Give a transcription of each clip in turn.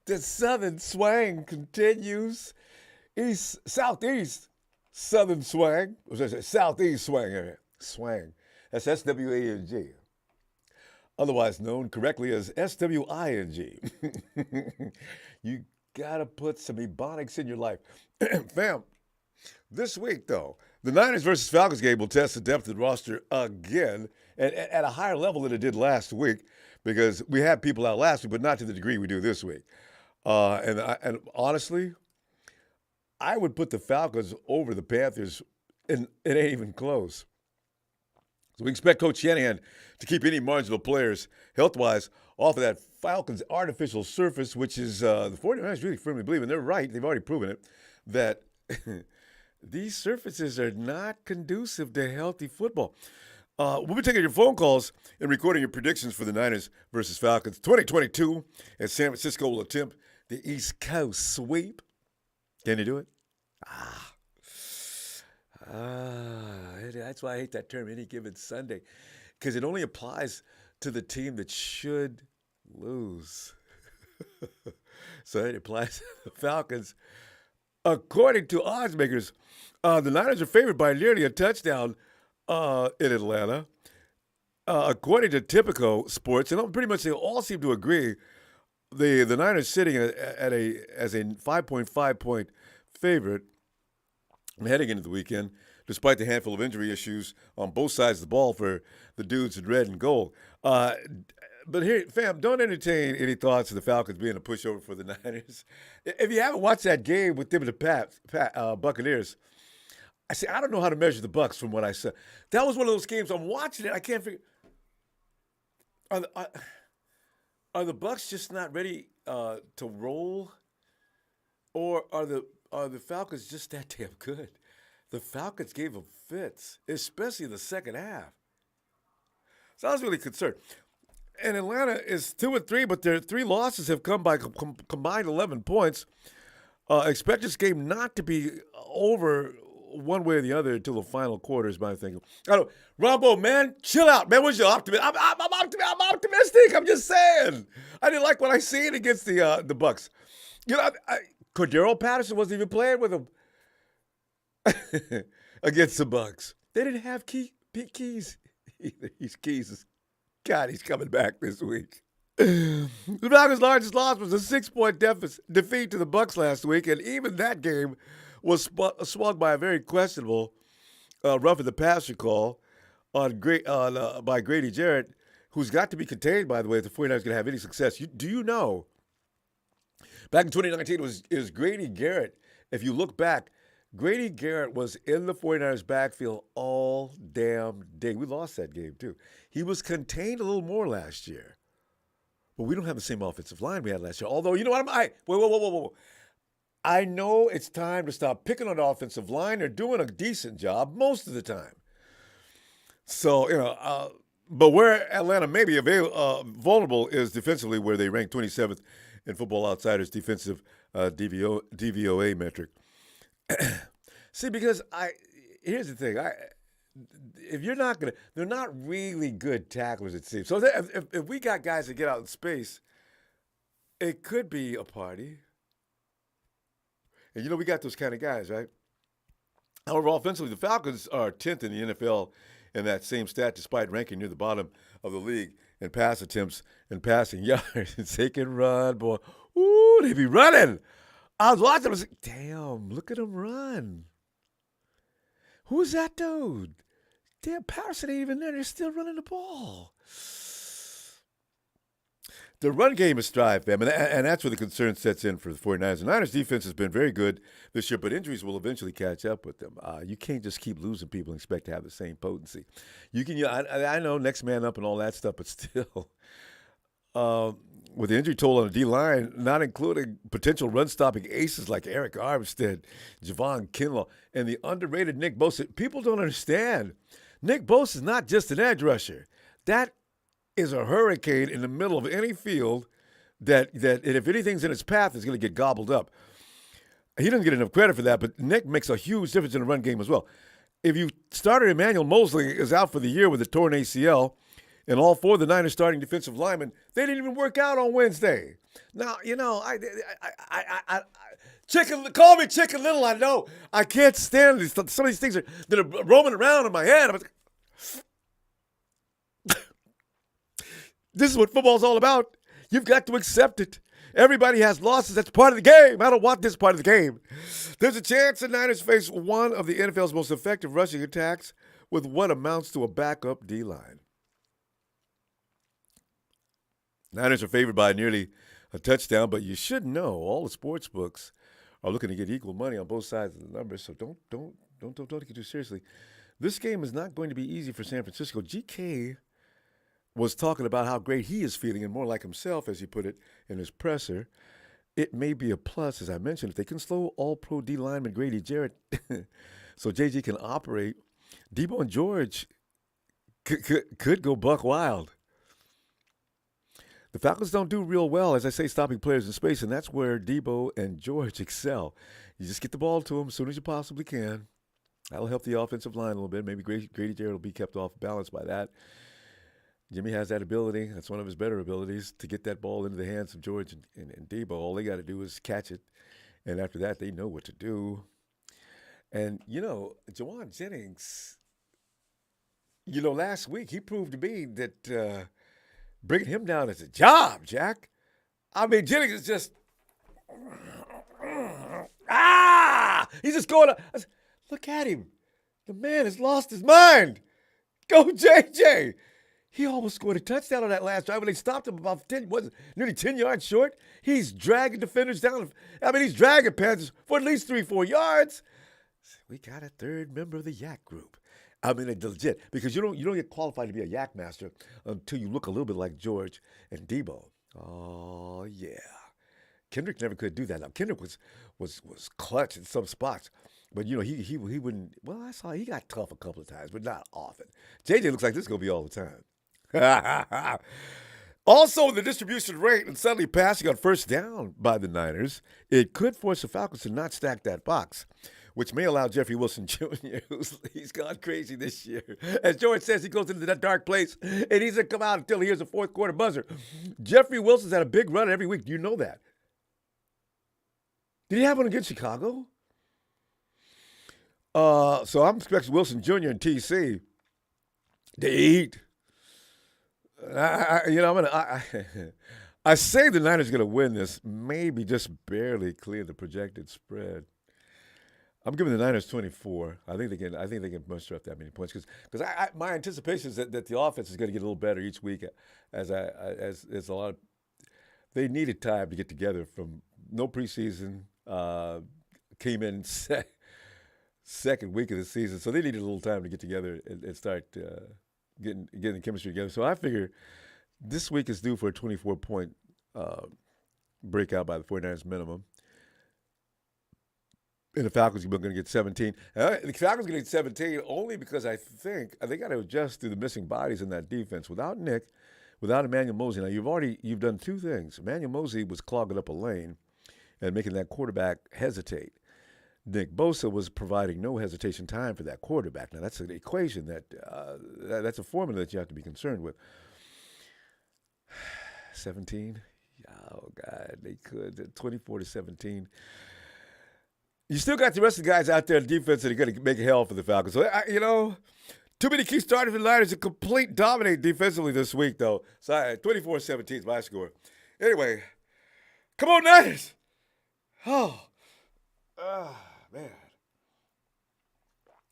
The southern swang continues. Southeast southern swang. Or should I say southeast swang area. Swang. That's SWANG. Otherwise known correctly as SWING. You gotta put some ebonics in your life. Fam, this week though, the Niners versus Falcons game will test the depth of the roster again and at a higher level than it did last week because we had people out last week, but not to the degree we do this week. And honestly, I would put the Falcons over the Panthers, and it ain't even close. So we expect Coach Shanahan to keep any marginal players health-wise off of that Falcons artificial surface, which is the 49ers really firmly believe, and they're right, they've already proven it, that these surfaces are not conducive to healthy football. We'll be taking your phone calls and recording your predictions for the Niners versus Falcons 2022 as San Francisco will attempt the East Coast sweep. Can you do it? That's why I hate that term, any given Sunday, because it only applies to the team that should lose. So it applies to the Falcons. According to odds makers, the Niners are favored by nearly a touchdown in Atlanta. According to Typico Sports, and pretty much they all seem to agree, the Niners sitting as a 5.5 point favorite heading into the weekend, despite the handful of injury issues on both sides of the ball for the dudes in red and gold. But here, fam, don't entertain any thoughts of the Falcons being a pushover for the Niners. If you haven't watched that game with them and the Buccaneers, I don't know how to measure the Bucs from what I saw. That was one of those games I'm watching it. I can't figure. Are the Bucs just not ready to roll, or are the Falcons just that damn good? The Falcons gave them fits, especially in the second half. So I was really concerned. And Atlanta is 2-3, but their 3 losses have come by combined 11 points. Expect this game not to be over one way or the other until the final quarter is my thinking. I don't, Ronbo, man, chill out, man. What's your optimism? I'm optimistic. I'm just saying. I didn't like what I seen against the Bucs. You know, Cordero Patterson wasn't even playing with them against the Bucs. They didn't have keys either. He's coming back this week. The Falcons' largest loss was a 6-point defeat to the Bucs last week, and even that game was swung by a very questionable roughing the passer call by Grady Jarrett, who's got to be contained, by the way, if the 49ers are going to have any success. Do you know, back in 2019, it was Grady Garrett. If you look back, Grady Garrett was in the 49ers backfield all damn day. We lost that game, too. He was contained a little more last year. But we don't have the same offensive line we had last year. Although, you know what? Whoa. I know it's time to stop picking on the offensive line. They're doing a decent job most of the time. So, but where Atlanta may be vulnerable is defensively, where they rank 27th in Football Outsiders' defensive DVOA metric. See, because here's the thing. If you're not going to, they're not really good tacklers, it seems. So if we got guys that get out in space, it could be a party. And, we got those kind of guys, right? However, offensively, the Falcons are 10th in the NFL in that same stat, despite ranking near the bottom of the league in pass attempts and passing yards. They can run, boy. Ooh, they be running. I was watching. I was like, damn, look at them run. Who's that dude? Damn, Patterson ain't even there. They're still running the ball. The run game is strive, fam, and that's where the concern sets in for the 49ers. The Niners defense has been very good this year, but injuries will eventually catch up with them. You can't just keep losing people and expect to have the same potency. You can, I know next man up and all that stuff, but still, with the injury toll on the D-line, not including potential run-stopping aces like Eric Armstead, Javon Kinlaw, and the underrated Nick Bosa. People don't understand. Nick Bosa is not just an edge rusher. That is a hurricane in the middle of any field that if anything's in its path, is going to get gobbled up. He doesn't get enough credit for that, but Nick makes a huge difference in the run game as well. If you started Emmanuel Mosley is out for the year with a torn ACL, and all 4 of the Niners starting defensive linemen, they didn't even work out on Wednesday. Now, Chicken, call me Chicken Little. I know I can't stand these. Some of these things that are roaming around in my head. This is what football's all about. You've got to accept it. Everybody has losses. That's part of the game. I don't want this part of the game. There's a chance the Niners face one of the NFL's most effective rushing attacks with what amounts to a backup D-line. Niners are favored by nearly a touchdown, but you should know all the sports books are looking to get equal money on both sides of the numbers, so don't take it too seriously. This game is not going to be easy for San Francisco. GK was talking about how great he is feeling and more like himself, as he put it in his presser. It may be a plus, as I mentioned, if they can slow all-pro D lineman Grady Jarrett so JG can operate. Debo and George could go buck wild. The Falcons don't do real well, as I say, stopping players in space, and that's where Debo and George excel. You just get the ball to them as soon as you possibly can. That'll help the offensive line a little bit. Maybe Grady Jarrett will be kept off balance by that. Jimmy has that ability. That's one of his better abilities, to get that ball into the hands of George and Debo. All they got to do is catch it, and after that, they know what to do. And, Jawan Jennings, last week he proved to me that bringing him down is a job, Jack. I mean, Jennings is just, he's just going, look at him. The man has lost his mind. Go, JJ. He almost scored a touchdown on that last drive when they stopped him about nearly 10 yards short. He's dragging defenders down. I mean, he's dragging Panthers for at least 3-4 yards. We got a third member of the Yak group. I mean, it's legit, because you don't get qualified to be a Yak master until you look a little bit like George and Debo. Oh yeah, Kendrick never could do that. Now Kendrick was clutch in some spots, but he wouldn't. Well, I saw he got tough a couple of times, but not often. JJ looks like this is gonna be all the time. Also, the distribution rate and suddenly passing on first down by the Niners, it could force the Falcons to not stack that box, which may allow Jeffrey Wilson Jr., he's gone crazy this year. As George says, he goes into that dark place, and he doesn't come out until he hears a fourth quarter buzzer. Jeffrey Wilson's had a big run every week. Do you know that? Did he have one against Chicago? So I'm expecting Wilson Jr. and TC to eat. I say the Niners are going to win this, maybe just barely clear the projected spread. I'm giving the Niners 24. I think they can muster up that many points because my anticipation is that the offense is going to get a little better each week as a lot of they needed time to get together from no preseason, came in second week of the season, so they needed a little time to get together and start getting the chemistry together. So I figure this week is due for a 24-point breakout by the 49ers minimum. And the Falcons are going to get 17. The Falcons are going to get 17 only because I think they got to adjust to the missing bodies in that defense. Without Nick, without Emmanuel Mosley. Now, you've done two things. Emmanuel Mosley was clogging up a lane and making that quarterback hesitate. Nick Bosa was providing no hesitation time for that quarterback. Now, that's an equation that's a formula that you have to be concerned with. 17? Oh, God, they could. 24-17. You still got the rest of the guys out there on defense that are going to make hell for the Falcons. So, too many key starters for the Niners to complete dominate defensively this week, though. So, 24-17 is my score. Anyway, come on, Niners. Oh, man.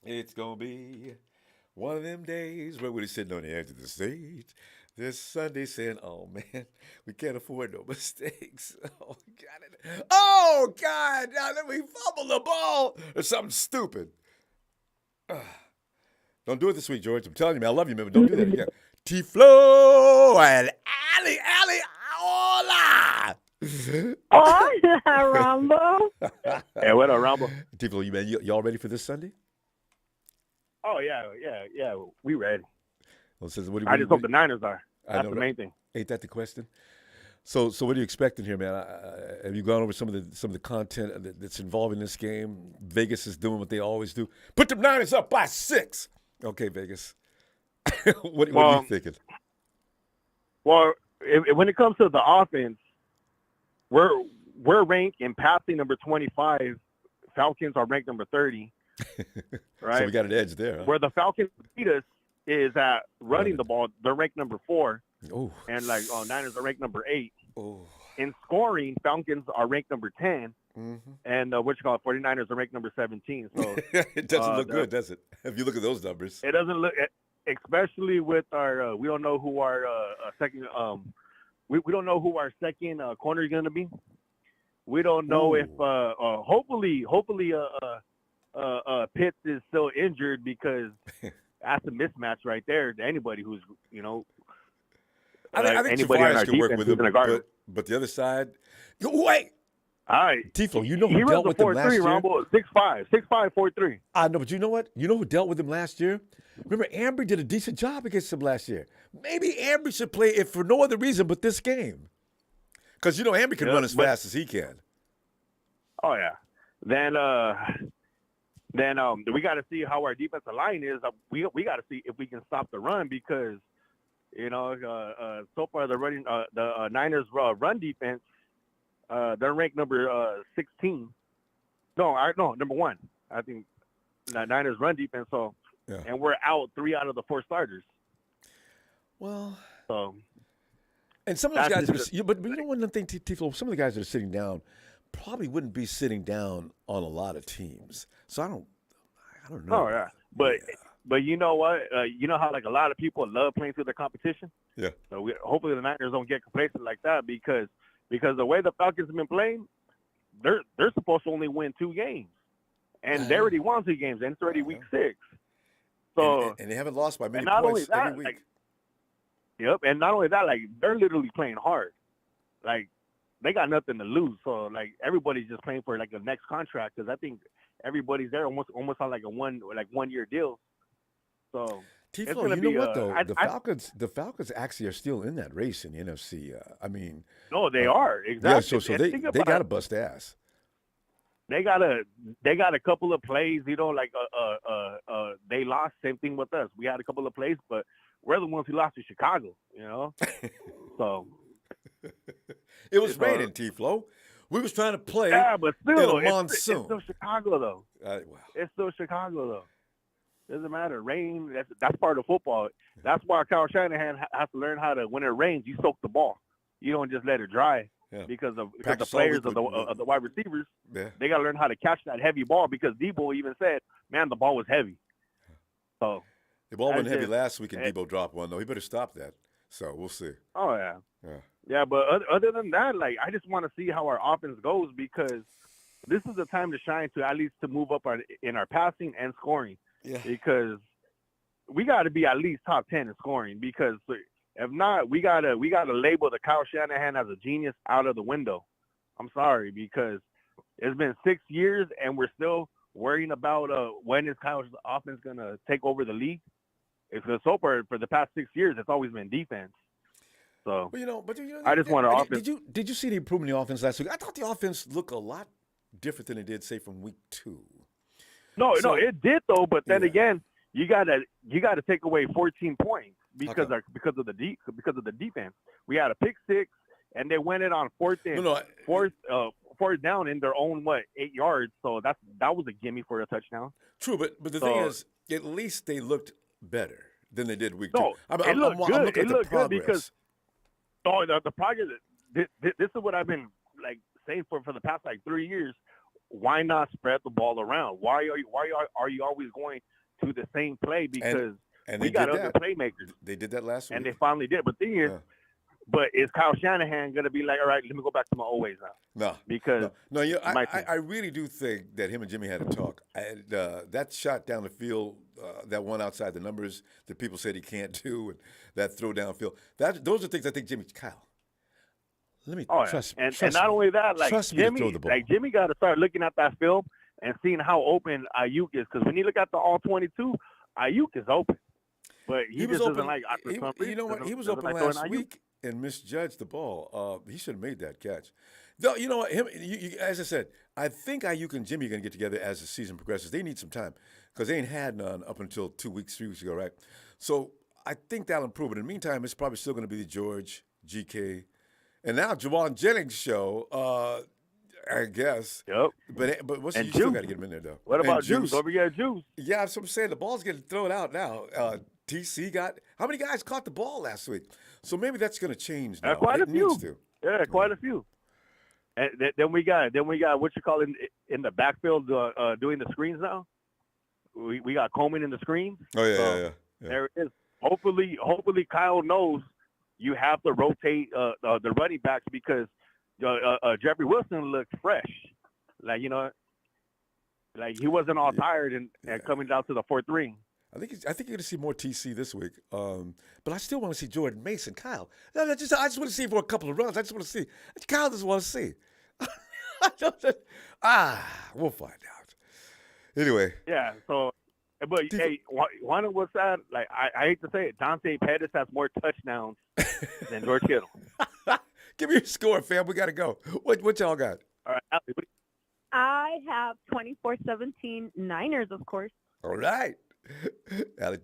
It's going to be one of them days where we're sitting on the edge of the stage this Sunday saying, oh, man, we can't afford no mistakes. Oh, God, now let me fumble the ball or something stupid. Don't do it this week, George. I'm telling you, man, I love you, man, but don't do that again. T-Flow and Ali, hola. Oh, yeah, Ronbo. Hey, what up, Ronbo? T-Flow, y'all ready for this Sunday? Oh, yeah, we ready. Well, I just hope the Niners are. That's the main thing. Ain't that the question? So what are you expecting here, man? Have you gone over some of the content that's involved in this game? Vegas is doing what they always do. Put the Niners up by 6. Okay, Vegas. What are you thinking? Well, when it comes to the offense, we're ranked in passing number 25. Falcons are ranked number 30. Right. So we got an edge there. Huh? Where the Falcons beat us is at running the ball. They're ranked number 4. Oh. And Niners are ranked number 8. Oh. In scoring, Falcons are ranked number 10. Mm-hmm. And 49ers are ranked number 17. So it doesn't look good, does it? If you look at those numbers, it doesn't look, especially with our. We don't know who our second. We don't know who our second corner is going to be. We don't know if. Hopefully, Pitts is still injured because that's a mismatch right there to anybody who's I think anybody on our can work with him, but the other side. Wait. All right. Tifo, you know who dealt with him last year? Ronbo, 6'5", 4'3". I know, but you know what? You know who dealt with him last year? Remember, Ambry did a decent job against him last year. Maybe Ambry should play it for no other reason but this game. Because, Ambry can run as fast as he can. Oh, yeah. Then we got to see how our defensive line is. We got to see if we can stop the run because, so far the Niners run defense, they're ranked number 16. No, number 1. I think the Niners run defense. So, yeah. And we're out 3 out of the 4 starters. Well, so, and some of those guys, but you know one thing, Tifo, some of the guys that are sitting down probably wouldn't be sitting down on a lot of teams. So I don't know. Oh yeah, but you know what? You know how a lot of people love playing through the competition. Yeah. So hopefully the Niners don't get complacent like that because the way the Falcons have been playing, they're supposed to only win 2 games, and they already won 2 games, and it's already week 6. So and they haven't lost by many not points only that, every week. Yep, and not only that, they're literally playing hard. They got nothing to lose, so everybody's just playing for the next contract because I think everybody's there almost on a 1 year deal. So Tifo, you know what though? The Falcons actually are still in that race in the NFC. No, they are exactly. Yeah, so they got to bust ass. They got a couple of plays, they lost. Same thing with us. We had a couple of plays, but we're the ones who lost to Chicago. So it was raining, Tiflo. We was trying to play. Yeah, but still, in a monsoon. It's still Chicago though. Wow. It's still Chicago though. Doesn't matter. Rain. That's part of football. That's why Kyle Shanahan has to learn how to. When it rains, you soak the ball. You don't just let it dry. Yeah. Because the players of the wide receivers, they got to learn how to catch that heavy ball. Because Debo even said, "Man, the ball was heavy." So the ball wasn't heavy last week, and Debo dropped one though. He better stop that. So we'll see. Oh yeah. But other than that, I just want to see how our offense goes because this is the time to shine to at least to move up in our passing and scoring. Yeah. Because we got to be at least top 10 in scoring because if not, we gotta label the Kyle Shanahan as a genius out of the window. I'm sorry because it's been 6 years and we're still worrying about when is Kyle's offense gonna take over the league. It's so far for the past 6 years, it's always been defense. So, I just want our offense. Did you see the improvement in the offense last week? I thought the offense looked a lot different than it did, say, from week 2. No, it did though. But then again, you gotta take away 14 points because of the defense. We had a pick 6, and they went it on fourth down in their own 8 yards. So that was a gimme for a touchdown. True, but the thing is, at least they looked better than they did week 2. It looked good. It looked good because the progress. This is what I've been saying for the past 3 years. Why not spread the ball around? Why are you always going to the same play? Because we got other playmakers. They did that last week, and they finally did. But the thing is, but is Kyle Shanahan going to be all right? Let me go back to my old ways now. No, because I really do think that him and Jimmy had a talk. That shot down the field, that one outside the numbers that people said he can't do, and that throw downfield. Those are things I think Kyle. Let me trust me. And not only that, Jimmy got to start looking at that film and seeing how open Ayuk is. Because when you look at the all 22, Ayuk is open, but he just open, doesn't like. You know what? He was open last week and misjudged the ball. He should have made that catch. Though, you know what? As I said, I think Ayuk and Jimmy are going to get together as the season progresses. They need some time because they ain't had none up until 3 weeks ago, right? So I think that'll improve. But in the meantime, it's probably still going to be George, GK. And now Jawan Jennings' show, I guess. Yep. But what's And you still Juice. got to get him in there, though. What And about Juice? Don't forget Juice. Yeah, that's what I'm saying. The ball's getting thrown out now. TC got – how many guys caught the ball last week? So maybe that's going to change now. Quite It a few. needs to. Yeah, quite a few. And then we got what you call in the backfield doing the screens now. We got Coleman in the screens. Oh yeah, so yeah. There it is. Hopefully Kyle knows you have to rotate the running backs because Jeffrey Wilson looked fresh, like like he wasn't all tired and coming down to the fourth ring. I think you're going to see more TC this week, but I still want to see Jordan Mason. Kyle, I just want to see him for a couple of runs. I just want to see. Kyle doesn't want to see. We'll find out. Anyway. Yeah. So, but hey, one was that? Like I hate to say it, Dante Pettis has more touchdowns than George Kittle. Give me your score, fam. We got to go. What y'all got? All right. Allie, I have 24-17 Niners, of course. All right.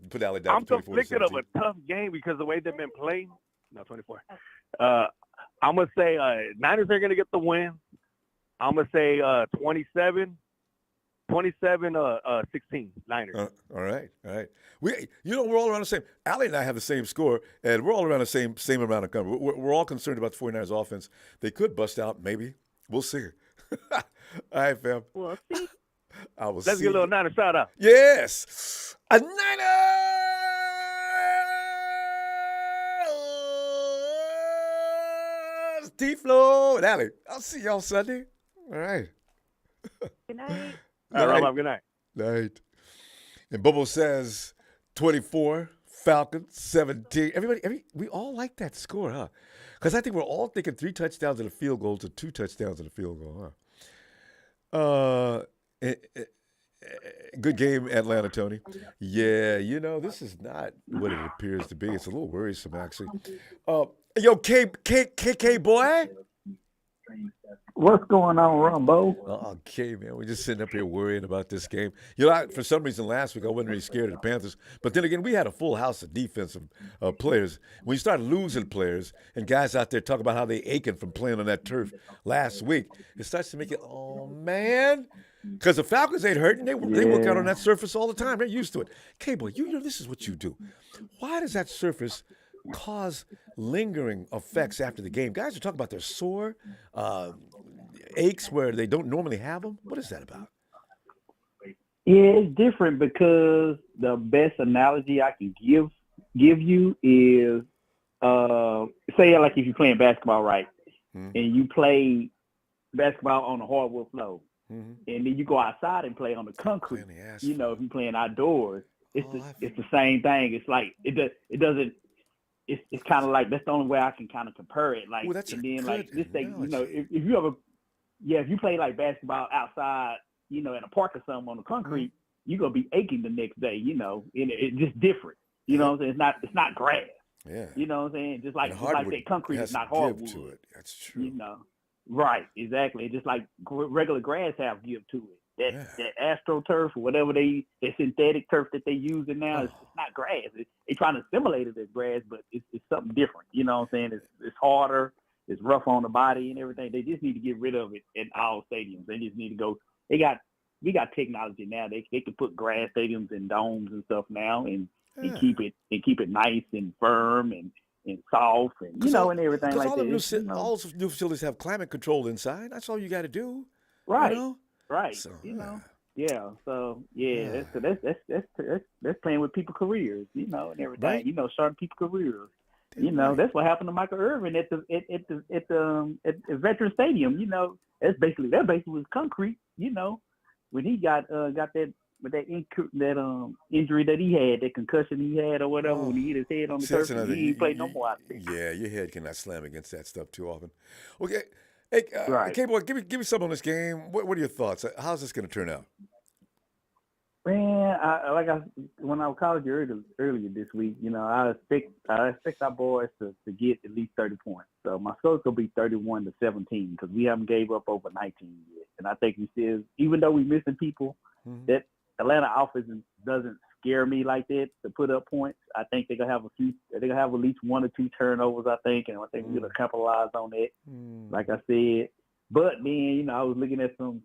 Put Allie down. I'm conflicted of a tough game because the way they've been playing. No, 24. I'm gonna say Niners are gonna get the win. I'm gonna say 27-16 Niners. All right. We're all around the same. Allie and I have the same score, and we're all around the same amount of cover. We're all concerned about the 49ers offense. They could bust out, maybe. We'll see. All right, fam. We'll see. Let's get a little Niner shout out. Yes, a Niners T-Flow and Allie. I'll see y'all Sunday. All right. Good night. All right, Rob, good night. Night. And Bobo says 24, Falcons 17. We all like that score, huh? Because I think we're all thinking 3 touchdowns and a field goal to 2 touchdowns and a field goal, huh? Good game, Atlanta, Tony. Yeah, this is not what it appears to be. It's a little worrisome, actually. Yo, KK boy. What's going on, Ronbo? Okay, man. We're just sitting up here worrying about this game. For some reason last week I wasn't really scared of the Panthers. But then again, we had a full house of defensive players. When you start losing players and guys out there talking about how they aching from playing on that turf last week, it starts to make it, oh, man. Because the Falcons ain't hurting. They work out on that surface all the time. They're used to it. K-Boy, this is what you do. Why does that surface cause lingering effects after the game? Guys are talking about their sore aches where they don't normally have them. What is that about? Yeah, it's different because the best analogy I can give you is, say like if you're playing basketball, right, and you play basketball on the hardwood floor, and then you go outside and play on the concrete. If you're playing outdoors, it's the same thing. It's like it doesn't. It's kind of like that's the only way I can kind of compare it. Like, and then like this thing, if you play like basketball outside, in a park or something on the concrete, you're gonna be aching the next day. And it's just different. You know what I'm saying? It's not grass. Yeah. You know what I'm saying? Just like that concrete is not hardwood. To it. That's true. Right? Exactly. Just like regular grass have give to it. That AstroTurf or whatever the synthetic turf that they're using now, it's not grass. They're trying to simulate it as grass, but it's something different. You know what I'm saying? It's harder. It's rough on the body and everything. They just need to get rid of it in all stadiums. They just need to go. We got technology now. They can put grass stadiums and domes and stuff now and keep it nice and firm and soft and and everything like that. All new facilities have climate control inside. That's all you got to do. Right. Right. So, Yeah. So that's playing with people's careers, and everything. Right. Starting people's careers. That's what happened to Michael Irvin at the Veteran Stadium. That basically was concrete. When he got that injury that he had, that concussion he had or whatever, when he hit his head on the turf, he ain't played no more out there. Yeah, your head cannot slam against that stuff too often. Okay. Hey, right. K-Boy, give me some on this game. What are your thoughts? How's this going to turn out? Man, when I called you earlier this week, I expect our boys to get at least 30 points. So my score's gonna be 31-17 because we haven't gave up over 19 yet. And I think we still, even though we're missing people, that Atlanta offense doesn't scare me like that to put up points. I think they're gonna have they're gonna have at least 1 or 2 turnovers, I think, and I think we're gonna capitalize on that. Like I said. But then, I was looking at some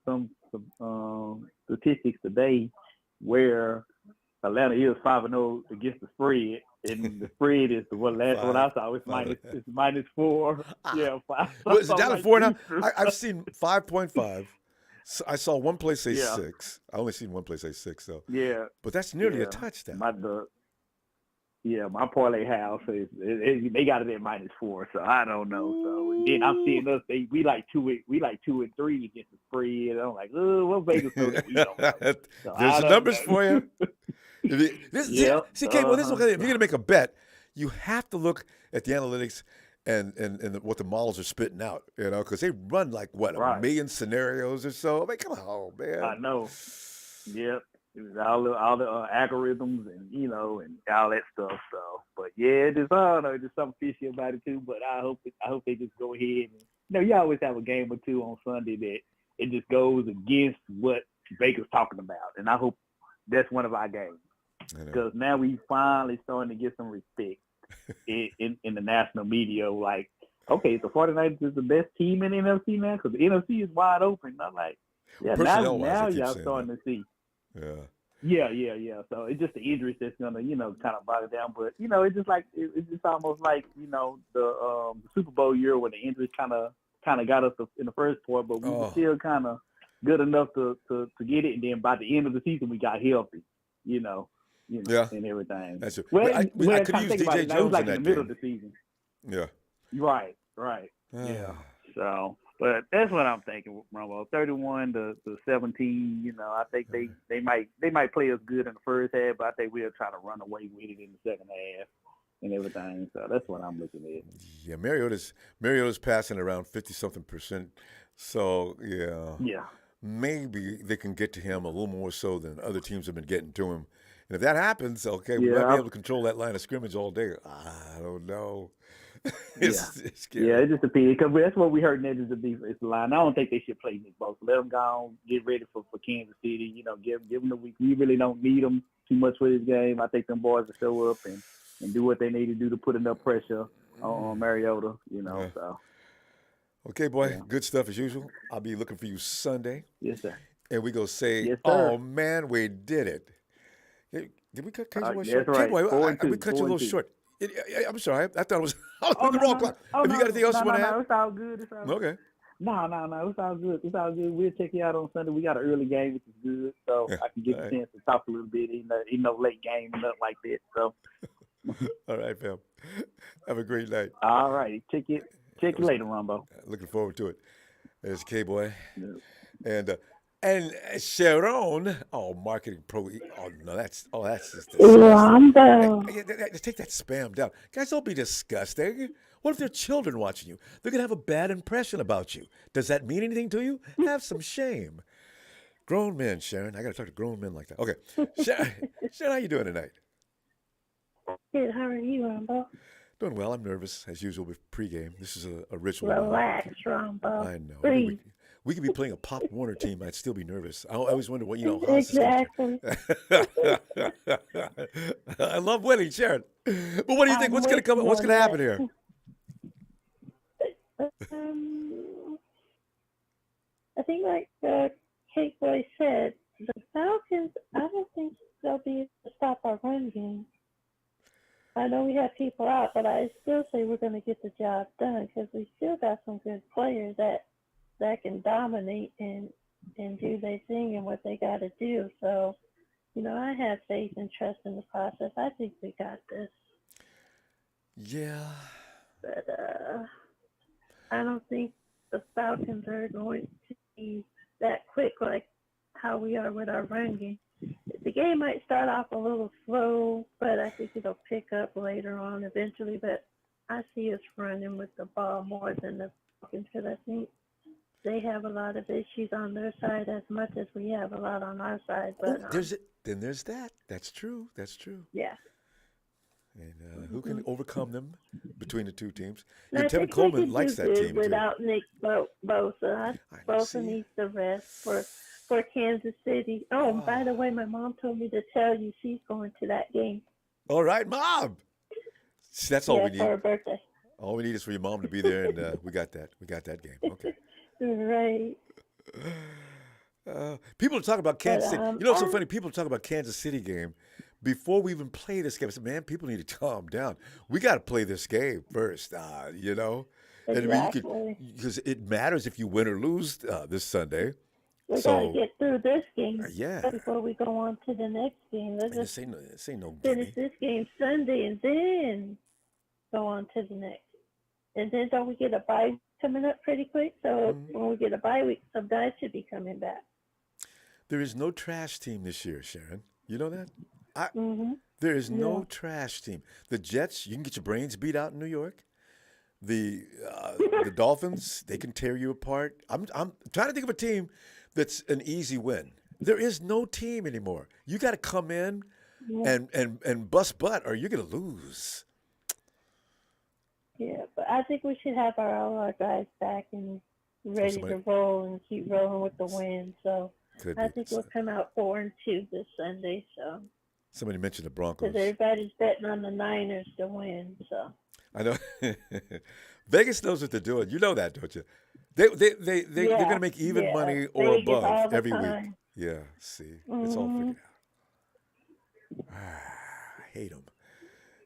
statistics today where Atlanta is 5-0 against the spread, and the spread is what I saw. It's -4. Yeah, 5. Well, is it down to 4 now? I've seen 5.5. So I saw one place say 6. I only seen one place say 6 though. Yeah, but that's nearly a touchdown. My parlay house they got it at -4, so I don't know. So and then I'm seeing us. We like 2 and 3 against the spread. I'm like, what Vegas know that we don't know? So there's the numbers for you. See, Kate, well, this is if you're gonna make a bet, you have to look at the analytics and what the models are spitting out, because they run like a million scenarios or so. I mean, come on, man. I know. Yep. All the algorithms and all that stuff. So, but yeah, there's something fishy about it too. But I hope they just go ahead and you always have a game or two on Sunday that it just goes against what Baker's talking about, and I hope that's one of our games because now we finally starting to get some respect in the national media. Like, okay, the 49ers is the best team in the NFC now because the NFC is wide open. And I'm like, yeah, now y'all starting to see. Yeah. So it's just the injuries that's gonna, kind of bog it down. But it's just like it's just almost like the Super Bowl year when the injuries kind of got us in the first part, but we were still kind of good enough to get it. And then by the end of the season, we got healthy, and everything. That's it. Well, I could use DJ Jones it was like in the that middle game. of the season. Yeah. Right. Yeah. So. But that's what I'm thinking, Ronbo. 31-17. I think they might play us good in the first half, but I think we'll try to run away with it in the second half and everything. So that's what I'm looking at. Yeah, Mariota's passing around 50-something%. So yeah, maybe they can get to him a little more so than other teams have been getting to him. And if that happens, okay, we might be able to control that line of scrimmage all day. I don't know. It's scary. Yeah, it just depends because that's what we heard. Net is the defense line. I don't think they should play Nick Bosa. Let them go on, get ready for Kansas City. Give them the week. We really don't need them too much for this game. I think them boys will show up and do what they need to do to put enough pressure on Mariota. So. Okay, boy. Good stuff as usual. I'll be looking for you Sunday. Yes, sir. And we go say, yes, sir. "Oh man, we did it." Hey, did we cut Casey yes, short? Right. Boy, we cut you a little short. I'm sorry. I thought it was on the wrong clock. Have you got anything else you want to add? It's all good. Okay. No. It's all good. It's all good. We'll check you out on Sunday. We got an early game, which is good, so I can get a chance to talk a little bit. Late game and nothing like that. So. All right, fam. Have a great night. All right. Check you later, Ronbo. Looking forward to it. There's K-Boy. Yeah. And Sharon, marketing pro. That's just Ronbo. Take that spam down. Guys, don't be disgusting. What if there are children watching you? They're going to have a bad impression about you. Does that mean anything to you? Have some shame. Grown men, Sharon. I got to talk to grown men like that. Okay. Sharon, how you doing tonight? Good. How are you, Ronbo? Doing well. I'm nervous, as usual, with pregame. This is a ritual. Relax, Ronbo. I know. We could be playing a Pop Warner team. I'd still be nervous. I always wonder what, Exactly. I love winning, Sharon. But what do you think? What's going to come? What's going to happen here? I think, like Kate Boy said, the Falcons, I don't think they'll be able to stop our run game. I know we have people out, but I still say we're going to get the job done because we still got some good players that can dominate and do their thing and what they got to do. So, I have faith and trust in the process. I think we got this. Yeah. But I don't think the Falcons are going to be that quick like how we are with our run game. The game might start off a little slow, but I think it'll pick up later on eventually. But I see us running with the ball more than the Falcons because I think they have a lot of issues on their side as much as we have a lot on our side. But there's that. That's true. Yeah. And who can overcome them between the two teams? Tevin Coleman likes that team without too. Nick Bosa. Bosa needs the rest for for Kansas City. Oh, and by the way, my mom told me to tell you she's going to that game. All right, Mom. See, that's all we need. For her birthday. All we need is for your mom to be there, and we got that. We got that game. Okay. Right. People are talking about Kansas City. You know what's so I'm- funny? People talk about Kansas City game before we even play this game. I said, man, people need to calm down. We got to play this game first, you know? And Exactly. because it matters if you win or lose this Sunday. We So, got to get through this game yeah. before we go on to the next game. Let's Man, just this ain't no finish gimme. this game Sunday and then go on to the next. And then don't we get a bye coming up pretty quick? So when we get a bye week, some guys should be coming back. There is no trash team this year, Sharon. You know that? Mm-hmm. There is no trash team. The Jets, you can get your brains beat out in New York. The Dolphins, they can tear you apart. I'm trying to think of a team that's an easy win. There is no team anymore. You got to come in and bust butt, or you're gonna lose. Yeah, but I think we should have all our guys back and ready somebody- to roll and keep rolling with the win. So Could I be. think we'll come out 4-2 this Sunday. So Somebody mentioned the Broncos. because everybody's betting on the Niners to win. So I know. Vegas knows what they're doing. You know that, don't you? They're going to make even money or Vegas all above the every week. time. Yeah, see, it's all figured out. I hate them.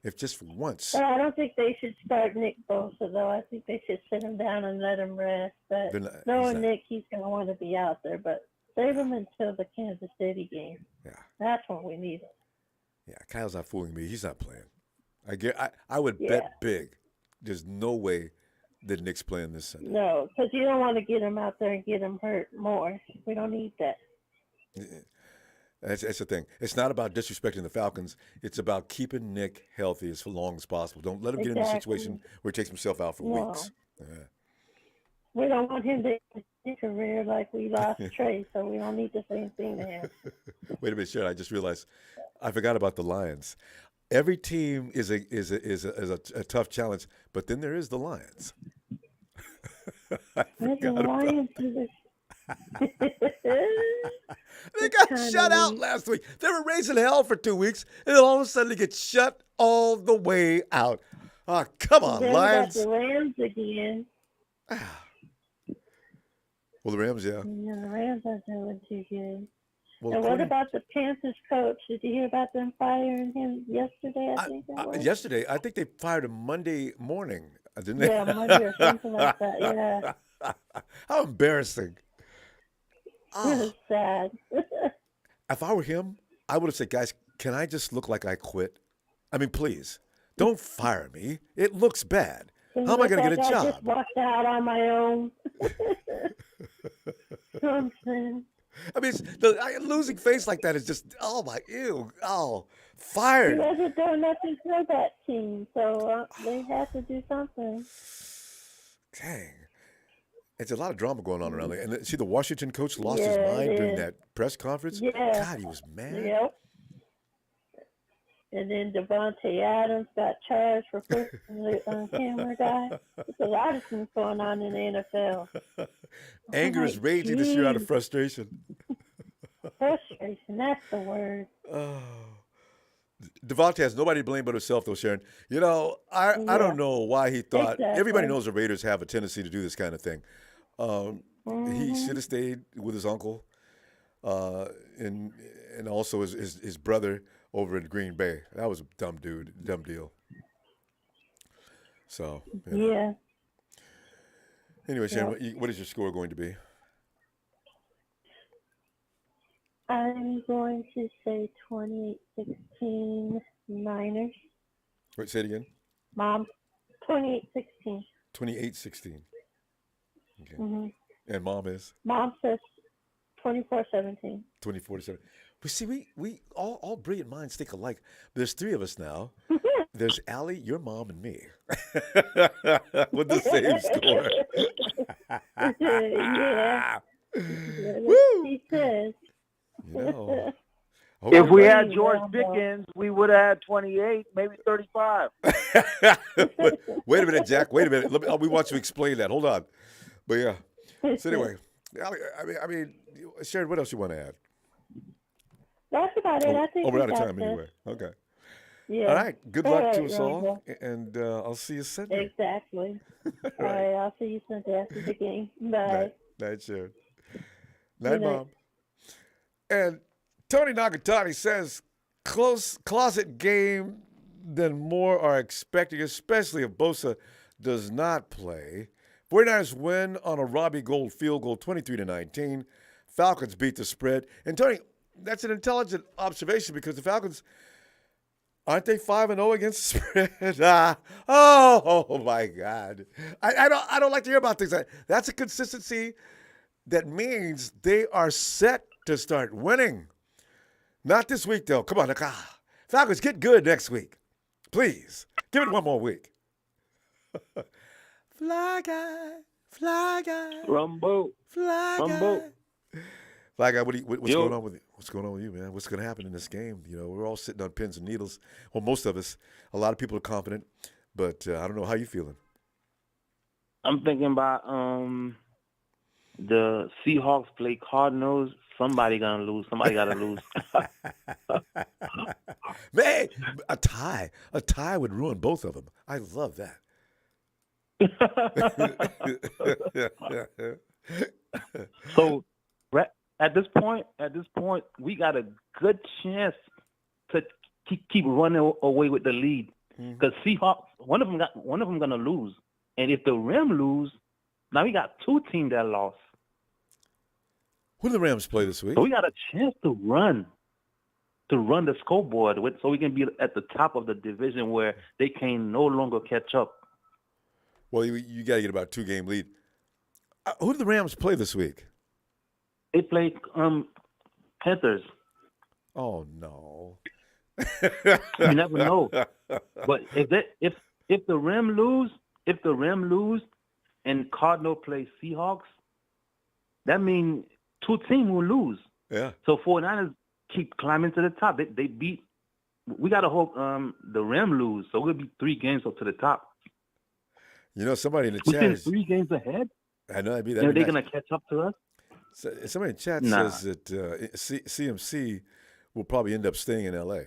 If just for once. But I don't think they should start Nick Bosa, though. I think they should sit him down and let him rest. But knowing Nick, he's going to want to be out there. But save him until the Kansas City game. Yeah. That's when we need him. Yeah, Kyle's not fooling me. He's not playing. I would bet big. There's no way that Nick's playing this Sunday. No, because you don't want to get him out there and get him hurt more. We don't need that. That's the thing. It's not about disrespecting the Falcons. It's about keeping Nick healthy as long as possible. Don't let him get in a situation where he takes himself out for weeks. Yeah. We don't want him to end his career like we lost Trey, so we don't need the same thing to him. Wait a minute, Sharon. I just realized I forgot about the Lions. Every team is a tough challenge, but then there is the Lions. The Lions They got shut out last week. They were raising hell for 2 weeks, and then all of a sudden they get shut all the way out. Oh, come on, then Lions. We got the Rams again. Well, the Rams, yeah. Yeah, the Rams aren't doing too good. Well, and what about the Panthers coach? Did you hear about them firing him yesterday? I think that was. Yesterday, I think they fired him Monday morning, didn't they? Yeah, Monday or something like that. Yeah. How embarrassing. It was sad. If I were him, I would have said, guys, can I just look like I quit? I mean, please, don't fire me. It looks bad. How am I going to get a job? I just walked out on my own. Something. I mean, losing face like that is just, oh, my, ew, oh, fired. He wasn't doing nothing for that team, so they had to do something. Dang. It's a lot of drama going on around there. And see, the Washington coach lost his mind during that press conference. Yeah. God, he was mad. Yep. And then Devontae Adams got charged for pushing the camera guy. There's a lot of things going on in the NFL. Anger is raging this year out of frustration. Frustration, that's the word. Oh. Devontae has nobody to blame but himself, though, Sharon. You know, I don't know why he thought. Exactly. Everybody knows the Raiders have a tendency to do this kind of thing. He should have stayed with his uncle and also his brother over in Green Bay. That was a dumb deal. So, Yeah. Anyway, Sharon, what is your score going to be? I'm going to say 28-16 Niners. Wait, say it again. Mom, 28-16. 28-16. Okay. Mm-hmm. And Mom is? Mom says 24-17. 24-7. But see, we all brilliant minds think alike. There's three of us now. There's Allie, your mom, and me with the same score. Yeah. Woo! He says. You know. If we had Ronbo. George Pickens, we would have had 28, maybe 35. Wait a minute, Jack. Wait a minute. We want you to explain that. Hold on. But yeah. So anyway, I mean, Sharon, what else you want to add? That's about it. I think We're we out of got time this. anyway. Okay. Yeah. All right. Good All luck to right, us all, Ronbo. and I'll see you Sunday. Exactly. All All right. right. I'll see you Sunday after the game. Night, Bye. night, Sharon. Good Night, night. Mom. And Tony Nagatani says close closet game than more are expecting, especially if Bosa does not play. 49ers win on a Robbie Gould field goal 23-19. Falcons beat the spread. And Tony, that's an intelligent observation because the Falcons aren't they 5-0 against the spread? Oh my God! I don't like to hear about things like that. That's a consistency that means they are set to start winning. Not this week though. Come on, Falcons, get good next week, please. Give it one more week. Fly guy, Rumbo. fly Ronbo. guy. Fly guy, what's Yo. going on with you? What's going on with you, man? What's going to happen in this game? You know, we're all sitting on pins and needles. Well, most of us. A lot of people are confident, but I don't know how you feeling. I'm thinking about the Seahawks play Cardinals. Somebody gonna lose. Somebody gotta lose. Man, a tie would ruin both of them. I love that. So at this point, we got a good chance to keep running away with the lead because Seahawks, one of them gonna lose, and if the Rams lose, now we got two teams that lost. Who do the Rams play this week? So we got a chance to run the scoreboard so we can be at the top of the division where they can no longer catch up. Well, you got to get about a 2-game lead. Who do the Rams play this week? They play Panthers. Oh no! You never know. But if the Rams lose, and Cardinal plays Seahawks, that means two teams will lose. Yeah. So 49ers keep climbing to the top. They beat. We gotta hope the Rams lose, so we'll be 3 games up to the top. You know, somebody in the We chat. still 3 games ahead. I know that'd be Are they nice. gonna catch up to us? So, somebody in the chat Nah. says that CMC will probably end up staying in LA.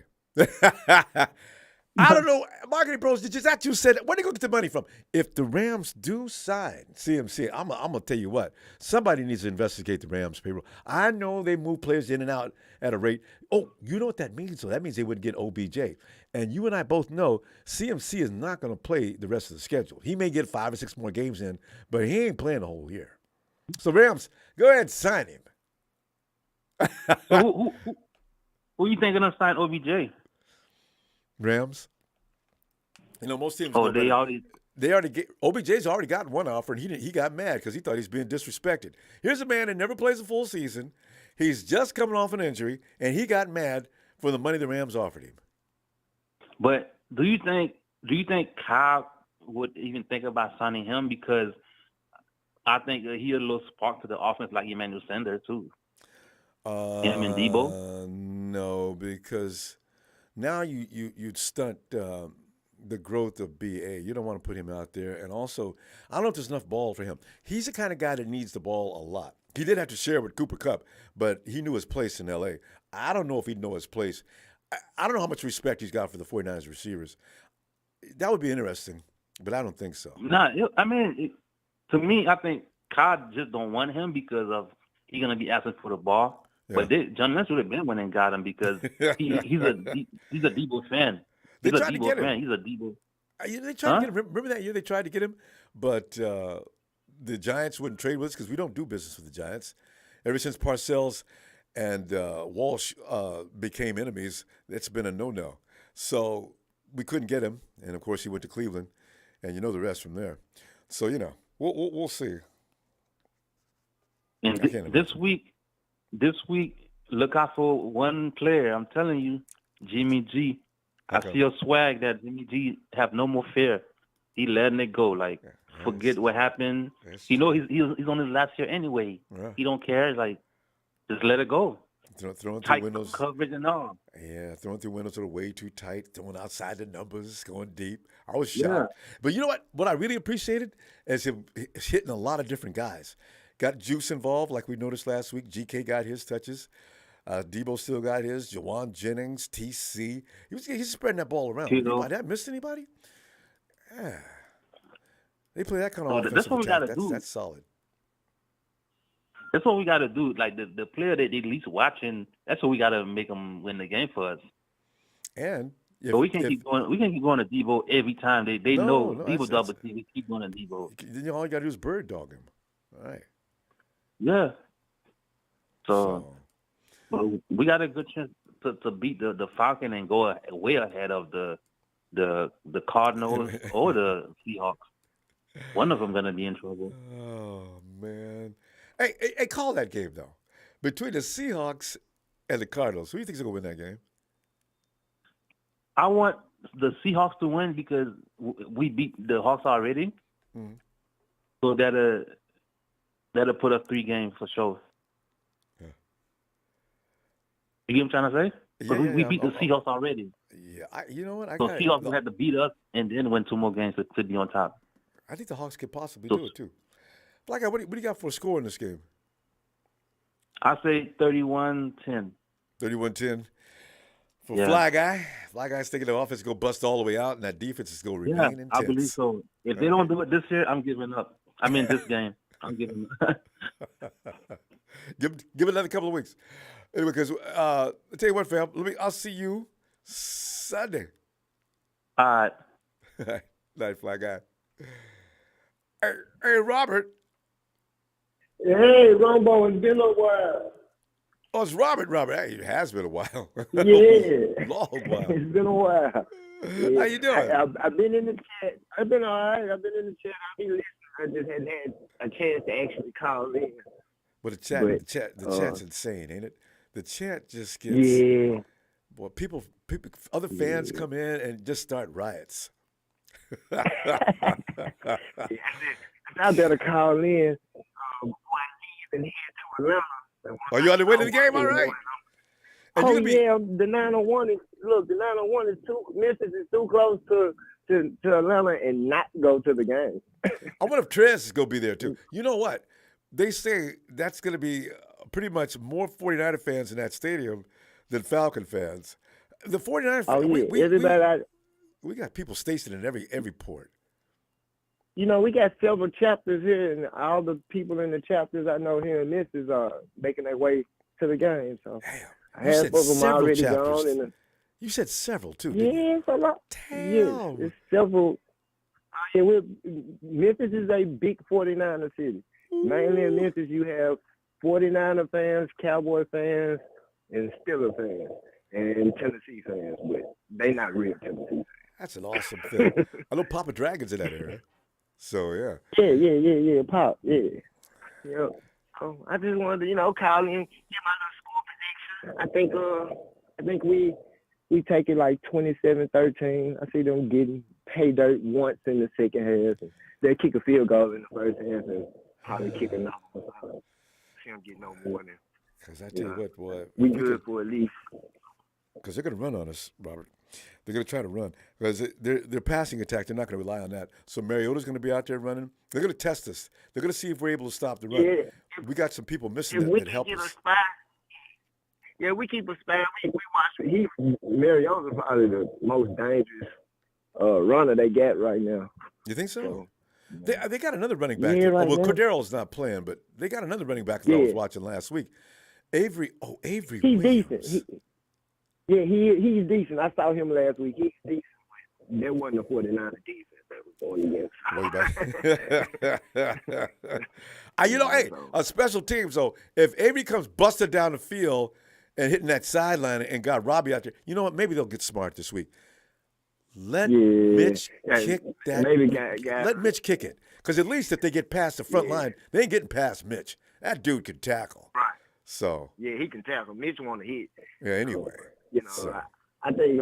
I don't know, marketing pros. Did that you said? Where do you go get the money from? If the Rams do sign CMC, I'm gonna tell you what. Somebody needs to investigate the Rams payroll. I know they move players in and out at a rate. Oh, you know what that means? So that means they wouldn't get OBJ. And you and I both know CMC is not going to play the rest of the schedule. He may get 5 or 6 more games in, but he ain't playing the whole year. So Rams, go ahead and sign him. So who you think gonna sign OBJ? Rams. You know, most teams. Oh, they already get OBJ's already gotten one offer, and he got mad because he thought he's being disrespected. Here's a man that never plays a full season. He's just coming off an injury, and he got mad for the money the Rams offered him. But do you think Kyle would even think about signing him? Because I think he a little spark to the offense like Emmanuel Sanders too. Him and Debo? No, because now you'd stunt the growth of BA. You don't want to put him out there. And also, I don't know if there's enough ball for him. He's the kind of guy that needs the ball a lot. He did have to share with Cooper Kupp, but he knew his place in L.A. I don't know if he'd know his place. I don't know how much respect he's got for the 49ers receivers. That would be interesting, but I don't think so. Nah, I mean, to me, I think Kyle just don't want him because of he's gonna be asking for the ball. Yeah. But John Lynch would have been when they got him because he's a Debo fan. They He's a tried to Debo get him. fan. He's a Debo. They tried to get him. Remember that year they tried to get him, but the Giants wouldn't trade with us because we don't do business with the Giants. Ever since Parcells and Walsh became enemies, it's been a no-no. So we couldn't get him, and of course he went to Cleveland, and you know the rest from there. So we'll see. And this week, look out for one player. I'm telling you, Jimmy G. Okay. I see a swag that Jimmy G have no more fear. He letting it go. Like, forget what happened. You know, he's on his last year anyway. Yeah. He don't care. Like, just let it go. Throwing through Tight windows. coverage and all. Yeah, throwing through windows that are way too tight, throwing outside the numbers, going deep. I was shocked. But you know what? What I really appreciated is him hitting a lot of different guys. Got Juice involved, like we noticed last week. GK got his touches. Debo still got his. Jawan Jennings, TC. He's spreading that ball around. Anybody, did I miss anybody? Yeah. They play that kind of offensive that's what we attack. gotta do. That's solid. That's what we got to do. Like the player that they least watching, that's what we got to make them win the game for us. And but we can keep going. We can keep going to Debo every time. They know Debo double team. We keep going to Debo. Then all you got to do is bird dog him. All right. Yeah. So we got a good chance to beat the Falcon and go way ahead of the Cardinals or the Seahawks. One of them gonna be in trouble. Oh man. Hey, call that game, though. Between the Seahawks and the Cardinals, who do you think is going to win that game? I want the Seahawks to win because we beat the Hawks already. Mm-hmm. So that'll put us 3 games for sure. Yeah. You get what I'm trying to say? Because we beat the Seahawks already. Yeah, you know what? Seahawks will have to beat us and then win 2 more games to be on top. I think the Hawks could possibly do it, too. Black Guy, what do you got for a score in this game? I say 31-10. 31-10 for Fly Guy. Fly Guy's thinking the offense is going to bust all the way out and that defense is going to remain intense. I believe so. If they don't do it this year, I'm giving up. I mean, this game. I'm giving up. Give it another couple of weeks. Anyway, because I'll tell you what, fam. I'll see you Sunday. All right. Night, Fly Guy. Hey, Robert. Hey, Ronbo, it's been a while. Oh, it's Robert. Hey, it has been a while. Yeah. Long while. It's been a while. Yeah. How you doing? I've been in the chat. I've been all right. I've been in the chat. I've been listening. I just hadn't had a chance to actually call in. Well, the chat's insane, ain't it? The chat just gets boy. People, other fans come in and just start riots. I better call in. Before I leave and head to Atlanta. Are you on the way to the game? All right. And the 901 is the 901 is Memphis is too close to Atlanta and not go to the game. I wonder if Trez is going to be there too. You know what? They say that's going to be pretty much more 49er fans in that stadium than Falcon fans. The 49er fans, we got people stationed in every port. You know, we got several chapters here, and all the people in the chapters I know here in Memphis are making their way to the game. So half of them already gone. You said several too. Yeah, it's a lot. Damn. Yeah, it's several. Memphis is a big 49er city. Ooh. Mainly in Memphis, you have 49er fans, Cowboy fans, and Steelers fans, and Tennessee fans. But they not real Tennessee fans. That's an awesome thing. I know Papa Dragon's in that area. So yeah. Yeah, Pop, yeah. So I just wanted to, call in, get my little score prediction. I think we take it like 27-13. I see them getting pay dirt once in the second half. And they kick a field goal in the first half and probably kick another one. See them get no more than. Because I tell you what, boy, we good for at least. Because they're going to run on us, Robert. They're going to try to run because their passing attack. They're not going to rely on that. So Mariota's going to be out there running. They're going to test us. They're going to see if we're able to stop the run. Yeah. We got some people missing that help us. Yeah, we keep a spy. We watch. Mariota's probably the most dangerous runner they got right now. You think so? They got another running back. Cordero's not playing, but they got another running back that I was watching last week. Avery. He's Williams. Decent. He's decent. I saw him last week. He's decent. There wasn't a 49er defense that was going against. A special team. So if Avery comes busted down the field and hitting that sideline and got Robbie out there, you know what? Maybe they'll get smart this week. Let Mitch kick that. Let Mitch kick it. Because at least if they get past the front line, they ain't getting past Mitch. That dude can tackle. Right. So. Yeah, he can tackle. Mitch want to hit. Yeah, anyway. I think,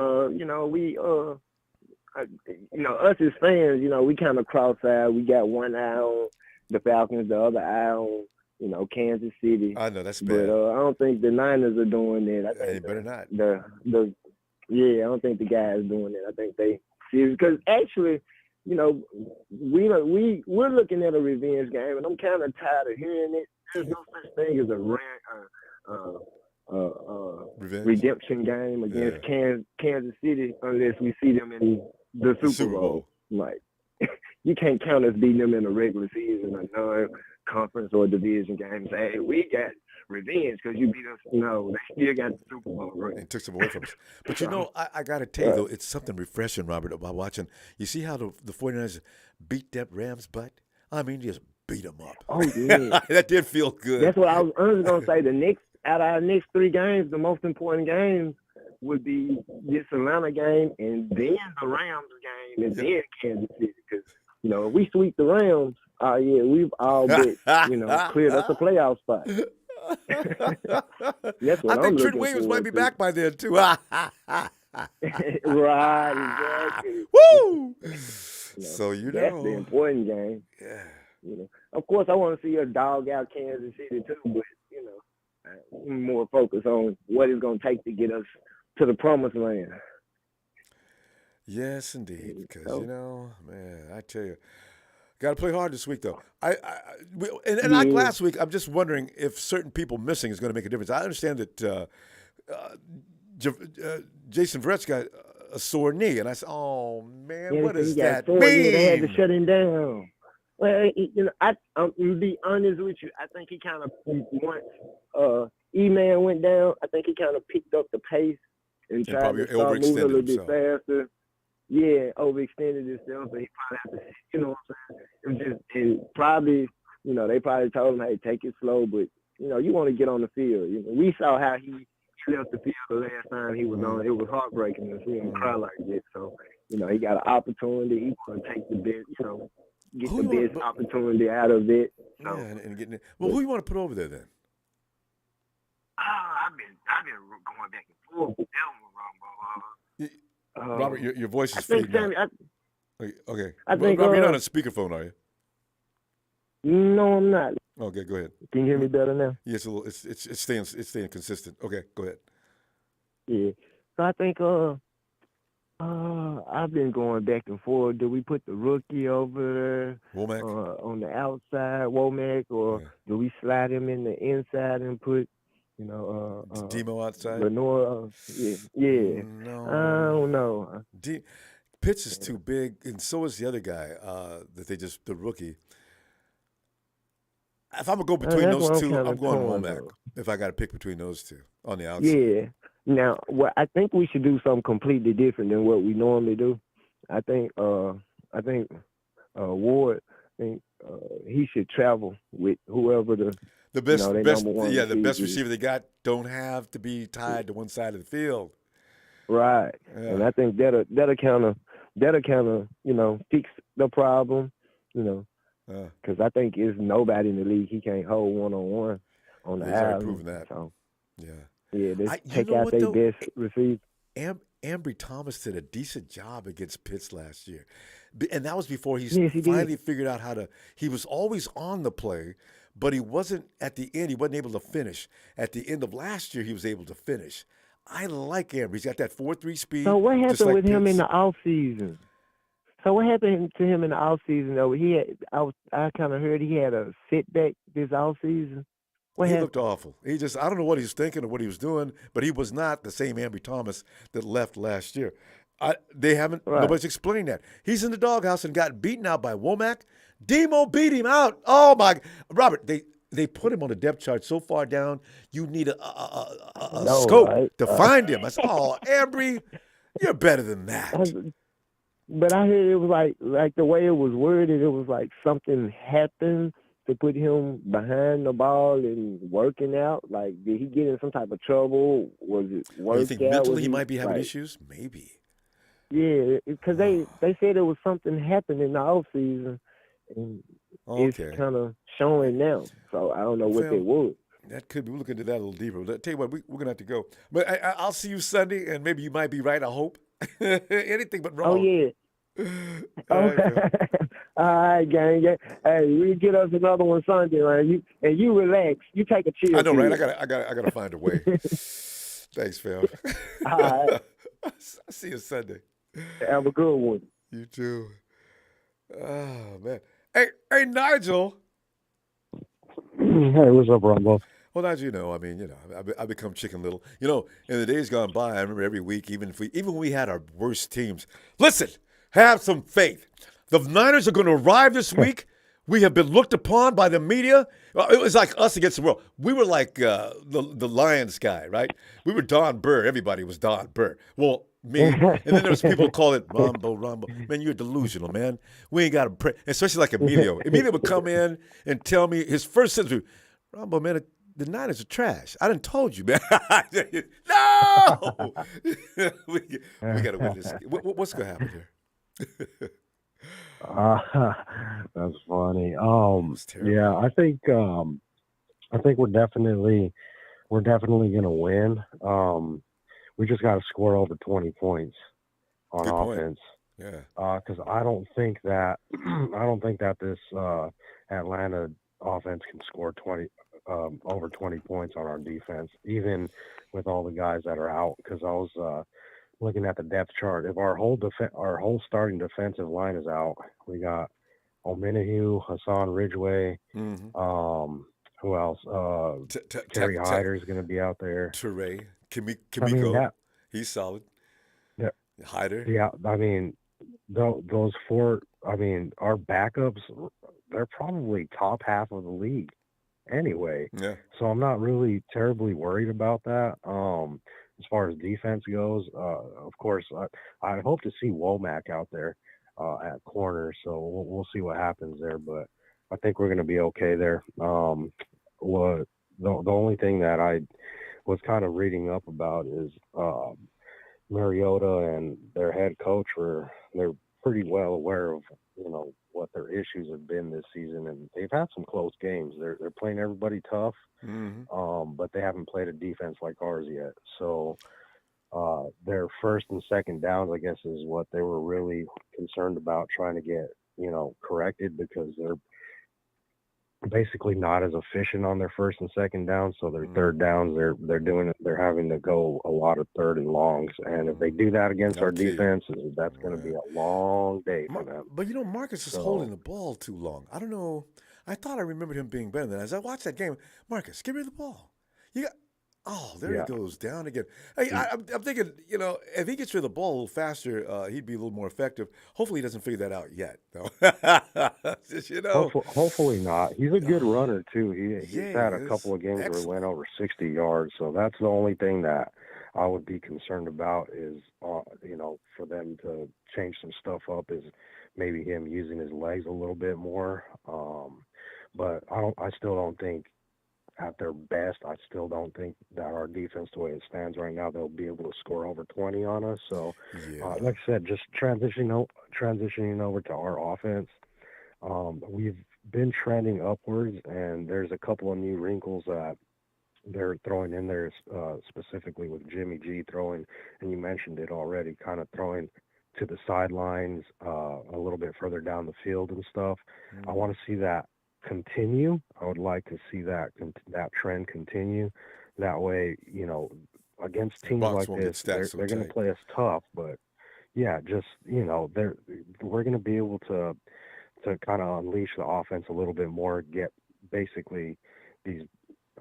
we, us as fans, we kind of cross-eyed. We got one eye on the Falcons, the other eye on, Kansas City. I know, that's bad. But I don't think the Niners are doing that. I think they better not. I don't think the guys are doing that. I think they see because actually we're looking at a revenge game, and I'm kind of tired of hearing it. There's no such thing as a redemption game against Kansas City unless we see them in the Super Bowl. Like, you can't count us beating them in a regular season, a non-conference or division game. And say, hey, we got revenge because you beat us. No, they still got the Super Bowl ring. And took some away from us. But I got to tell you, though, it's something refreshing, Robert, about watching. You see how the 49ers beat that Rams' butt? I mean, just beat them up. Oh, yeah. That did feel good. That's what I was going to say. Out of our next 3 games, the most important games would be this Atlanta game and then the Rams game and then Kansas City. Because, if we sweep the Rams, we've all but, cleared us a playoff spot. That's what I think Trent Williams might be back by then, too. Right, exactly. Woo! So, that's the important game. Yeah. Of course, I want to see a dog out Kansas City, too, but, I'm more focused on what it's going to take to get us to the promised land. Yes, indeed. Because, man, I tell you, got to play hard this week, though. Like last week, I'm just wondering if certain people missing is going to make a difference. I understand that Jason Verrett's got a sore knee, and I said, "Oh man, what does that mean?" They had to shut him down. Well, I'm to be honest with you. I think he kind of once E-Man went down. I think he kind of picked up the pace and tried to start moving a little bit faster. Yeah, overextended himself, so he probably had to, what I'm saying? And probably, they probably told him, hey, take it slow, but, you want to get on the field. We saw how he left the field the last time he was on. It was heartbreaking to see him cry like this. So, he got an opportunity. He want to take the best, get the best opportunity out of it. So. Yeah, and getting it. Well, who you want to put over there then? I've been going back and forth with that one, Ronbo. Robert, your voice is fading out. Okay. I think, Robert, you're not on speakerphone, are you? No, I'm not. Okay, go ahead. Can you hear me better now? Yes, it's staying consistent. Okay, go ahead. Yeah. So I think I've been going back and forth. Do we put the rookie over Womack? On the outside, Womack, or do we slide him in the inside and put Demo outside? Lenore, yeah. No. I don't know. Pitts is too big, and so is the other guy the rookie. If I'm going to go between those two, I'm going Womack. If I got to pick between those two on the outside. Yeah. Now, I think we should do something completely different than what we normally do. I think Ward, he should travel with whoever the best receiver they got don't have to be tied to one side of the field. Right. Yeah. And I think that'll kind of fix the problem, because I think there's nobody in the league he can't hold one-on-one on the island. Proven that. So, yeah, take out their best receiver. Ambry Thomas did a decent job against Pitts last year, and that was before he finally figured out how to. He was always on the play, but he wasn't at the end. He wasn't able to finish. At the end of last year, he was able to finish. I like Ambry. He's got that 4.3 speed. So what happened with him in the offseason? So what happened to him in the offseason? Though I kind of heard he had a setback this offseason. He looked awful. I don't know what he was thinking or what he was doing, but he was not the same Ambry Thomas that left last year. Nobody's explaining that. He's in the doghouse and got beaten out by Womack. Demo beat him out. Oh my, Robert, they put him on the depth chart so far down, you need a scope to find him. I said, Ambry, you're better than that. But I heard it was like the way it was worded, it was like something happened to put him behind the ball and working out? Like, did he get in some type of trouble? Was it work? You think mentally he might be having issues? Maybe. Yeah, because they said it was something happened in the offseason, and it's kind of showing now. So I don't know what they would. That could be. We'll look into that a little deeper. I'll tell you what, we're going to have to go. But I'll see you Sunday, and maybe you might be right, I hope. Anything but wrong. Oh, yeah. All right, gang. Hey, we get us another one Sunday, man. You relax. You take a chill. I know, right? I got to find a way. Thanks, fam. All right. I'll see you Sunday. Have a good one. You too. Oh man. Hey, Nigel. Hey, what's up, Ronbo? Well, as you know, I become Chicken Little. In the days gone by, I remember every week, even when we had our worst teams. Listen, have some faith. The Niners are going to arrive this week. We have been looked upon by the media. It was like us against the world. We were like the Lions guy, right? We were Don Burr. Everybody was Don Burr. Well, me. And then there was people who call it Ronbo. Man, you're delusional, man. We ain't got to pray. Especially like Emilio. Emilio would come in and tell me his first sentence was, Ronbo, man, the Niners are trash. I done told you, man. No! we got to win this. What's going to happen here? That's funny. terrible. I think we're definitely gonna win. We just got to score over 20 points on Good point. offense. Yeah. Because I don't think that this Atlanta offense can score over 20 points on our defense, even with all the guys that are out. Because I was looking at the depth chart. If our whole starting defensive line is out, we got Ominahue, Hassan Ridgeway. Mm-hmm. Who else? Terry Hyder is going to be out there. Teray, Kimiko, he's solid. Yeah, Hyder. Yeah, I mean, those four. I mean, our backups, they're probably top half of the league anyway. Yeah. So I'm not really terribly worried about that. As far as defense goes, of course, I hope to see Womack out there at corner. So we'll see what happens there, but I think we're going to be okay there. The only thing that I was kind of reading up about is Mariota and their head coach they're pretty well aware of what their issues have been this season, and they've had some close games. They're playing everybody tough, but they haven't played a defense like ours yet. So their first and second downs, I guess, is what they were really concerned about trying to get corrected, because they're basically not as efficient on their first and second downs. So their third downs, they're having to go a lot of third and longs, and if they do that against our defense, that's going to be a long day for them. But Marcus is holding the ball too long. I don't know. I thought I remembered him being better than that. As I watched that game, Marcus, give me the ball. There he goes down again. Hey, I'm thinking, if he gets rid of the ball a little faster, he'd be a little more effective. Hopefully, he doesn't figure that out yet. Hopefully not. He's a good runner too. He's had a couple of games where he went over 60 yards. So that's the only thing that I would be concerned about is, for them to change some stuff up, is maybe him using his legs a little bit more. But I still don't think, at their best, I still don't think that our defense, the way it stands right now, they'll be able to score over 20 on us. So, like I said, just transitioning over to our offense, we've been trending upwards, and there's a couple of new wrinkles that they're throwing in there, specifically with Jimmy G throwing, and you mentioned it already, kind of throwing to the sidelines, a little bit further down the field and stuff. I want to see that continue. I would like to see that trend continue. That way, against teams like this, they're going to play us tough. But yeah, just we're going to be able to kind of unleash the offense a little bit more. Get basically these.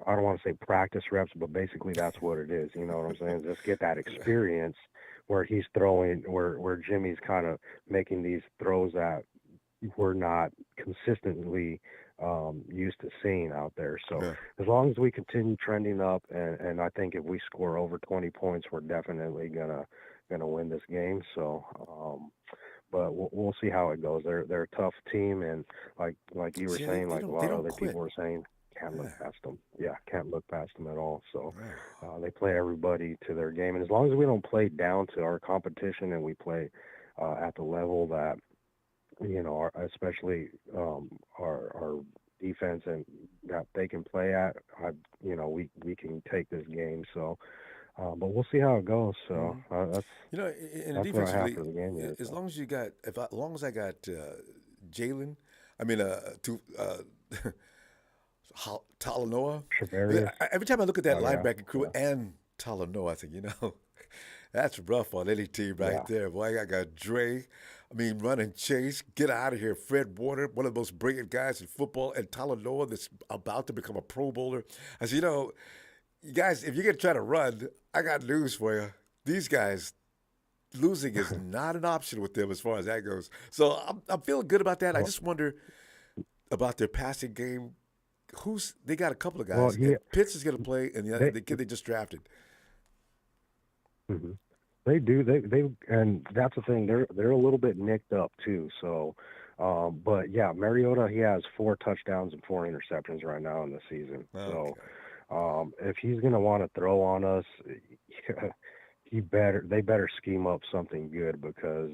I don't want to say practice reps, but basically that's what it is. You know what I'm saying? Just get that experience where he's throwing, where Jimmy's kind of making these throws that we're not consistently used to seeing out there. So as long as we continue trending up, and I think if we score over 20 points, we're definitely gonna win this game. So, but we'll see how it goes. They're a tough team, and like you were saying, like a lot of other people were saying, can't look past them. Yeah, can't look past them at all. So they play everybody to their game, and as long as we don't play down to our competition and we play at the level that especially our defense and that they can play at, we can take this game. So, but we'll see how it goes. So that's in that's the what I have defense, for the game. Here, as long as you got, as long as I got Jalen, Talanoa. Every time I look at that linebacker crew and Talanoa, I think, That's rough on any team right there. Boy, I got Dre. I mean, run and chase. Get out of here. Fred Warner, one of the most brilliant guys in football, and Talanoa that's about to become a Pro Bowler. I said, you guys, if you're going to try to run, I got news for you. These guys, losing is not an option with them as far as that goes. So I'm feeling good about that. I just wonder about their passing game. They got a couple of guys. Well, Pitts is going to play, and the kid they just drafted. Mm-hmm. They do. They and that's the thing. They're a little bit nicked up too. So, but yeah, Mariota, he has 4 touchdowns and 4 interceptions right now in the season. Okay. So, if he's gonna want to throw on us, they better scheme up something good, because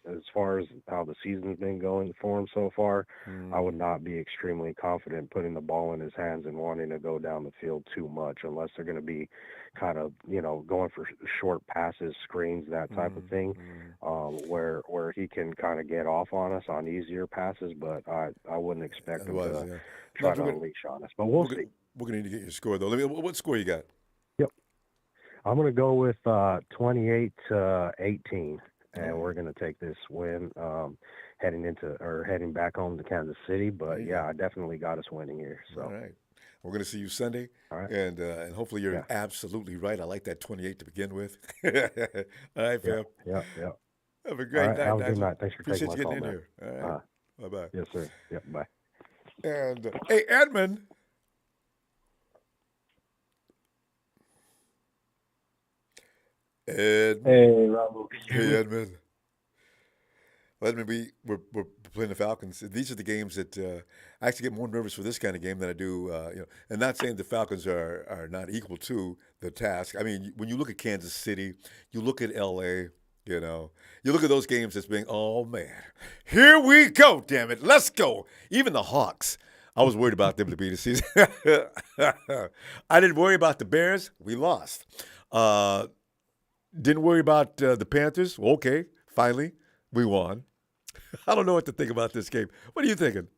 as far as how the season's been going for him so far, I would not be extremely confident putting the ball in his hands and wanting to go down the field too much, unless they're going to be kind of, going for short passes, screens, that type of thing, where he can kind of get off on us on easier passes. But I wouldn't expect him to try to unleash on us. But we'll see. We're going to need to get your score, though. What score you got? Yep. I'm going to go with 28-18. And we're going to take this win heading back home to Kansas City. But, I definitely got us winning here. So. All right. We're going to see you Sunday. All right. And hopefully you're absolutely right. I like that 28 to begin with. All right, fam. Yeah. Have a great night. Have a good night. Thanks for Appreciate taking my you call, getting in here. All right. Bye-bye. Yes, sir. Yep, bye. And, hey, Edmund. Hey, Ronbo. Hey, Edmund. Well, Edmund, we're playing the Falcons. These are the games that I actually get more nervous for this kind of game than I do, and not saying the Falcons are not equal to the task. I mean, when you look at Kansas City, you look at L.A., you look at those games as being, oh, man, here we go, damn it, let's go. Even the Hawks, I was worried about them to beat the season. I didn't worry about the Bears. We lost. Didn't worry about the Panthers. Okay, finally, we won. I don't know what to think about this game. What are you thinking?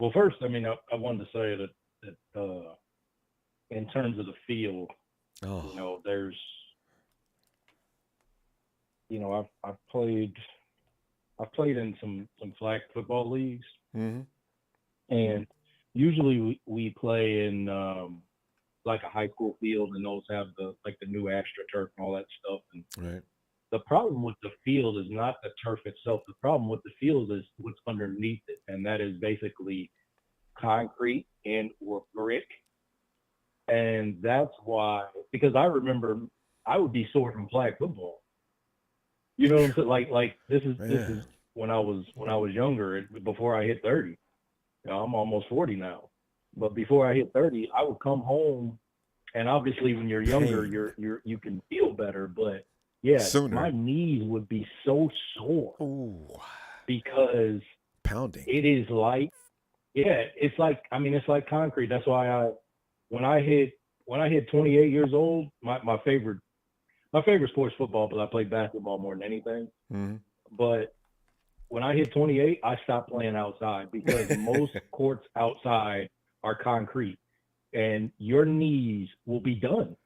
Well, first, I mean, I wanted to say that in terms of the field, there's, I've played in some flag football leagues, and usually we play in like a high school field, and those have the new AstroTurf and all that stuff. And right. The problem with the field is not the turf itself. The problem with the field is what's underneath it, and that is basically concrete and or brick. And that's why, because I remember I would be sore from flag football. You know what I'm saying? Like this is when I was younger, before I hit 30. I'm almost 40 now. But before I hit 30, I would come home, and obviously when you're younger, you can feel better. But sooner. My knees would be so sore. Ooh. Because pounding. It is like, it's like concrete. That's why when I hit 28 years old, my favorite sport's football, but I played basketball more than anything. Mm-hmm. But when I hit 28, I stopped playing outside, because most courts outside are concrete, and your knees will be done.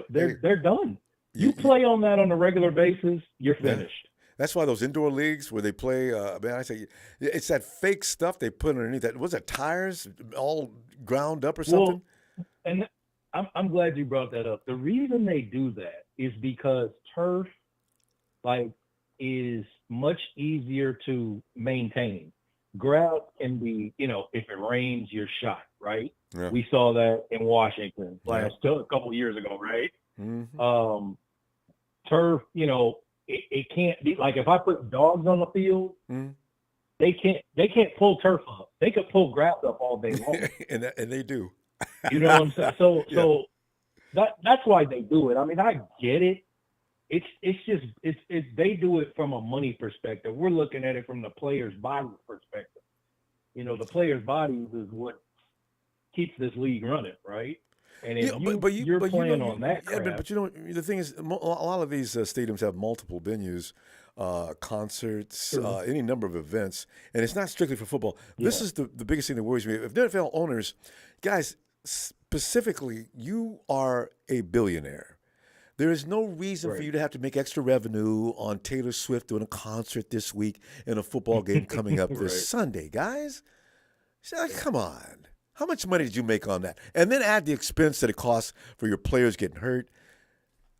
They're done. You play on that on a regular basis, you're finished. That's why those indoor leagues where they play, I say it's that fake stuff they put underneath that. Was it tires all ground up or something? Well, and I'm glad you brought that up. The reason they do that is because turf, is much easier to maintain. Grass can be, if it rains, you're shot, right? Yeah. We saw that in Washington a couple years ago, right? Mm-hmm. Turf, it can't be like, if I put dogs on the field, they can't pull turf up. They could pull grass up all day long, and they do. You know what I'm saying? So that's why they do it. I mean, I get it. It's just they do it from a money perspective. We're looking at it from the player's body perspective. The player's bodies is what keeps this league running, right? And if you're playing on that crap. But the thing is, a lot of these stadiums have multiple venues, concerts, any number of events, and it's not strictly for football. This is the biggest thing that worries me. If NFL owners, guys, specifically, you are a billionaire. There is no reason for you to have to make extra revenue on Taylor Swift doing a concert this week and a football game coming up this Sunday, guys. So, come on. How much money did you make on that? And then add the expense that it costs for your players getting hurt.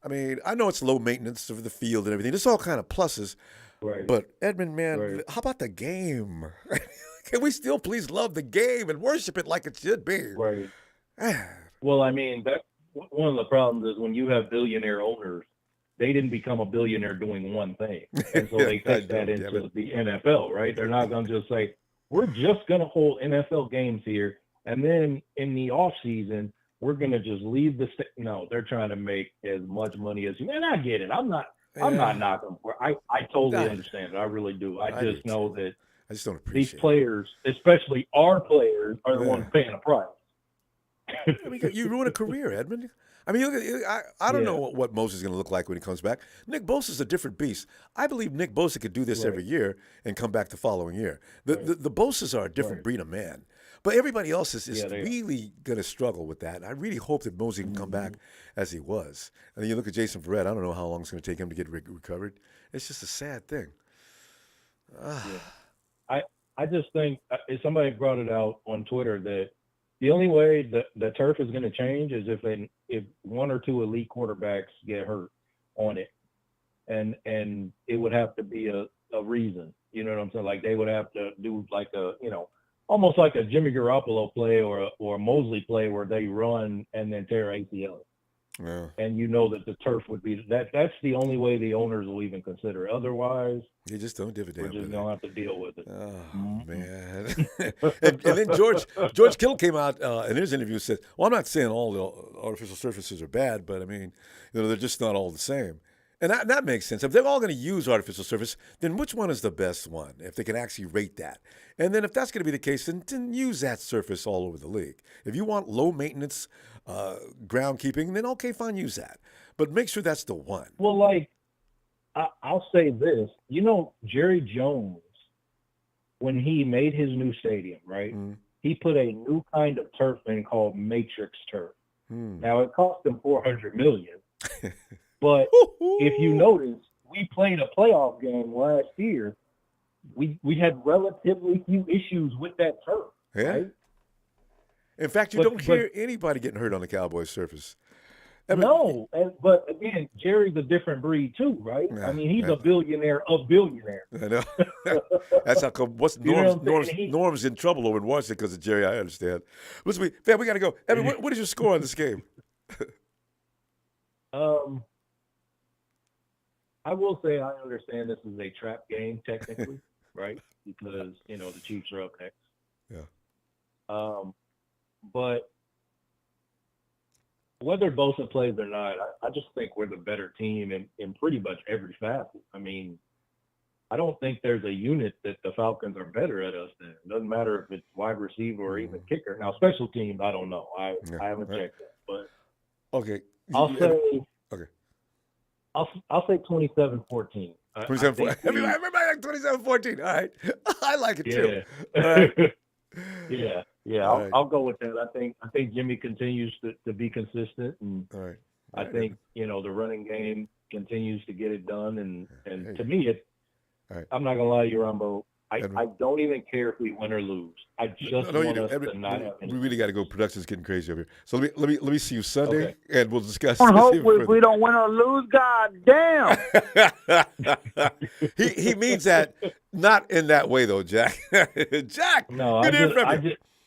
I mean, I know it's low maintenance of the field and everything. There's all kind of pluses. Right. But, Edmund, man, how about the game? Can we still please love the game and worship it like it should be? Right. Well, I mean, that's one of the problems is when you have billionaire owners, they didn't become a billionaire doing one thing. And so they take that into the NFL, right? They're not going to just say, we're just going to hold NFL games here. And then in the off season, we're going to just leave the state. No, they're trying to make as much money as you. And I get it. I'm not knocking for it. I totally understand it. I really do. I just know that I just don't appreciate these players, especially our players, are the ones paying the price. I mean, you ruin a career, Edmund. I mean, I don't know what Moses is going to look like when he comes back. Nick Bosa's a different beast. I believe Nick Bosa could do this every year and come back the following year. The Bosas are a different breed of man. But everybody else is really going to struggle with that. I really hope that Mosey can come back as he was. And then you look at Jason Verrett. I don't know how long it's going to take him to get recovered. It's just a sad thing. I just think somebody brought it out on Twitter that the only way the turf is going to change is if one or two elite quarterbacks get hurt on it, and it would have to be a reason. You know what I'm saying? Like they would have to do like almost like a Jimmy Garoppolo play or a Mosley play where they run and then tear ACL. Yeah. And you know that the turf would be that's the only way the owners will even consider it. Otherwise, you just don't give a damn. We're just gonna have to deal with it. Oh man! and then George Kittle came out in his interview and said, "Well, I'm not saying all the artificial surfaces are bad, but I mean, they're just not all the same." And that makes sense. If they're all going to use artificial surface, then which one is the best one? If they can actually rate that. And then if that's going to be the case, then use that surface all over the league. If you want low maintenance groundkeeping, then okay, fine, use that. But make sure that's the one. Well, like, I'll say this. Jerry Jones, when he made his new stadium, right, he put a new kind of turf in called matrix turf. Now, it cost him $400 million. But if you notice, we played a playoff game last year. We had relatively few issues with that turf. Yeah. Right? In fact, you don't hear anybody getting hurt on the Cowboys' surface. But again, Jerry's a different breed too, right? Yeah, I mean, he's a billionaire of billionaires. I know. That's how come. Norm's in trouble over in Washington because of Jerry. I understand. Listen, fam, we got to go. Evan, what is your score on this game? I will say I understand this is a trap game technically, right? Because the Chiefs are up next. Yeah. But whether Bosa plays or not, I just think we're the better team in pretty much every facet. I mean, I don't think there's a unit that the Falcons are better at us than. It doesn't matter if it's wide receiver or even kicker. Now, special teams, I don't know. I haven't checked that, but okay. I'll say. Okay. I'll say 27-14. 27-14. Everybody like 27-14. All right. I like it too. All right. Yeah. I'll go with that. I think Jimmy continues to be consistent, and I think the running game continues to get it done. And to me, I'm not gonna lie to you, Ronbo. I don't even care if we win or lose. I just want us to not have any. We really got to go. Production's getting crazy over here. So let me see you Sunday, and we'll discuss. I hope we don't win or lose. God damn. he means that not in that way though, Jack. Jack. No,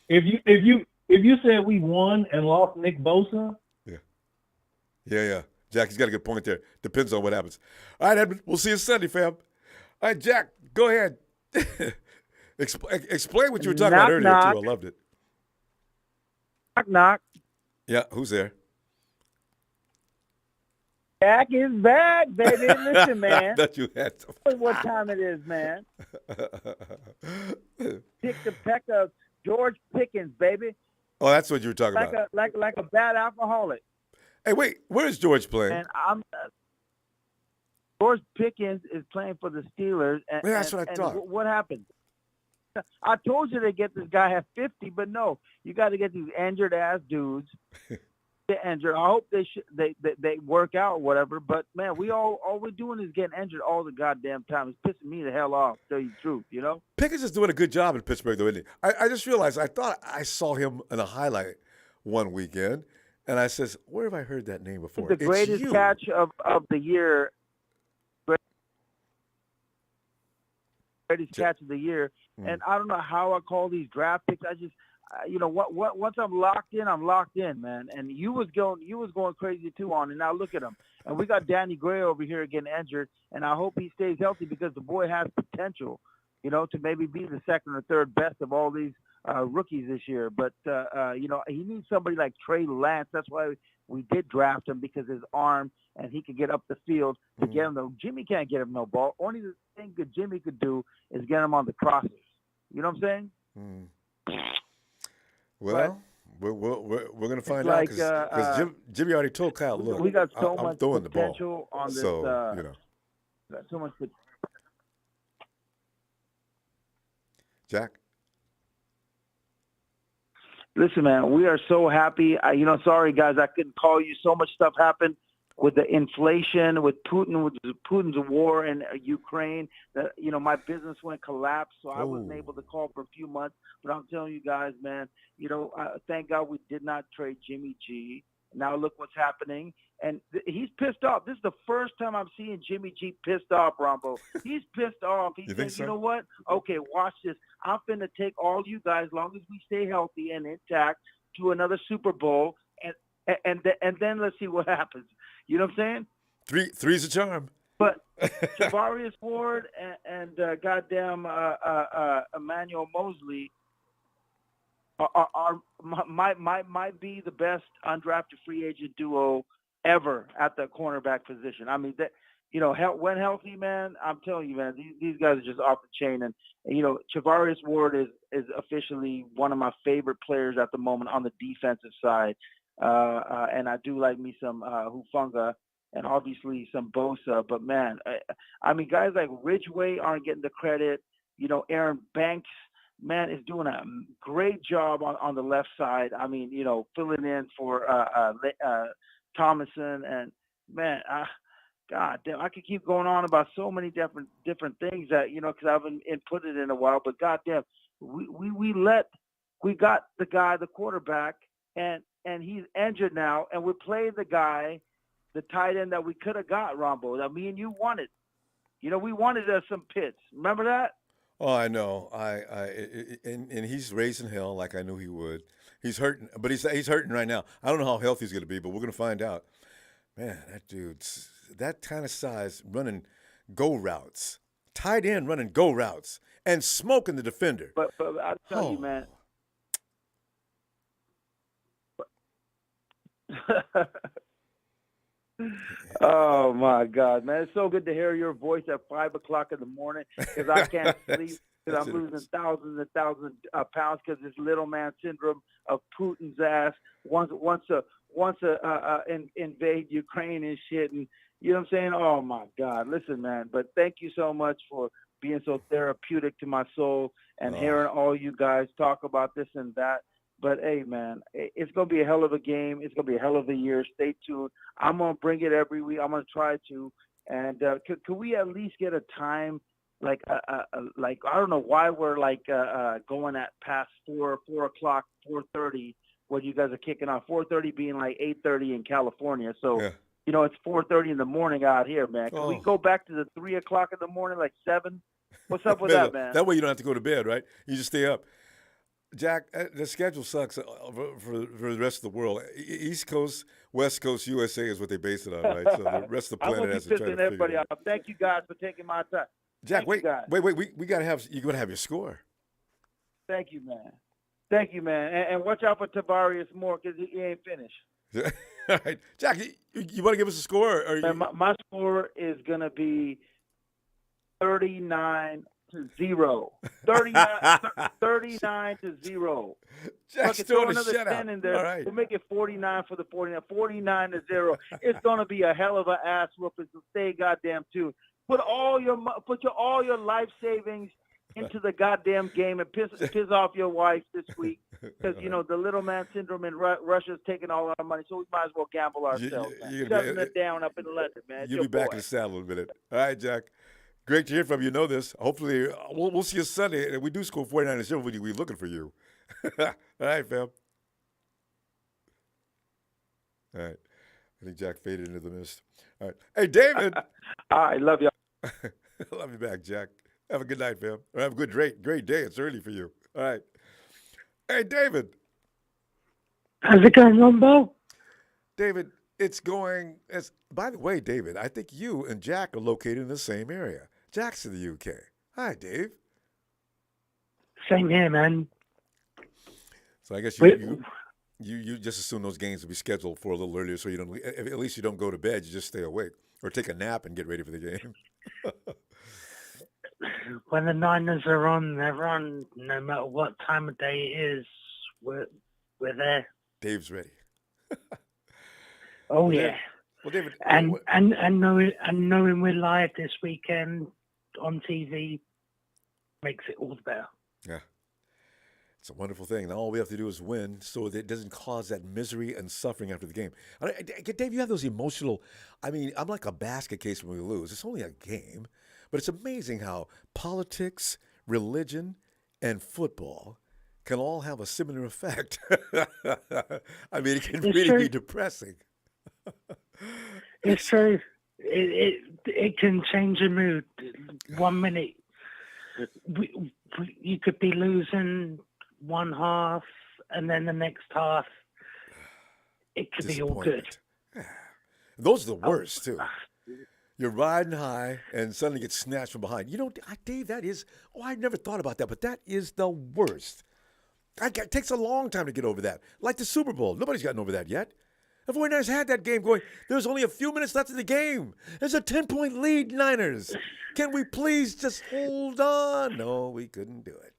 if you said we won and lost Nick Bosa. Yeah. Jack, he's got a good point there. Depends on what happens. All right, Edmund. We'll see you Sunday, fam. All right, Jack. Go ahead. Explain what you were talking about earlier, too. I loved it. Knock, knock. Yeah, who's there? Jack is back, baby. Listen, man. I thought you had to. What time it is, man. Pick the peck of George Pickens, baby. Oh, that's what you were talking about. Like a bad alcoholic. Hey, wait. Where's George playing? And George Pickens is playing for the Steelers. And, that's what I thought. What happened? I told you to get this guy at 50, but no, you got to get these injured ass dudes. Get injured. I hope they work out or whatever. But man, all we're doing is getting injured all the goddamn time. It's pissing me the hell off. To tell you the truth, you know. Pickett's is doing a good job in Pittsburgh, though, isn't he? I just realized I thought I saw him in a highlight one weekend, and I says, "Where have I heard that name before?" The greatest catch of the year. Greatest catch of the year, and I don't know how I call these draft picks. I just. Once I'm locked in, man. And you was going crazy too on it. Now look at him. And we got Danny Gray over here getting injured, and I hope he stays healthy because the boy has potential, to maybe be the second or third best of all these rookies this year. But he needs somebody like Trey Lance. That's why we did draft him, because his arm and he could get up the field to get him. Jimmy can't get him no ball. Only the thing that Jimmy could do is get him on the crosses. You know what I'm saying? Mm. Well, we're going to find out because Jimmy already told Kyle, look, we got so I'm much throwing the potential ball. on this. So, got so much. Jack? Listen, man, we are so happy. Sorry, guys, I couldn't call you. So much stuff happened with the inflation, with Putin's war in Ukraine. That my business went collapsed, so I wasn't able to call for a few months. But I'm telling you guys, man, thank God we did not trade Jimmy G. Now look what's happening, and he's pissed off. This is the first time I'm seeing Jimmy G pissed off, Ronbo. He's pissed off. He said, "You know what? Okay, watch this. I'm finna take all you guys, as long as we stay healthy and intact, to another Super Bowl, and then let's see what happens." You know what I'm saying? Three's a charm. But Javarius Ward and goddamn Emmanuel Mosley might be the best undrafted free agent duo ever at the cornerback position. I mean, when healthy, man, I'm telling you, man, these guys are just off the chain. And Javarius Ward is officially one of my favorite players at the moment on the defensive side. And I do like me some Hufanga and obviously some Bosa. But, man, I mean, guys like Ridgeway aren't getting the credit. Aaron Banks, man, is doing a great job on the left side. I mean, filling in for Thomason. And, man, God damn, I could keep going on about so many different things that, because I haven't input it in a while. But, God damn, we got the guy, the quarterback, and he's injured now, and we're playing the guy, the tight end that we could have got, Ronbo, that me and you wanted. We wanted some Pitts. Remember that? Oh, I know. And he's raising hell like I knew he would. He's hurting, but he's hurting right now. I don't know how healthy he's going to be, but we're going to find out. Man, that dude's that kind of size running go routes, tight end running go routes, and smoking the defender. But I'll tell you, man. Oh my God, man! It's so good to hear your voice at 5 o'clock in the morning because I can't sleep because I'm losing thousands and thousands of pounds because this little man syndrome of Putin's ass wants to invade Ukraine and shit, and you know what I'm saying? Oh my God! Listen, man, but thank you so much for being so therapeutic to my soul and hearing all you guys talk about this and that. But, hey, man, it's going to be a hell of a game. It's going to be a hell of a year. Stay tuned. I'm going to bring it every week. I'm going to try to. And could we at least get a time, like I don't know why we're, going at past 4 o'clock, 4:30, when you guys are kicking off. 4:30 being like 8:30 in California. So, it's 4:30 in the morning out here, man. Can we go back to the 3 o'clock in the morning, like 7? What's up with that, man? That way you don't have to go to bed, right? You just stay up. Jack, the schedule sucks for the rest of the world. East Coast, West Coast, USA is what they base it on, right? So the rest of the planet has to try to figure it out. Thank you guys for taking my time. Jack, wait, we gotta have you're gonna have your score. Thank you, man. And watch out for Tavarius Moore because he ain't finished. All right, Jack, you want to give us a score? Or my score is gonna be 39-0. 39-0. Jack's throw doing a another shutout. 10 in there. All right. We'll make it 49 for the 49. 49-0. It's gonna be a hell of an ass whooping. So stay goddamn tuned. Put all your life savings into the goddamn game and piss off your wife this week because the little man syndrome in Russia's taking all our money, so we might as well gamble ourselves. Shutting it down up in London, man. You'll be back in the saddle in a minute. All right, Jack. Great to hear from you. You know this. Hopefully, we'll see you Sunday. And we do score 49ers. We'll be looking for you. All right, fam. All right. I think Jack faded into the mist. All right. Hey, David. I love you. Love you back, Jack. Have a good night, fam. Or have a good, great day. It's early for you. All right. Hey, David. How's it going, Ronbo? David, it's going. By the way, David, I think you and Jack are located in the same area. Jack's in the UK. Hi, Dave. Same here, man. So I guess you just assume those games will be scheduled for a little earlier, so you don't. At least you don't go to bed. You just stay awake or take a nap and get ready for the game. When the Niners are on, they're on. No matter what time of day it is, we're there. Dave's ready. Oh yeah. Well, David, and knowing we're live this weekend on TV makes it all the better. Yeah. It's a wonderful thing. Now all we have to do is win so that it doesn't cause that misery and suffering after the game. Dave, you have those emotional, I'm like a basket case when we lose. It's only a game, but it's amazing how politics, religion, and football can all have a similar effect. It can really be depressing. It's true. It can change your mood. 1 minute, you could be losing one half, and then the next half, it could be all good. Yeah. Those are the worst, too. You're riding high and suddenly get snatched from behind. Dave, that is, I never thought about that, but that is the worst. It takes a long time to get over that. Like the Super Bowl. Nobody's gotten over that yet. The 49ers had that game going. There's only a few minutes left in the game. There's a 10-point lead, Niners. Can we please just hold on? No, we couldn't do it.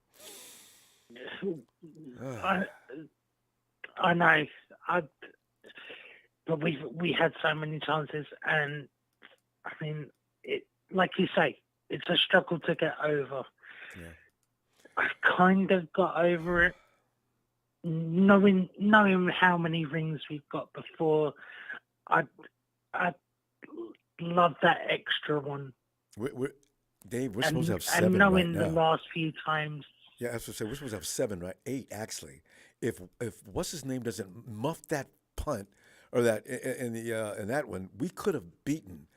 I know. But we had so many chances, and like you say, it's a struggle to get over. Yeah. I've kind of got over it, knowing how many rings we've got before. I love that extra one. Dave, we're supposed to have 7 and knowing right now. the last few times. Yeah, I was going to say, we're supposed to have 7, right? 8, actually. If what's his name doesn't muff that punt or that in that one, we could have beaten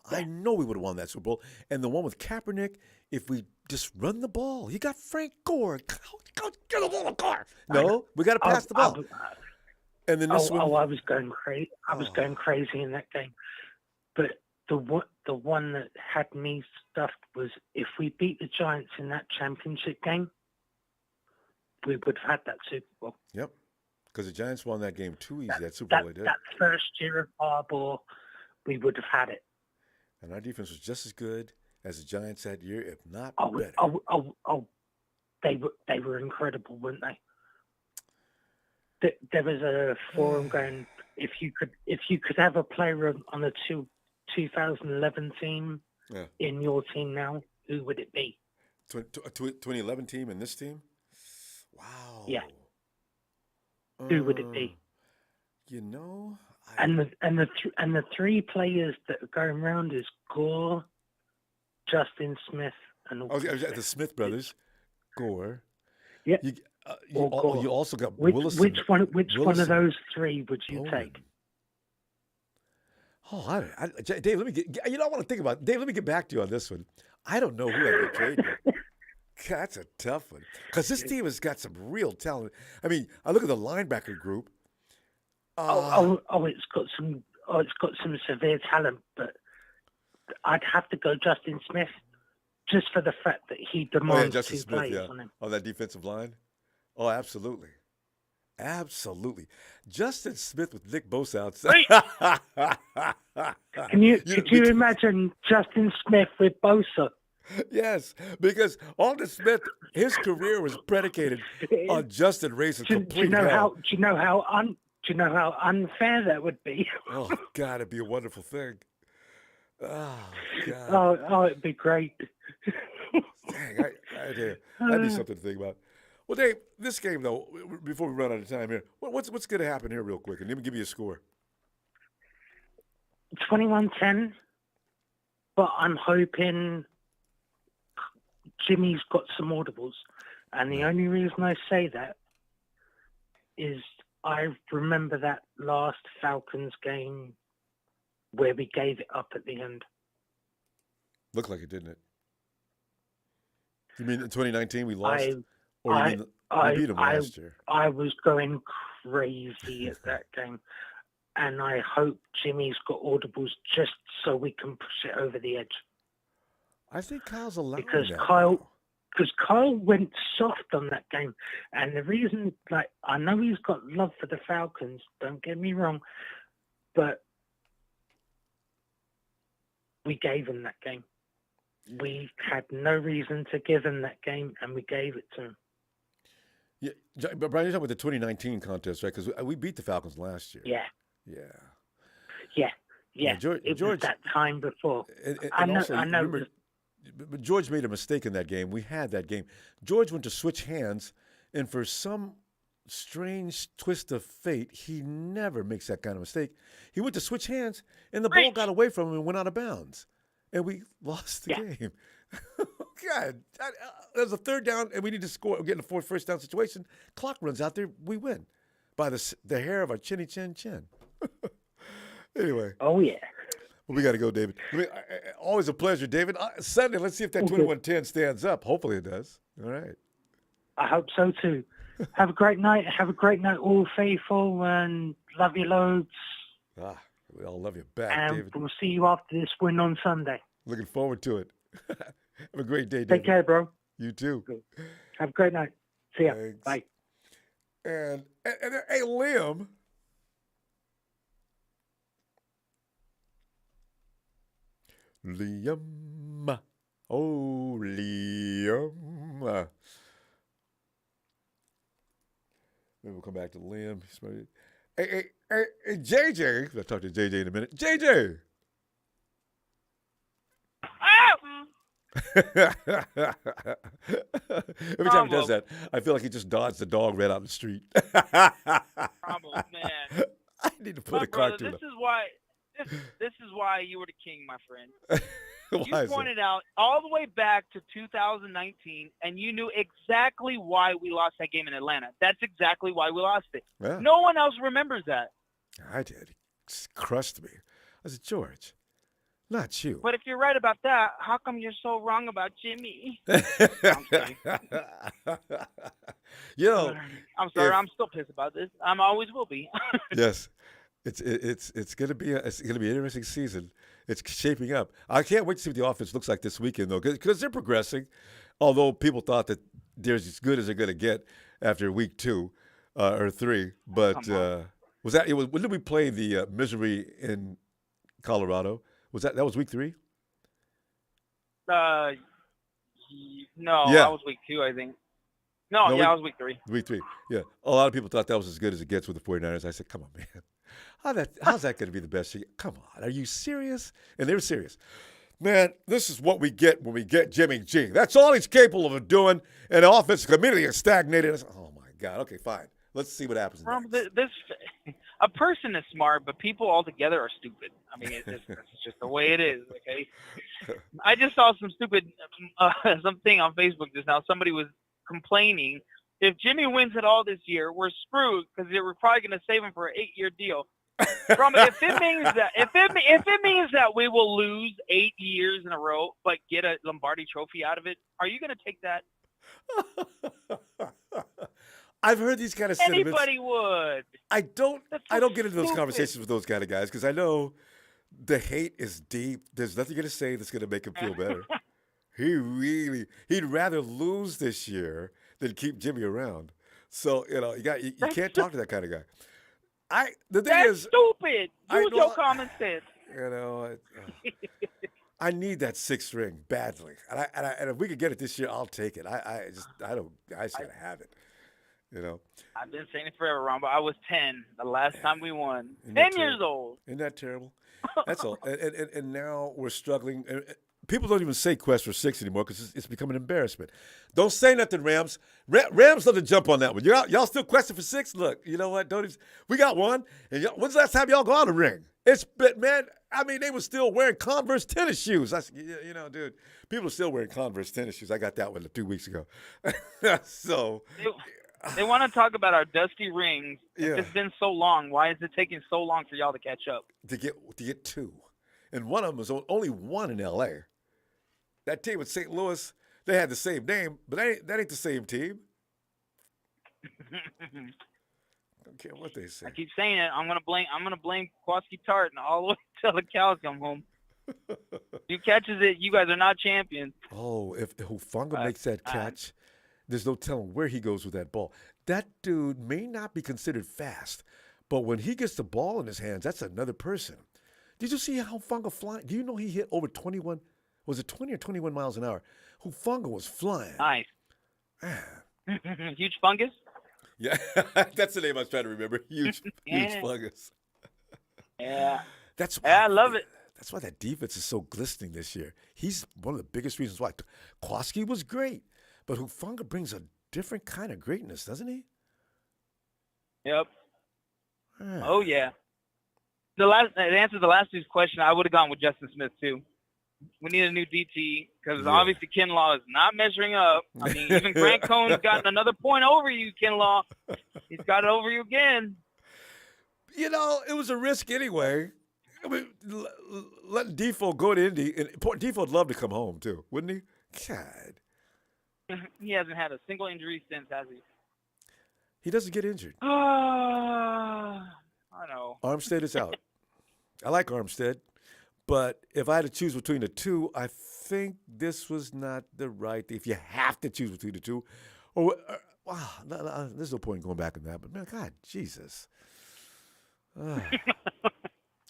I know we would have won that Super Bowl. And the one with Kaepernick, if we just run the ball, you got Frank Gore. Go get the ball in the car. No, we got to pass the ball. And then this one. I was going crazy. I was going crazy in that game, but the one that had me stuffed was if we beat the Giants in that championship game, we would have had that Super Bowl. Yep, because the Giants won that game too easy. That Super Bowl they did. That first year of Harbaugh, we would have had it. And our defense was just as good as the Giants that year, if not better. They were incredible, weren't they? There was a forum going, if you could have a player on the 2011 team in your team now, who would it be? 2011 team and this team? Wow. Yeah. Who would it be? And the 3 players that are going around is Gore, Justin Smith, and the Smith brothers. Gore. Yeah. You also got Willis. Which one of those 3 would you take? Oh, Dave, let me get. I want to think about it. Dave, let me get back to you on this one. I don't know who I'd get traded. That's a tough one because this team has got some real talent. I look at the linebacker group. It's got some severe talent, but I'd have to go Justin Smith just for the fact that he demands 2 plays on him. On that defensive line? Oh, absolutely. Absolutely. Justin Smith with Nick Bosa outside. Could you imagine Justin Smith with Bosa? Yes, because Alden Smith, his career was predicated on Justin racing complete hell. Do you know how unfair that would be? Oh, God, it'd be a wonderful thing. Oh, God. Oh, it'd be great. Dang, that'd be something to think about. Well, Dave, this game though, before we run out of time here, what's going to happen here, real quick, and let me give you a score. 21-10, but I'm hoping Jimmy's got some audibles. And the only reason I say that is I remember that last Falcons game where we gave it up at the end. Looked like it, didn't it? You mean in 2019 we lost? You mean we beat them last year? I was going crazy at that game. And I hope Jimmy's got audibles just so we can push it over the edge. I think Kyle's allowed because that. Because Kyle went soft on that game. And the reason, I know he's got love for the Falcons, don't get me wrong, but we gave him that game. We had no reason to give him that game, and we gave it to him. Yeah, but Brian, you're talking about the 2019 contest, right? Because we beat the Falcons last year. Yeah. George, it was that time before. I know. Remember, but George made a mistake in that game. We had that game. George went to switch hands, and for some strange twist of fate, he never makes that kind of mistake. He went to switch hands, and the ball got away from him and went out of bounds. And we lost the game. God, there's a third down, and we need to score. We're getting a first down situation. Clock runs out there. We win by the hair of our chinny chin chin. Anyway. Oh, yeah. Well, we got to go, David. Always a pleasure, David. Sunday, let's see if that 21-10 stands up. Hopefully it does. All right. I hope so, too. Have a great night. Have a great night, all faithful, and love you loads. We all love you back, and David. We'll see you after this win on Sunday. Looking forward to it. Have a great day, David. Take care, bro. You too. Good. Have a great night. See ya. Thanks. Bye. And hey, Liam. Liam. Oh, Liam. Maybe we'll come back to Liam. Hey, JJ. I'll talk to JJ in a minute. JJ. Every time he does that, I feel like he just dodged the dog right out in the street. Ronbo, man. I need to put a cartoon. This is why you were the king, my friend. Why You pointed out all the way back to 2019, and you knew exactly why we lost that game in Atlanta. That's exactly why we lost it. Yeah. No one else remembers that. I did. He crushed me. I said, George, not you. But if you're right about that, how come you're so wrong about Jimmy? You know, I'm sorry. I'm still pissed about this. I'm always will be. Yes. It's gonna be an interesting season. It's shaping up. I can't wait to see what the offense looks like this weekend, though, because they're progressing. Although people thought that they're as good as they're gonna get after week 2 or 3, but when did we play the misery in Colorado? That was week 3? No, Yeah. that was week 2, I think. No, that was week 3. Week 3, yeah. A lot of people thought that was as good as it gets with the 49ers. I said, come on, man. How's that going to be the best? Come on, are you serious? And they were serious. Man, this is what we get when we get Jimmy G. That's all he's capable of doing, and the offense immediately is stagnated. I said, oh, my God. Okay, fine. Let's see what happens next. A person is smart, but people altogether are stupid. I mean, it's just the way it is, okay? I just saw some stupid something on Facebook just now. Somebody was complaining, if Jimmy wins it all this year, we're screwed because we're probably going to save him for an 8-year deal. If it means that we will lose 8 years in a row but get a Lombardi trophy out of it, are you going to take that? I've heard these kind of sentiments. Anybody would. I don't get into those conversations with those kind of guys because I know the hate is deep. There's nothing you're going to say that's going to make him feel better. He'd rather lose this year than keep Jimmy around. So, you can't talk to that kind of guy. That's stupid. Use your common sense. I need that 6th ring badly, and if we could get it this year, I'll take it. I just gotta have it. I've been saying it forever, Ron, but I was 10 the last time we won. 10 years old. Isn't that terrible? That's all. And now we're struggling. people don't even say quest for 6 anymore because it's becoming an embarrassment. Don't say nothing, Rams. Rams love to jump on that one. Y'all still questing for 6? Look, you know what? We got one. And when's the last time y'all go out of the ring? Man, I mean, they were still wearing Converse tennis shoes. Dude, people are still wearing Converse tennis shoes. I got that one 2 weeks ago. So they want to talk about our dusty rings. Yeah. It's been so long. Why is it taking so long for y'all to catch up? To get 2. And one of them was only one in L.A. That team with St. Louis, they had the same name, but that ain't the same team. Don't care what they say. I keep saying it. I'm gonna blame Kwaski Tartan all the way till the cows come home. You catches it, you guys are not champions. Oh, if Hufanga makes that catch, there's no telling where he goes with that ball. That dude may not be considered fast, but when he gets the ball in his hands, that's another person. Did you see how Hufanga flying? Do you know he hit over 21? Was it 20 or 21 miles an hour? Hufanga was flying. Nice. Huge fungus? Yeah, that's the name I was trying to remember. Huge fungus. Yeah. I love it. That's why that defense is so glistening this year. He's one of the biggest reasons why. Kwaski was great, but Hufanga brings a different kind of greatness, doesn't he? Yep. Oh, yeah. To answer the last dude's question, I would have gone with Justin Smith, too. We need a new DT because obviously Kinlaw is not measuring up. I mean, even Grant Cohn's gotten another point over you, Kinlaw. He's got it over you again. You know, it was a risk anyway. I mean, letting Defoe go to Indy, and Defoe would love to come home too, wouldn't he? God. He hasn't had a single injury since, has he? He doesn't get injured. I know. Armstead is out. I like Armstead. But if I had to choose between the two, I think this was not the right thing. If you have to choose between the two, there's no point in going back on that. But man, God, Jesus,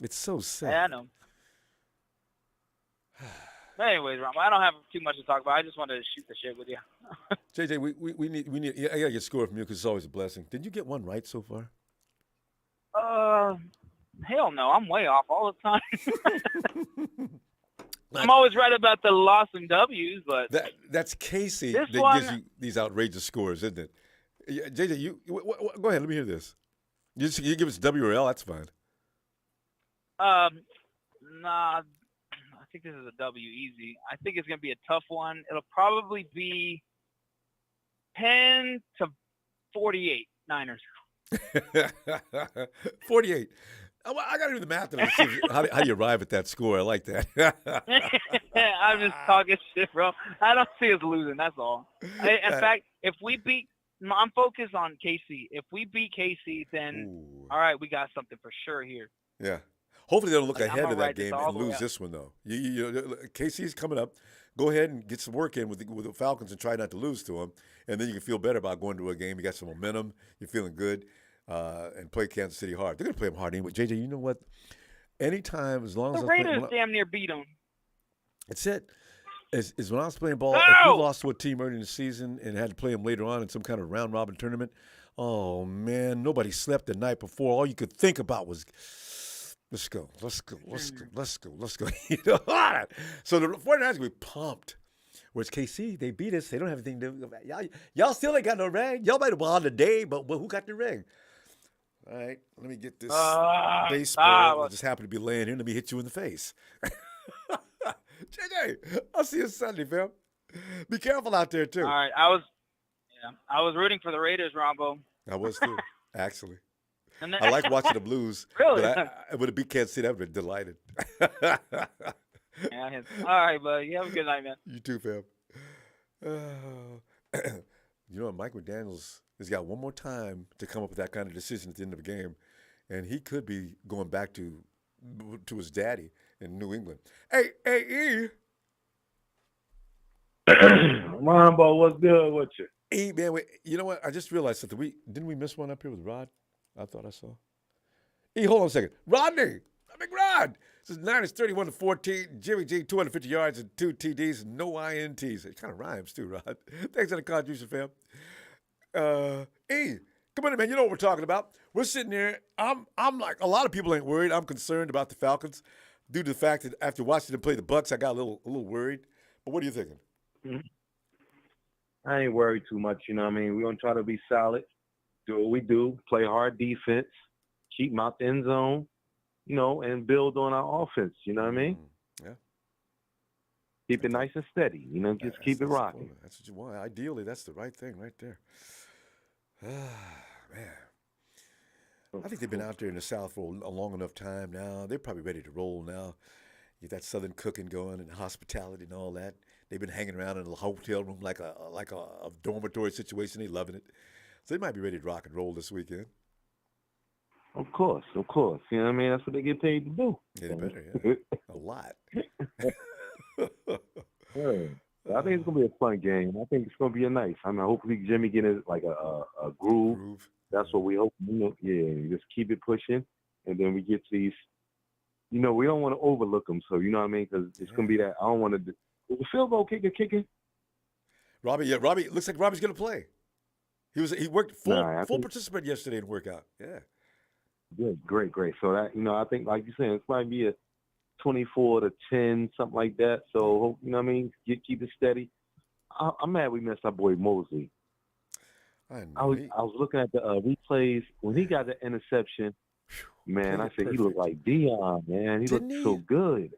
it's so sad. Yeah, I know. Anyways, Ron, I don't have too much to talk about. I just wanted to shoot the shit with you. JJ, we need. I gotta get a score from you because it's always a blessing. Did you get one right so far? Hell no, I'm way off all the time. I'm always right about the loss and W's, but that's Casey that gives you these outrageous scores, isn't it? JJ, go ahead. Let me hear this. You give us W or L, that's fine. Nah, I think this is a W easy. I think it's gonna be a tough one. It'll probably be 10-48 Niners. 48. I got to do the math on it. How do you arrive at that score? I like that. I'm just talking shit, bro. I don't see us losing. That's all. In fact, if we beat, I'm focused on KC. If we beat KC, then all right, we got something for sure here. Yeah. Hopefully they don't look ahead of that game and lose this one though. KC's coming up. Go ahead and get some work in with the Falcons and try not to lose to them, and then you can feel better about going to a game. You got some momentum. You're feeling good. And play Kansas City hard. They're going to play them hard anyway. JJ, you know what? Anytime, as long as the Raiders damn near beat them. That's it. Is when I was playing ball, if you lost to a team early in the season and had to play them later on in some kind of round-robin tournament, oh, man, nobody slept the night before. All you could think about was, let's go. You know? So the 49ers are going to be pumped. Whereas KC, they beat us. They don't have anything to do. Y'all still ain't got no ring. Y'all might have won today, but who got the ring? All right, let me get this baseball. I just happen to be laying here. Let me hit you in the face. JJ, I'll see you Sunday, fam. Be careful out there, too. All right, I was rooting for the Raiders, Rombo. I was, too, actually. I like watching the Blues. Really? But I would have beat Kansas City. I'd have been delighted. Yeah, all right, buddy. You have a good night, man. You too, fam. You know, Mike McDaniels has got one more time to come up with that kind of decision at the end of a game, and he could be going back to his daddy in New England. Hey, E. Ronbo, what's good with you? E, man, wait, you know what? I just realized something. Didn't we miss one up here with Rod? I thought I saw. E, hold on a second. Rodney, big Rod. This is Niners 31-14. Jimmy G 250 yards and 2 TDs and no INTs. It kind of rhymes too, Rod. Thanks for the contribution, fam. E, come on in, man. You know what we're talking about. We're sitting here. I'm like, a lot of people ain't worried. I'm concerned about the Falcons. due to the fact that after watching them play the Bucks, I got a little worried. But what are you thinking? I ain't worried too much. You know what I mean? We're going to try to be solid, do what we do, play hard defense, keep them out the end zone, and build on our offense. You know what I mean? Yeah. Keep it nice and steady. Just keep it rocking. That's what you want. Ideally, that's the right thing right there. Man. I think they've been out there in the South for a long enough time now. They're probably ready to roll now. Get that Southern cooking going and hospitality and all that. They've been hanging around in a hotel room like a dormitory situation. They're loving it. So they might be ready to rock and roll this weekend. Of course. You know what I mean? That's what they get paid to do. Yeah, they better, yeah. A lot. I think it's going to be a fun game. I think it's going to be nice. I mean, hopefully Jimmy get in like a groove. That's what we hope. Just keep it pushing. And then we get to these, we don't want to overlook them. So, you know what I mean? Because it's going to be that, I don't want to, the field goal kicking. Robbie, looks like Robbie's going to play. He worked full participant yesterday in workout. Yeah. Good, great. So that, I think, like you said, it might be a 24-10, something like that. So, you know what I mean? Keep it steady. I'm mad we missed our boy Mosley. I was looking at the replays when he got the interception. Man, I said he looked like Dion. Man, he looked so good.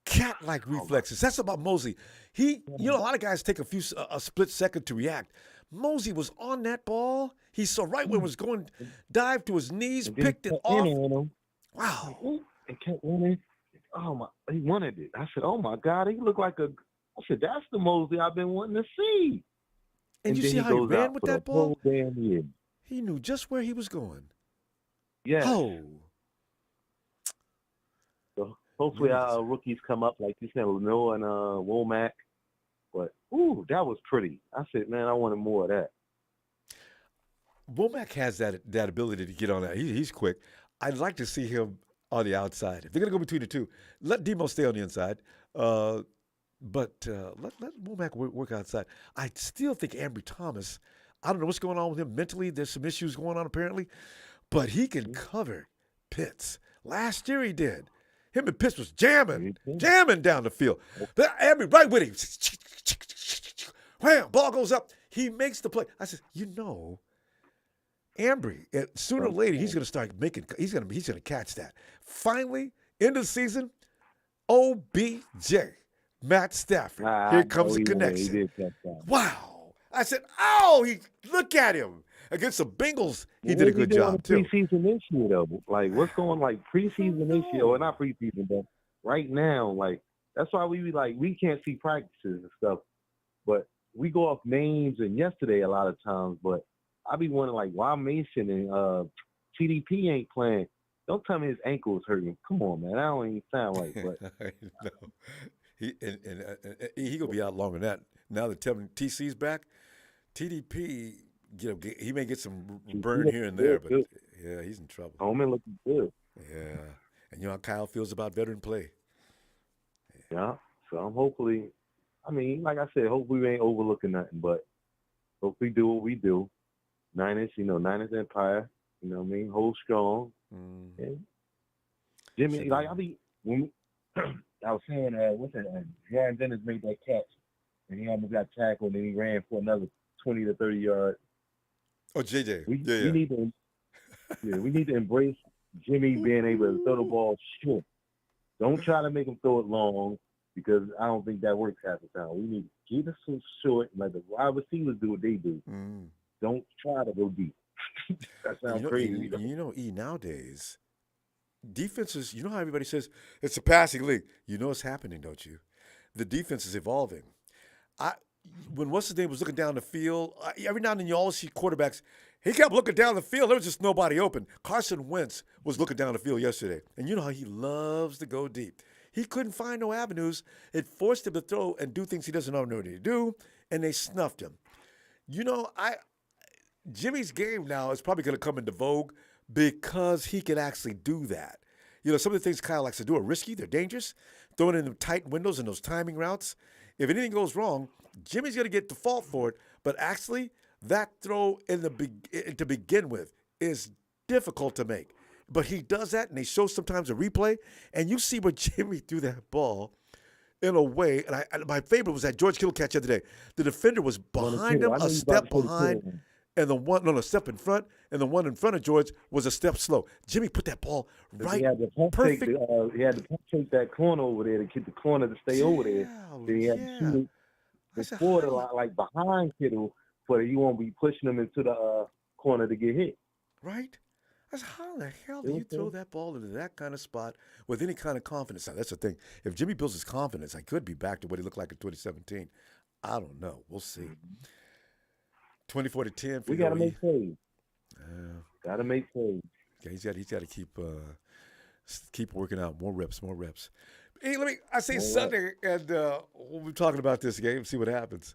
Cat-like reflexes. That's about Mosley. A lot of guys take a split second to react. Mosley was on that ball. He saw right where it was going, dived to his knees, picked it off. Wow. And kept running. Oh my! He wanted it. I said, "Oh my God, he looked like a." I said, "That's the Mosley I've been wanting to see." And you see how he ran with that ball? Damn year. He knew just where he was going. Yeah. Oh. So hopefully our rookies come up like you said, Noah and Womack. But that was pretty. I said, man, I wanted more of that. Womack has that ability to get on that. He's quick. I'd like to see him on the outside. If they're gonna go between the two, let Demo stay on the inside. But let Womack work outside. I still think Ambry Thomas, I don't know what's going on with him mentally. There's some issues going on apparently. But he can cover Pitts. Last year he did. Him and Pitts was jamming down the field. Ambry right with him. Wham, ball goes up. He makes the play. I said, Ambry, sooner or later he's going to start making. He's going to catch that. Finally, end of the season, OBJ, Matt Stafford. Here comes the connection. Wow! I said, look at him against the Bengals. He did a good job too. Preseason this year, though, like what's going preseason this year, or not preseason, but right now, that's why we can't see practices and stuff, but we go off names and yesterday a lot of times, but. I be wondering, why Mason and TDP ain't playing. Don't tell me his ankle is hurting. Come on, man. That don't even sound right. But I know. He gonna be out longer than that. Now that TC's back, TDP, he may get some burn here and there, but yeah, he's in trouble. Holman looking good. Yeah, and you know how Kyle feels about veteran play. Yeah. So I'm hopefully, like I said, hopefully we ain't overlooking nothing, but hopefully do what we do. Niners Empire, you know what I mean? Hold strong. And Jimmy, when I was saying, Jaron Dennis made that catch, and he almost got tackled, and he ran for another 20 to 30 yards. Oh, JJ. We need to embrace Jimmy being able to throw the ball short. Don't try to make him throw it long, because I don't think that works half the time. We need to keep it so short and let the wide receivers do what they do. Don't try to go deep. That sounds crazy. Nowadays, defenses, you know how everybody says it's a passing league. You know it's happening, don't you? The defense is evolving. When what's-his-name was looking down the field, every now and then you always see quarterbacks, he kept looking down the field. There was just nobody open. Carson Wentz was looking down the field yesterday. And you know how he loves to go deep. He couldn't find no avenues. It forced him to throw and do things he doesn't know what to do, and they snuffed him. Jimmy's game now is probably going to come into vogue because he can actually do that. Some of the things Kyle likes to do are risky. They're dangerous. Throwing in the tight windows and those timing routes. If anything goes wrong, Jimmy's going to get the fault for it. But actually, that throw to begin with is difficult to make. But he does that, and they show sometimes a replay, and you see where Jimmy threw that ball in a way. And my favorite was that George Kittle catch the other day. The defender was behind him, a step behind, and the step in front, and the one in front of George was a step slow. Jimmy put that ball right, he had to perfect. He had to take that corner over there to get the corner to stay over there. Then he had to shoot it before like behind Kittle, but you won't be pushing him into the corner to get hit. Right? I said, how the hell do you throw that ball into that kind of spot with any kind of confidence? Now, that's the thing. If Jimmy builds his confidence, I could be back to what he looked like in 2017. I don't know. We'll see. 24-10. We got to make plays. Got to make plays. Yeah, he's got to keep working out. More reps. Hey, I say Sunday, and we'll be talking about this game. See what happens.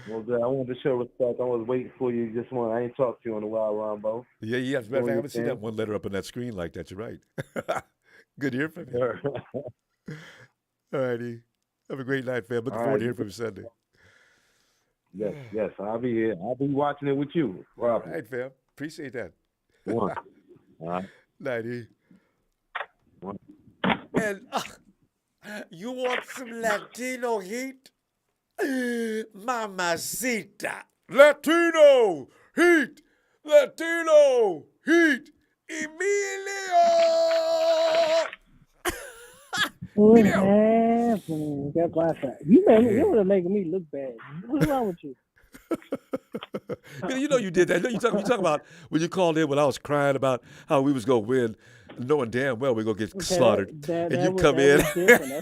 Well, I wanted to show respect. I was waiting for you. I ain't talked to you in a while, Ronbo. Yeah. As a matter of fact, I haven't seen that one letter up on that screen like that. You're right. Good to hear from you. All righty. Have a great night, fam. Looking forward to hearing from you Sunday. Yes. I'll be here. I'll be watching it with you, Rob. All right, fam. Appreciate that. One. All right. Nighty. One. And you want some Latino heat? Mamacita. Latino heat. Emilio. What happened? That's why I said, you were making me look bad. What's wrong with you? You know you did that. You talk about when you called in when I was crying about how we was going to win, knowing damn well we're going to get slaughtered. And you come in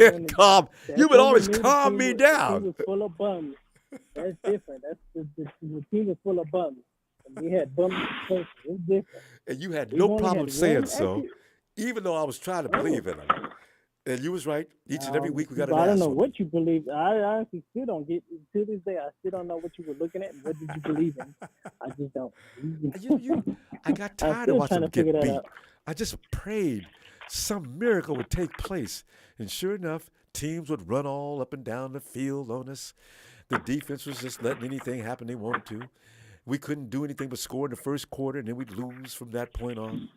and calm. You would always calm me down. The team was full of bums. That's different. The team was full of bums. And we had bums. It's different. And you had no problem saying so, even though I was trying to believe in them. And you was right. Each and every week we got an I don't know asshole. what you believe. I honestly still don't get, to this day, I still don't know what you were looking at and what did you believe in. I just don't. I got tired of watching them get beat. I just prayed some miracle would take place. And sure enough, teams would run all up and down the field on us. The defense was just letting anything happen they wanted to. We couldn't do anything but score in the first quarter, and then we'd lose from that point on.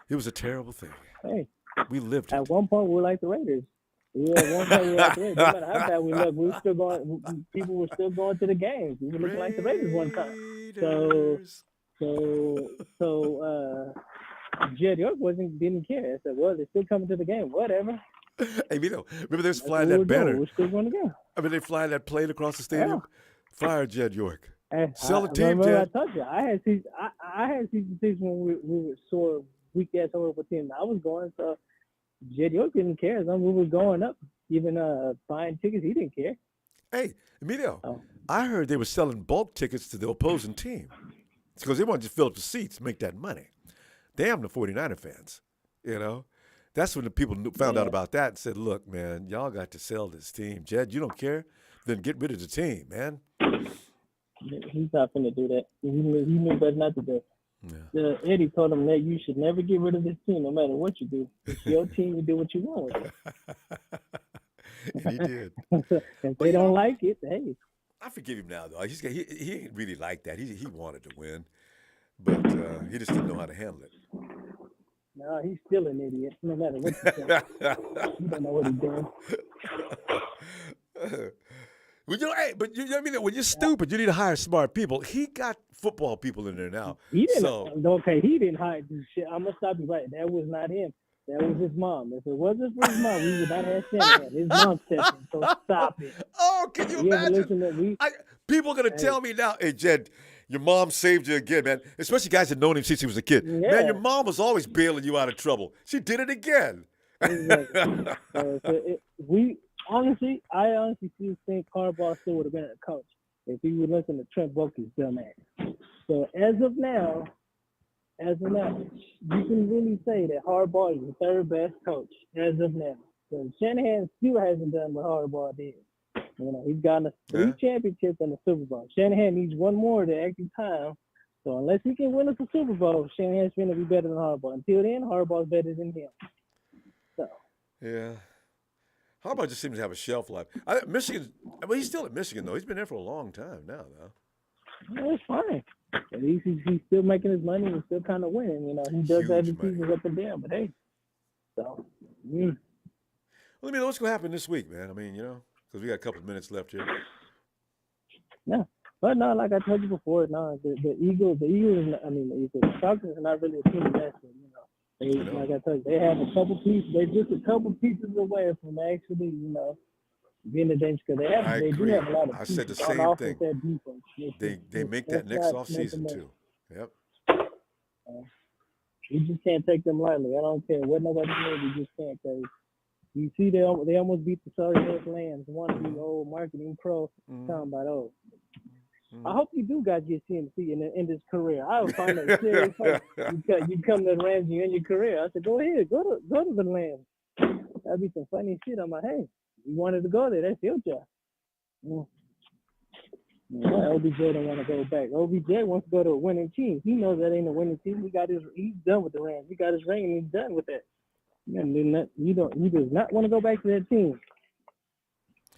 It was a terrible thing. Hey. We lived it. At one point, we were like the Raiders. At one point, we were like the Raiders. No matter how bad we looked, we were still going. People were still going to the games. We were looking like the Raiders one time. So, Jed York didn't care. I said, well, they're still coming to the game. Whatever. Hey, Vito, remember they was flying that banner? We're still going to go. I mean, they flying that plane across the stadium. Yeah. Fire Jed York. Hey, Sell the team, Jed. I told you, I had season tickets when we were sore weak-ass horrible team. I was going, so Jed York didn't care. As long as we were going up, even buying tickets, he didn't care. Hey, Emilio, I heard they were selling bulk tickets to the opposing team because they wanted to fill up the seats, make that money. Damn the 49er fans, you know. That's when the people found out about that and said, look, man, y'all got to sell this team. Jed, you don't care? Then get rid of the team, man. He's not going to do that. He knew better not to do it. Yeah. Eddie told him that you should never get rid of this team, no matter what you do. It's your team. You do what you want with it. And he did. If they don't like it, hey. I forgive him now, though. He ain't really like that. He wanted to win, but he just didn't know how to handle it. No, he's still an idiot, no matter what you say. You don't know what he's doing. Well, but you know what I mean? When you're stupid, you need to hire smart people. He got football people in there now. He didn't hire this shit. I'm going to stop you right. That was not him. That was his mom. If it wasn't for his mom, we would not have Shanahan. His mom said it, so stop it. Oh, can you imagine? People are going to tell me now, hey, Jed, your mom saved you again, man. Especially guys that known him since he was a kid. Yeah. Man, your mom was always bailing you out of trouble. She did it again. Exactly. I honestly still think Harbaugh still would have been a coach if he would listen to Trent Baalke's dumb ass. So as of now, you can really say that Harbaugh is the third best coach as of now. So Shanahan still hasn't done what Harbaugh did. You know, he's gotten us 3 championships and a Super Bowl. Shanahan needs one more to extra time. So unless he can win us a Super Bowl, Shanahan's going to be better than Harbaugh. Until then, Harbaugh's better than him. So. Yeah. Harbaugh just seems to have a shelf life. Michigan, he's still at Michigan, though. He's been there for a long time now, though. It's fine. At least he's still making his money and still kind of winning. He does have the seasons up and down, but hey. So, Well, let me know what's going to happen this week, man. I mean, because we got a couple of minutes left here. Yeah. But no, like I told you before, no, the Eagles, the Falcons are not really a team that's, like I told you, they have a couple pieces. They're just a couple pieces away from actually, being a danger because they do have a lot of pieces. I said the on same offense thing. and defense. They make that next offseason, too. Yep. You just can't take them lightly. I don't care what nobody says. You just can't. Because you see, they almost beat the Sorry Hills Lambs. One of the old marketing pro talking about, I hope you do guys get CMC in this career. I would find that serious. You come to the Rams, you end your career. I said, go ahead, go to the Rams. That'd be some funny shit. I'm like, hey, you wanted to go there. That's your job. Yeah, OBJ don't want to go back. OBJ wants to go to a winning team. He knows that ain't a winning team. He's done with the Rams. He got his ring and he's done with that. He does not want to go back to that team.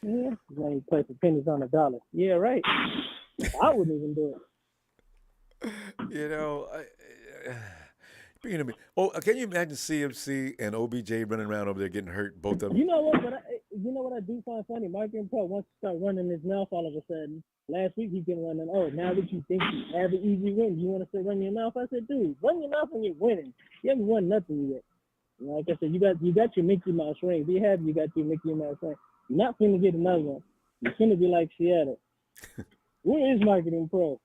Yeah, when he plays for pennies on a dollar. Yeah, right. I wouldn't even do it. Can you imagine CMC and OBJ running around over there getting hurt, both of them? You know what? What I do find funny? Marketing Pro wants to start running his mouth all of a sudden. Last week he been running. Now that you think you have an easy win, you want to start running your mouth? I said, dude, run your mouth when you're winning. You haven't won nothing yet. Like I said, you got your Mickey Mouse ring. Be happy you got your Mickey Mouse ring. You're not finna get another one. You're finna be like Seattle. Where is Marketing Pro?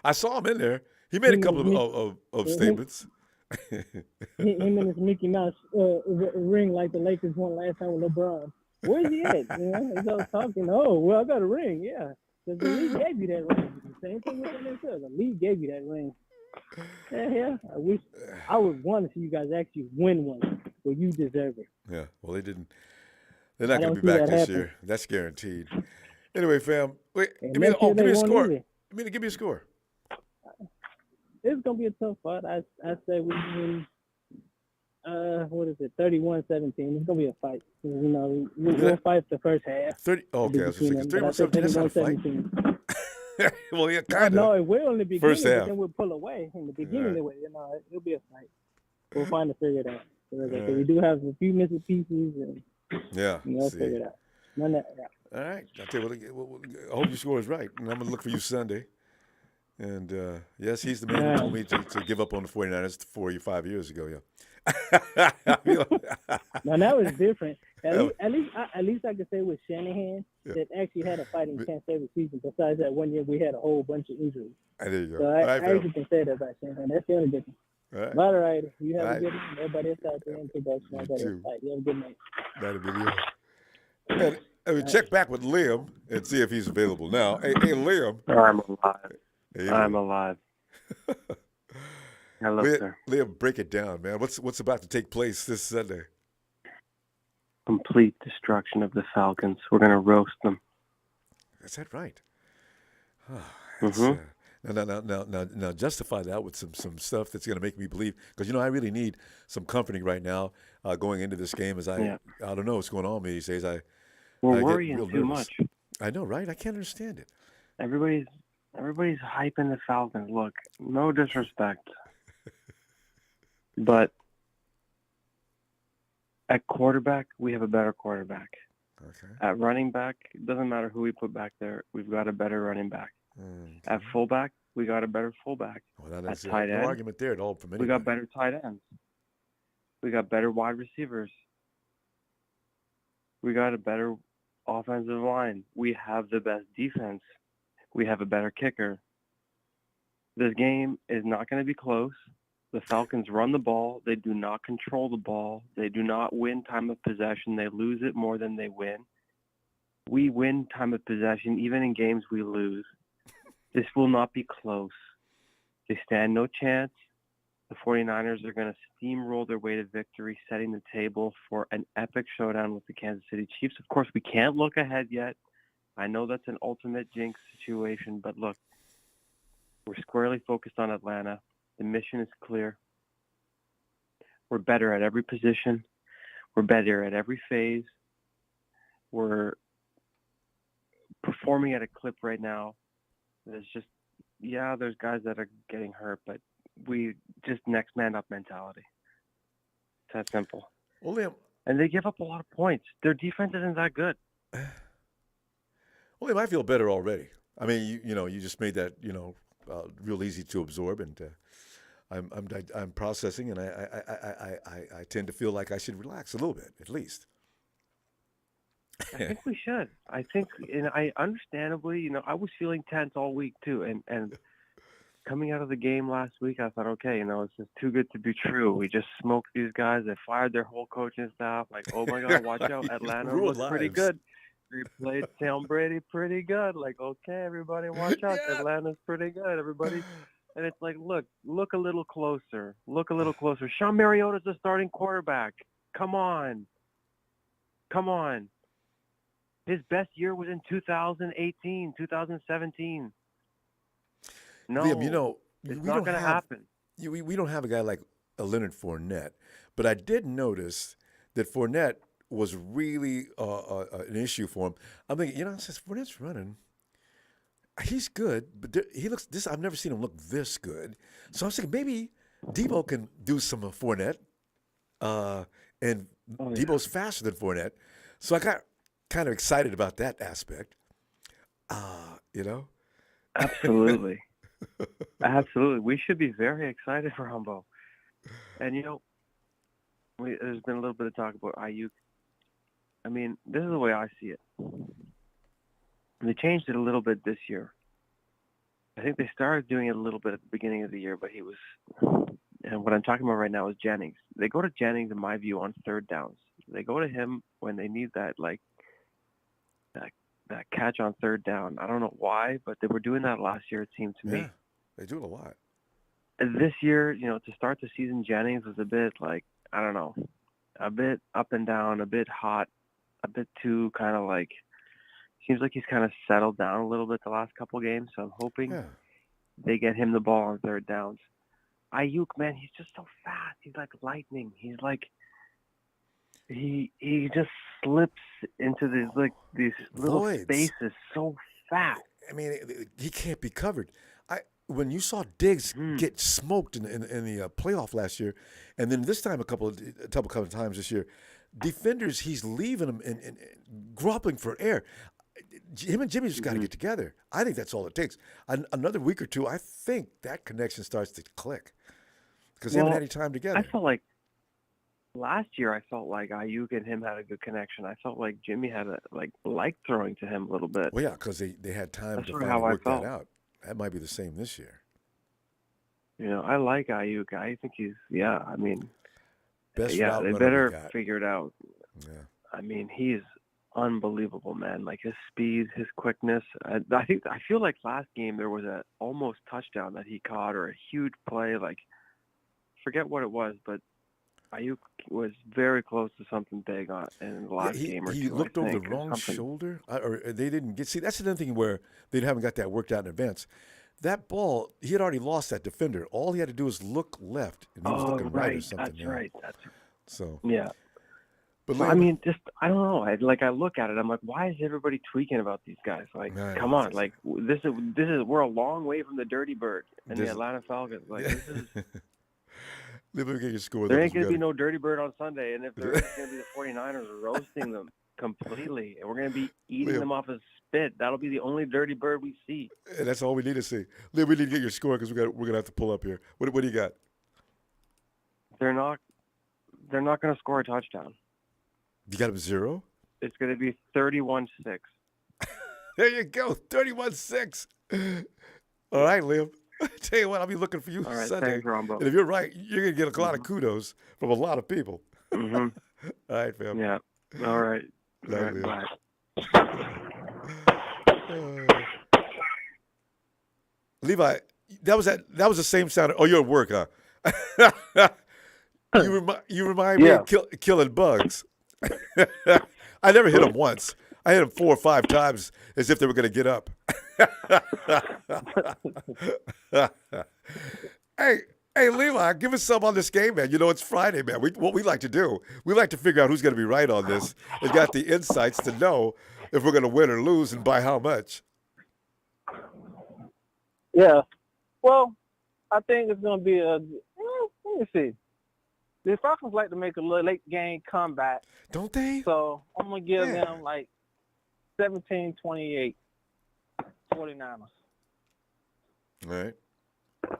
I saw him in there. He made a couple of statements. Him and his Mickey Mouse ring like the Lakers won last time with LeBron. Where's he at? He's all talking. I got a ring. Yeah, because the league gave you that ring. Same thing with NFL. The league gave you that ring. Yeah. I would want to see you guys actually win one, but you deserve it. Yeah. Well, they didn't. They're not going to be back this year. That's guaranteed. Anyway, fam, give me a score. Give me a score. It's gonna be a tough fight. I say we win. What is it? 31-17. It's gonna be a fight. We'll fight the first half. 30. Okay, I was just thinking 31-17. That's not a fight. Well, yeah, kind of. No, it will in the beginning. First half. But then we'll pull away in the beginning. Right. It'll be a fight. We'll find to figure it out. So we do have a few missing pieces, and we'll figure it out. All right. I'll tell you what, I hope your score is right, and I'm gonna look for you Sunday. And yes, he's the man who told me to give up on the 49ers 5 years ago. Yeah. Now that was different. At least I could say with Shanahan that actually had a fighting chance every season. Besides that 1 year, we had a whole bunch of injuries. There you go. So I actually can say that about Shanahan. That's the only difference. All right. You have a good one. Everybody else out there in production. You have a good night. That'll be good. And check back with Liam and see if he's available now. Hey, Liam. I'm alive. I'm alive. Hello, sir. Liam, break it down, man. What's about to take place this Sunday? Complete destruction of the Falcons. We're going to roast them. Is that right? Mm-hmm. Now, justify that with some stuff that's going to make me believe. Because, I really need some comforting right now going into this game as I don't know what's going on with me these days. We're worrying too much. I know, right? I can't understand it. Everybody's hyping the Falcons. Look, no disrespect, but at quarterback, we have a better quarterback. Okay. At running back, it doesn't matter who we put back there. We've got a better running back. Okay. At fullback, we got a better fullback. Well, that's at tight end, no argument there at all from anybody. We got better tight ends. We got better wide receivers. We got a better offensive line. We have the best defense. We have a better kicker. This game is not going to be close. The Falcons run the ball. They do not control the ball. They do not win time of possession. They lose it more than they win. We win time of possession. Even in games we lose. This will not be close. They stand no chance. The 49ers are going to steamroll their way to victory, setting the table for an epic showdown with the Kansas City Chiefs. Of course, we can't look ahead yet. I know that's an ultimate jinx situation, but look, we're squarely focused on Atlanta. The mission is clear. We're better at every position. We're better at every phase. We're performing at a clip right now that's just yeah, there's guys that are getting hurt, but we just next man up mentality. It's that simple. Well, Liam, and they give up a lot of points. Their defense isn't that good. Well, Liam, I feel better already. I mean, you just made that real easy to absorb, and I'm processing, and I tend to feel like I should relax a little bit, at least. I think we should. I think, and I understandably, I was feeling tense all week too, and coming out of the game last week, I thought, okay, it's just too good to be true. We just smoked these guys. They fired their whole coaching staff. Like, oh my God, watch out! Atlanta looks pretty good. We played Tom Brady pretty good. Like, okay, everybody, watch out! Atlanta's pretty good, everybody. And it's like, look a little closer. Look a little closer. Sean Mariota's the starting quarterback. Come on. His best year was in 2018, 2017. No, Liam, it's not going to happen. We don't have a guy like a Leonard Fournette, but I did notice that Fournette was really an issue for him. I'm thinking, since Fournette's running, he's good, but he looks this. I've never seen him look this good. So I was thinking maybe Debo can do some of Fournette, and Debo's faster than Fournette, so I got kind of excited about that aspect. Absolutely. Absolutely. We should be very excited for Ronbo. And, there's been a little bit of talk about Ayuk. I mean, this is the way I see it. They changed it a little bit this year. I think they started doing it a little bit at the beginning of the year, but and what I'm talking about right now is Jennings. They go to Jennings, in my view, on third downs. They go to him when they need that catch on third down. I don't know why, but they were doing that last year, it seemed to me. Yeah, they do it a lot. This year, to start the season, Jennings was a bit I don't know, a bit up and down, a bit hot, a bit too kind of seems like he's kind of settled down a little bit the last couple games. So I'm hoping they get him the ball on third downs. Ayuk, man, he's just so fast. He's like lightning. He's like, he just slips into these little Voids. Spaces so fast. I mean, he can't be covered. When you saw Diggs get smoked in the playoff last year, and then this time a couple of times this year, defenders, he's leaving them and grappling for air. Him and Jimmy just got to get together. I think that's all it takes. Another week or two, I think that connection starts to click because they haven't had any time together. I felt like last year, Ayuk and him had a good connection. I felt like Jimmy had liked throwing to him a little bit. Well, yeah, because they had time That's to sort of finally how I work felt. that out. That might be the same this year. I like Ayuk. I think he's, I mean, Best they route runner we better got. figure it out. Yeah. I mean, he's unbelievable, man. Like his speed, his quickness. I feel like last game there was a almost touchdown that he caught or a huge play. Forget what it was, but Ayuk was very close to something big in the last game or two. He looked over the or wrong something. shoulder, or they didn't get. See, that's another thing where they haven't got that worked out in advance. That ball, he had already lost that defender. All he had to do was look left, and he was looking right or something. That's right. So yeah. But I mean, I don't know. I look at it. I'm like, why is everybody tweaking about these guys? Come on. This is we're a long way from the Dirty Bird and the Atlanta Falcons. This is. Let me get your score. There ain't going to be no Dirty Bird on Sunday, and if there is, it's going to be the 49ers roasting them completely, and we're going to be eating them off a spit. That'll be the only Dirty Bird we see. And that's all we need to see. Liam, we need to get your score because we're going to have to pull up here. What do you got? They're not going to score a touchdown. You got them 0? It's going to be 31-6. There you go, 31-6. All right, Liam. Tell you what, I'll be looking for you All right, Sunday. thanks, Ronbo. And if you're right, you're going to get a lot of kudos from a lot of people. Mm-hmm. All right, fam. Yeah. All right. All right, bye. Levi, that was the same sound. Oh, you're at work, huh? You remind me of killing bugs. I never hit them once. I hit them 4 or 5 times as if they were going to get up. Hey, Levi, give us some on this game, man. It's Friday, man. What we like to do, we like to figure out who's going to be right on this and got the insights to know if we're going to win or lose and by how much. Yeah. Well, I think it's going to be let me see. The Falcons like to make a late game comeback. Don't they? So I'm going to give them like 17-28, 49ers. All right.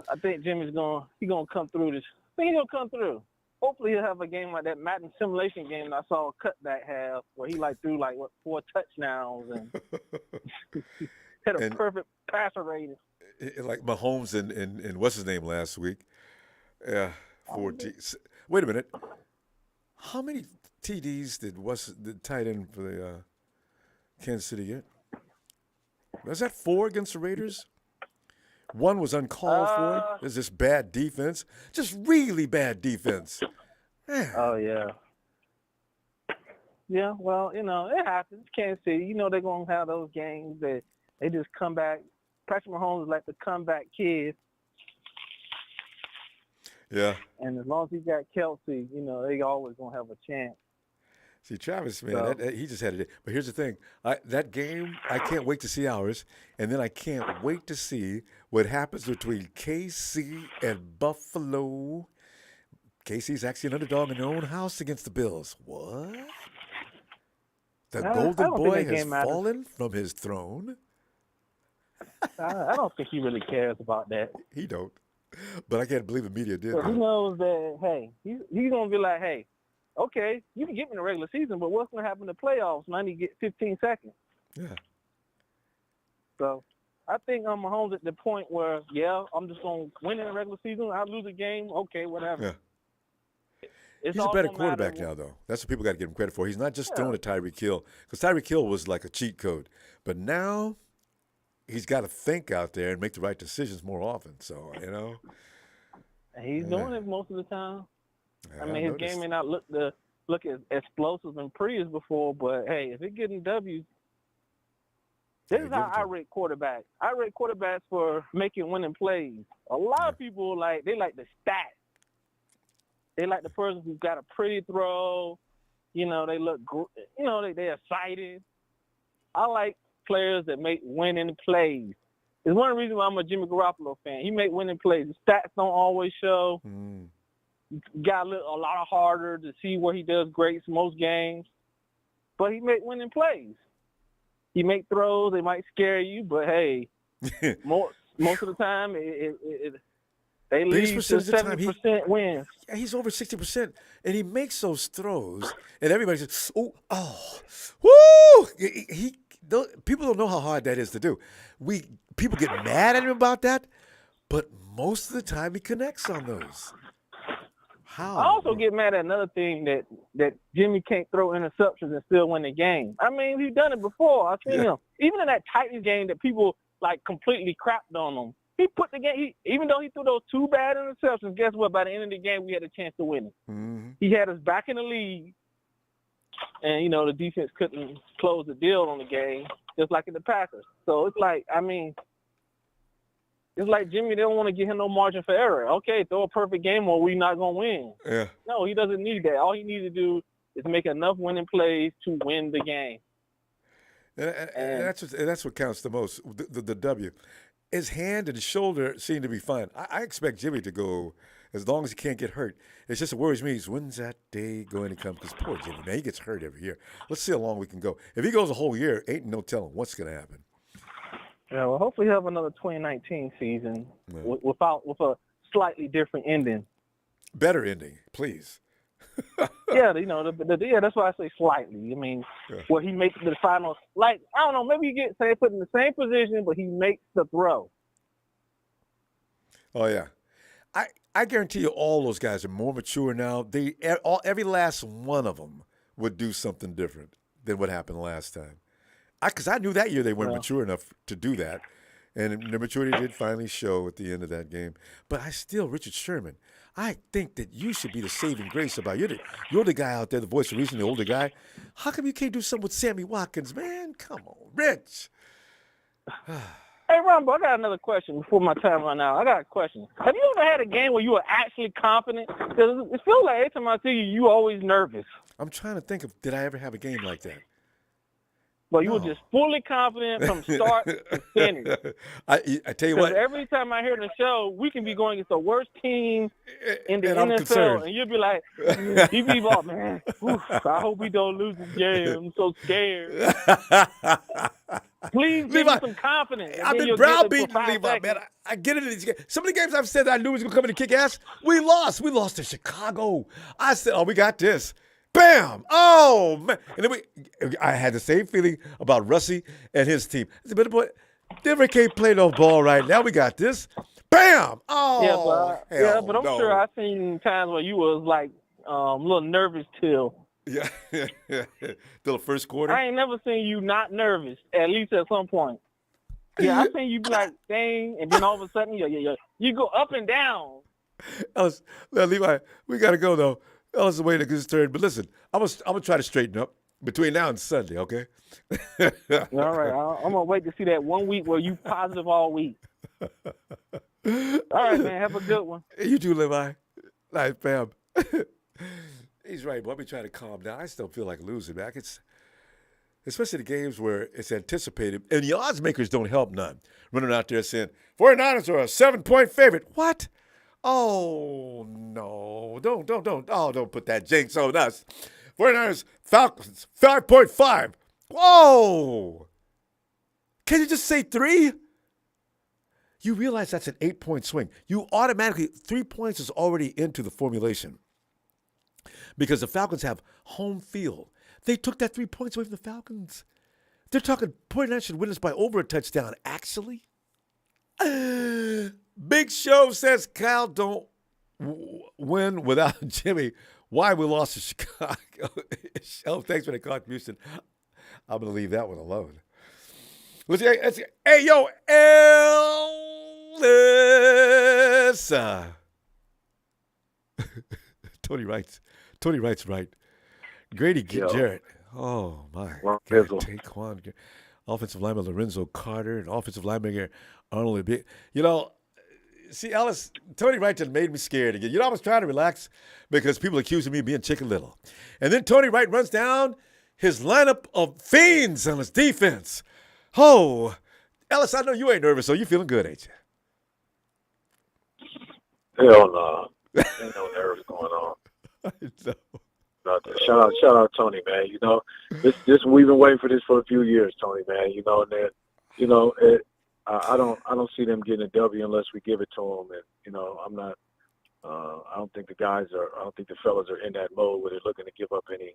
I think Jimmy's going to come through this. I think he's going to come through. Hopefully he'll have a game like that Madden simulation game that I saw Cutback have where he threw 4 touchdowns and had a perfect passer rating. Like Mahomes and what's his name last week. Yeah, 4 Wait a minute. How many TDs did the tight end for the Kansas City get? Was that 4 against the Raiders? 1 was uncalled for. There's this bad defense. Just really bad defense. Man. Oh, yeah. Yeah, well, it happens. Kansas City, they're going to have those games that they just come back. Patrick Mahomes is like the comeback kid. Yeah. And as long as he got Kelsey, they always going to have a chance. See, Travis, man, he just had it. But here's the thing. That game, I can't wait to see ours. And then I can't wait to see what happens between KC and Buffalo. KC's actually an underdog in their own house against the Bills. What? The golden boy has fallen from his throne? I don't think he really cares about that. He don't. But I can't believe the media did. So he knows that, hey, he's going to be like, hey, okay, you can get me in the regular season, but what's going to happen in the playoffs when I need to get 15 seconds? Yeah. So I think Mahomes at the point where, I'm just going to win in the regular season. I lose a game, okay, whatever. Yeah. He's a better quarterback now, though. That's what people got to give him credit for. He's not just throwing at Tyreek Hill, because Tyreek Hill was like a cheat code. But now he's got to think out there and make the right decisions more often. So, And he's doing it most of the time. Yeah, his game may not look as explosive and pretty as before, but hey, if it's getting W's, this is how I rate quarterbacks. I rate quarterbacks for making winning plays. A lot of people they like the stats. They like the person who's got a pretty throw. They look, they're excited. I like players that make winning plays. It's one of the reasons why I'm a Jimmy Garoppolo fan. He make winning plays. The stats don't always show. Got a lot harder to see where he does great most games. But he make winning plays. He make throws. They might scare you, but hey, most of the time, they lead to 70% wins. Yeah, he's over 60%, and he makes those throws, and everybody says, woo! People don't know how hard that is to do. People get mad at him about that, but most of the time he connects on those. How? I also get mad at another thing that Jimmy can't throw interceptions and still win the game. He's done it before. I've seen him. Even in that Titans game that people completely crapped on him. He put the game, even though he threw those 2 bad interceptions, guess what? By the end of the game, we had a chance to win it. Mm-hmm. He had us back in the lead, and, the defense couldn't close the deal on the game, just like in the Packers. So it's it's like Jimmy, they don't want to give him no margin for error. Okay, throw a perfect game or we're not going to win. Yeah. No, he doesn't need that. All he needs to do is make enough winning plays to win the game. And that's what counts the most, the W. His hand and his shoulder seem to be fine. I expect Jimmy to go as long as he can't get hurt. It's just it worries me is when's that day going to come? Because poor Jimmy, man, he gets hurt every year. Let's see how long we can go. If he goes a whole year, ain't no telling what's going to happen. Yeah, well, hopefully he'll have another 2019 season with a slightly different ending. Better ending, please. Yeah, that's why I say slightly. Where he makes the final, I don't know, maybe you get put in the same position, but he makes the throw. Oh yeah, I guarantee you, all those guys are more mature now. Every last one of them would do something different than what happened last time. Because I knew that year they weren't mature enough to do that, and their maturity did finally show at the end of that game. But Richard Sherman, I think that you should be the saving grace about you're the guy out there, the voice of reason, the older guy. How come you can't do something with Sammy Watkins, man? Come on, Rich. Hey, Ronbo, I got another question before my time run out. I got a question. Have you ever had a game where you were actually confident? Because it feels like every time I see you, you always nervous. I'm trying to think of, did I ever have a game like that? But you were just fully confident from start to finish. I tell you what. Every time I hear the show, we can be going against the worst team in the NFL, concerned. and you'll be like, you be like, man, oof, I hope we don't lose this game. I'm so scared. Please give me some confidence. I've been browbeaten, Levi, man. I get into these games. Some of the games I've said that I knew was going to come in and kick ass, we lost. We lost to Chicago. I said, oh, we got this. Bam! Oh, man. And then I had the same feeling about Russie and his team. I said, but Denver can't play no ball right now. We got this. Bam! Oh, but I'm sure I've seen times where you was like a little nervous till. Yeah. Till the first quarter. I ain't never seen you not nervous, at least at some point. Yeah, I seen you be like, dang, and then all of a sudden, you go up and down. Ellis, Levi, we got to go, though. Ellis is waiting to get his turn. But listen, I'm gonna try to straighten up between now and Sunday, okay? All right. I'm going to wait to see that 1 week where you positive all week. All right, man. Have a good one. You too, Levi. Nice, fam. He's right, boy. I've been trying to calm down. I still feel like losing, man. Especially the games where it's anticipated. And the odds makers don't help none. Running out there saying, 49ers are a 7-point favorite. What? Oh, no. Don't. Oh, don't put that jinx on us. 49ers, Falcons, 5.5. Whoa. Can you just say 3? You realize that's an 8-point swing. You automatically, 3 points is already into the formulation. Because the Falcons have home field. They took that 3 points away from the Falcons. They're talking 49ers should win this by over a touchdown, actually. Big Show says Kyle don't win without Jimmy. Why we lost to Chicago. Show, thanks for the contribution. I'm going to leave that one alone. Let's see. Hey, yo, Ellis. Tony writes right. Grady Jarrett. Oh, my God. Taquan. Offensive lineman Lorenzo Carter and offensive lineman Arnold. See, Ellis, Tony Wright just made me scared again. I was trying to relax because people accusing me of being Chicken Little. And then Tony Wright runs down his lineup of fiends on his defense. Oh, Ellis, I know you ain't nervous, so you feeling good, ain't you? Hell no. Ain't no nerves going on. I know. Shout out Tony, man. This we've been waiting for this for a few years, Tony, man. I don't see them getting a W unless we give it to them. And I'm not. I don't think the fellas are in that mode where they're looking to give up any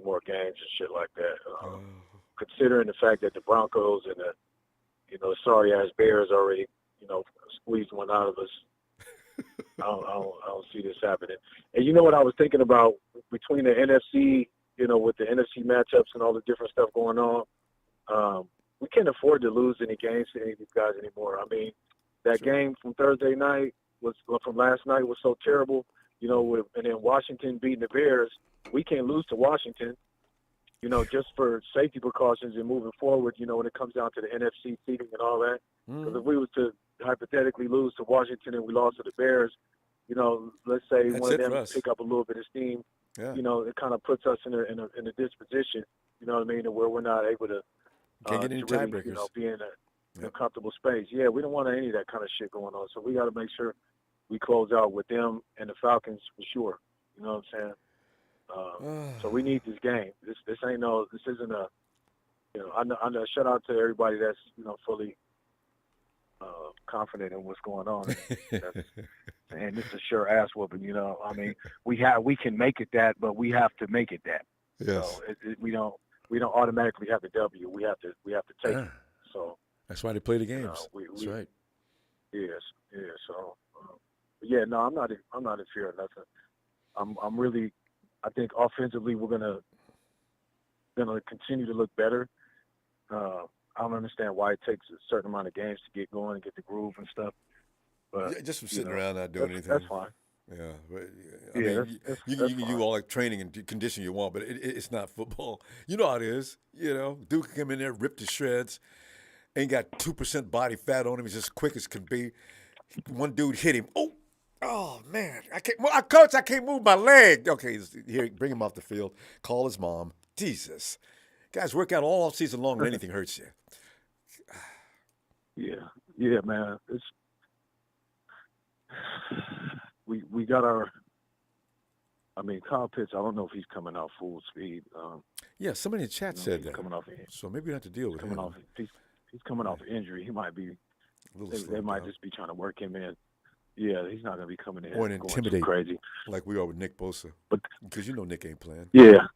more games and shit like that. Considering the fact that the Broncos and the sorry ass Bears already squeezed one out of us. I don't see this happening. And you know what I was thinking about between the NFC, with the NFC matchups and all the different stuff going on. We can't afford to lose any games to any of these guys anymore. I mean, that game from Thursday night from last night was so terrible, and then Washington beating the Bears. We can't lose to Washington, just for safety precautions and moving forward, when it comes down to the NFC seeding and all that. Because if we was to hypothetically lose to Washington and we lost to the Bears, let's say one of them pick up a little bit of steam, it kind of puts us in a disposition, where we're not able to can't get any tiebreakers. Be in a comfortable space. Yeah, we don't want any of that kind of shit going on. So we got to make sure we close out with them and the Falcons for sure. You know what I'm saying? So we need this game. This isn't a, I know. Shout out to everybody that's fully confident in what's going on. And it's a sure ass whooping. We can make it that, but we have to make it that. Yes. So we don't automatically have the W. We have to take it. So that's why they play the games. That's right. Yes. Yeah. So no, I'm not in fear of nothing. I'm really. I think offensively we're gonna continue to look better. I don't understand why it takes a certain amount of games to get going and get the groove and stuff. But just from sitting around not doing anything. That's fine. Yeah, but I mean, you can do all the training and condition you want, but it's not football. You know how it is. Duke can come in there, rip to shreds, ain't got 2% body fat on him. He's as quick as can be. One dude hit him. Oh man, Coach, I can't move my leg. Okay, here, bring him off the field. Call his mom. Jesus, Guys work out all season long and anything hurts you. Yeah, man. It's we got our. I mean, Kyle Pitts. I don't know if he's coming out full speed. Yeah, somebody in the chat said that. Coming off, so maybe we have to deal with him. He's coming off injury. He might be. They might just be trying to work him in. Yeah, he's not going to be coming in. Or intimidate, crazy like we are with Nick Bosa. But because Nick ain't playing. Yeah.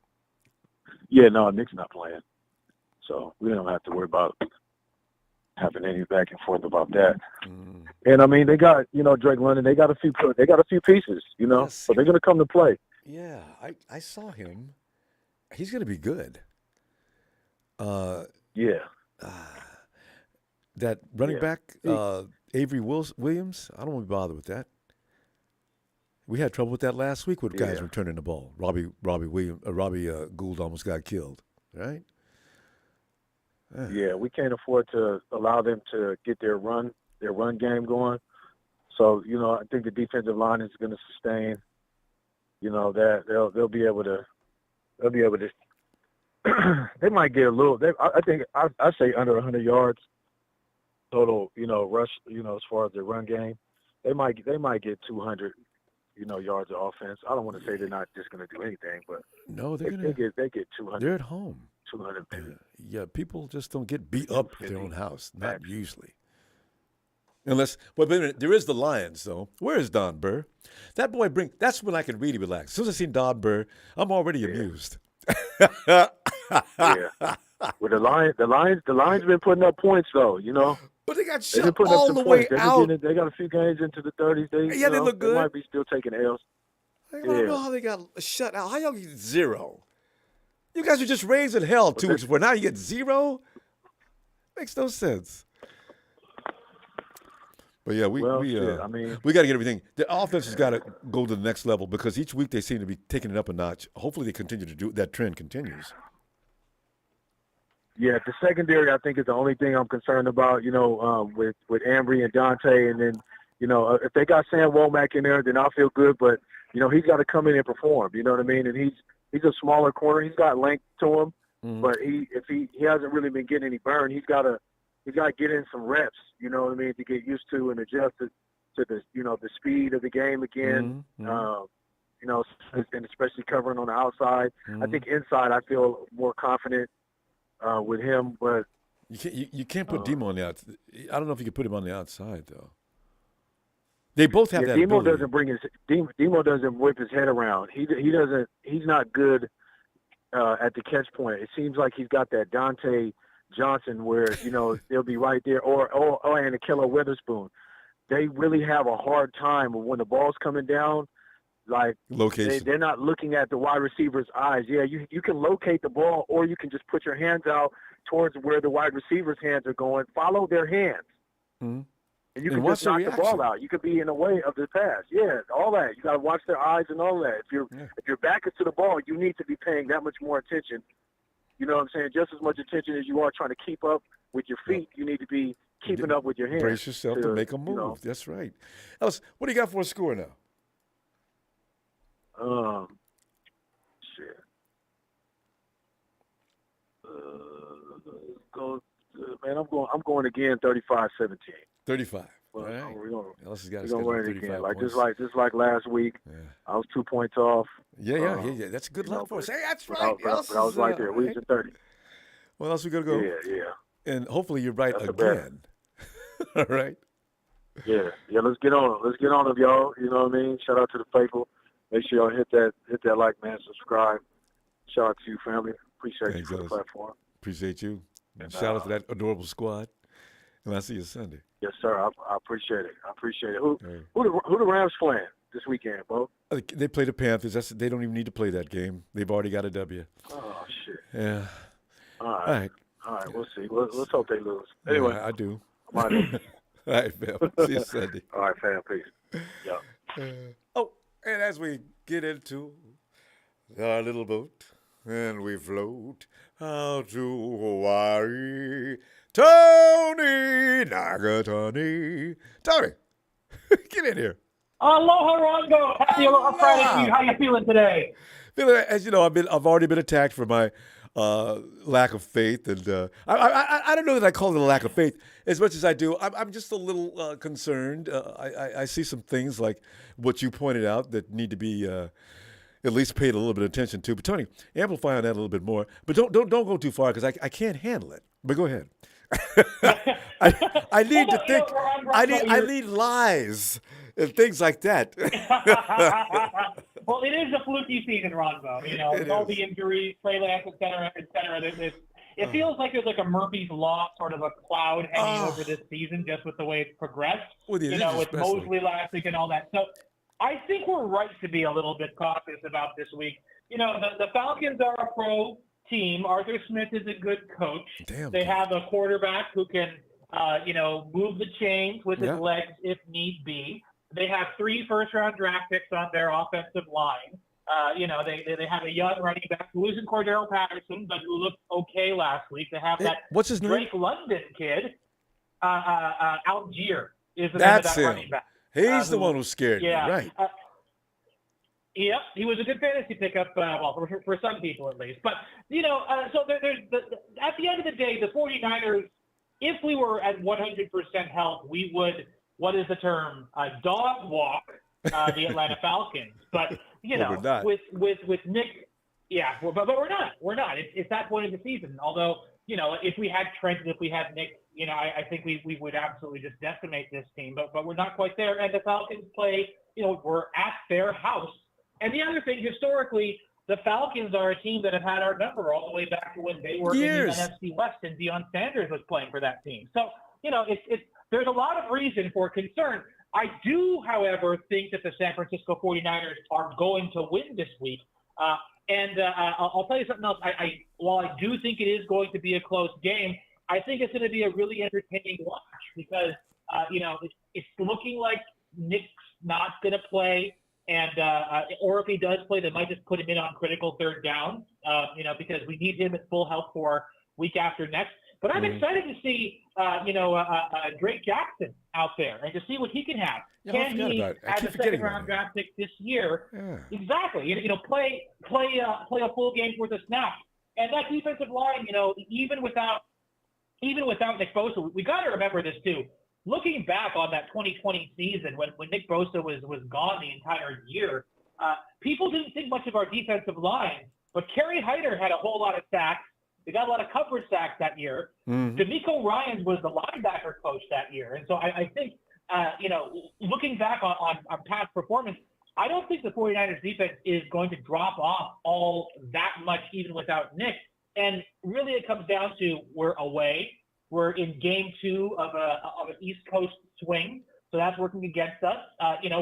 Yeah, no, Nick's not playing. So we don't have to worry about having any back and forth about that. Mm. And I mean, they got Drake London. They got a few pieces. So they're going to come to play. Yeah, I saw him. He's going to be good. Yeah. That running back, Avery Williams, I don't want to be bothered with that. We had trouble with that last week with guys returning the ball. Robbie Gould almost got killed, right? Yeah, we can't afford to allow them to get their run game going. So, I think the defensive line is going to sustain, that they'll be able to they might get a little, I say under 100 yards total, rush, as far as their run game. They might get 200, yards of offense. I don't want to say they're not just going to do anything, but no, they get 200. They're at home. 200 maybe. Yeah, people just don't get beat up at their own house. Not usually. Unless, but there is the Lions, though. Where is Don Burr? That boy that's when I can really relax. As soon as I see Don Burr, I'm already amused. Yeah. Well, the Lions been putting up points, though, But they got shut all the way out. They got a few games into the 30s. They look good. They might be still taking L's. I don't know how they got shut out. How y'all get 0? You guys were just raised in hell 2 weeks before. Now you get 0? Makes no sense. But yeah, we got to get everything. The offense has got to go to the next level because each week they seem to be taking it up a notch. Hopefully they continue to do that. Trend continues. Yeah, the secondary I think is the only thing I'm concerned about. With Ambry and Dante, and then if they got Sam Womack in there, then I'll feel good. But he's got to come in and perform. You know what I mean? And he's a smaller corner. He's got length to him, but he hasn't really been getting any burn. He's got to get in some reps. You know what I mean, to get used to and adjust to the the speed of the game again. And especially covering on the outside. I think inside I feel more confident with him, but you can't put Demo on the outside. I don't know if you can put him on the outside though. They both have that. Demo ability. Demo doesn't whip his head around. He doesn't. He's not good at the catch point. It seems like he's got that Dante Johnson where they'll be right there, or and Akello Witherspoon. They really have a hard time when the ball's coming down. Like location. They're not looking at the wide receiver's eyes. Yeah, you can locate the ball, or you can just put your hands out towards where the wide receiver's hands are going. Follow their hands, and you can just knock the ball out. You could be in the way of the pass. Yeah, all that. You got to watch their eyes and all that. If your back is to the ball, you need to be paying that much more attention. You know what I'm saying? Just as much attention as you are trying to keep up with your feet, you need to be keeping up with your hands. Brace yourself to make a move. That's right. Ellis, what do you got for a score now? Shit. I'm going again 35-17. 35. Well, all right. We're gonna win it again. Just like last week. Yeah. I was 2 points off. Yeah. That's a good luck for us. Hey, that's right. But I was right there. We was at 30. Well, else we gotta go. Yeah. And hopefully you're right again. All right. Yeah. Let's get on it, y'all. You know what I mean? Shout out to the faithful. Make sure y'all hit that like, man, subscribe. Shout out to you, family. Appreciate you for the platform. Appreciate you. And shout out to that adorable squad. And I'll see you Sunday. Yes, sir. I appreciate it. Who the Rams playing this weekend, Bo? They play the Panthers. They don't even need to play that game. They've already got a W. Oh, shit. Yeah. All right. We'll see. Let's hope they lose. Anyway. Yeah, I do. I'm out of here. All right, fam. See you Sunday. All right, fam. Peace. Yeah. And as we get into our little boat and we float out to Hawaii, Tony Nagatani. Tony, get in here. Aloha, Ronbo. Happy Aloha Friday to you. How you feeling today? Feeling, as you know, I've already been attacked for my lack of faith, and I don't know that I call it a lack of faith as much as I do. I'm just a little concerned. I see some things like what you pointed out that need to be at least paid a little bit of attention to. But Tony, amplify on that a little bit more. But don't go too far because I can't handle it. But go ahead. I need to think. I need lies and things like that. Well, it is a fluky season, Ronbo. With all the injuries, Trey Lance, et cetera. It feels like there's like a Murphy's Law sort of a cloud hanging over this season, just with the way it's progressed. With Mosley last week and all that. So I think we're right to be a little bit cautious about this week. The Falcons are a pro team. Arthur Smith is a good coach. They have a quarterback who can, move the chains with his legs if need be. They have 3 first-round draft picks on their offensive line. They have a young running back who isn't Cordero Patterson, but who looked okay last week. They have that what's his name? Drake London kid, Algier is the name of that running back. He's the one who scared me, right? Yep, he was a good fantasy pickup, for some people at least. But, so there's at the end of the day, the 49ers, if we were at 100% health, we would, what is the term, dog walk the Atlanta Falcons. But, with Nick, but we're not. We're not. It's that point of the season. Although, if we had Trent and if we had Nick, I think we would absolutely just decimate this team. But we're not quite there. And the Falcons play, we're at their house. And the other thing, historically, the Falcons are a team that have had our number all the way back to when they were in the NFC West and Deion Sanders was playing for that team. So, there's a lot of reason for concern. I do, however, think that the San Francisco 49ers are going to win this week. I'll tell you something else. While I do think it is going to be a close game, I think it's going to be a really entertaining watch because, it's looking like Nick's not going to play. And or if he does play, they might just put him in on critical third down, because we need him at full health for week after next. But I'm excited to see, Drake Jackson out there and to see what he can have. Can he, as a second-round draft pick this year, exactly, play a full game's worth of snaps. And that defensive line, even without Nick Bosa, we got to remember this too. Looking back on that 2020 season when Nick Bosa was gone the entire year, people didn't think much of our defensive line, but Kerry Hyder had a whole lot of sacks. They got a lot of coverage sacks that year. DeMeco Ryans was the linebacker coach that year. And so I think, looking back on past performance, I don't think the 49ers defense is going to drop off all that much even without Nick. And really it comes down to we're away. We're in game 2 of an East Coast swing, so that's working against us. And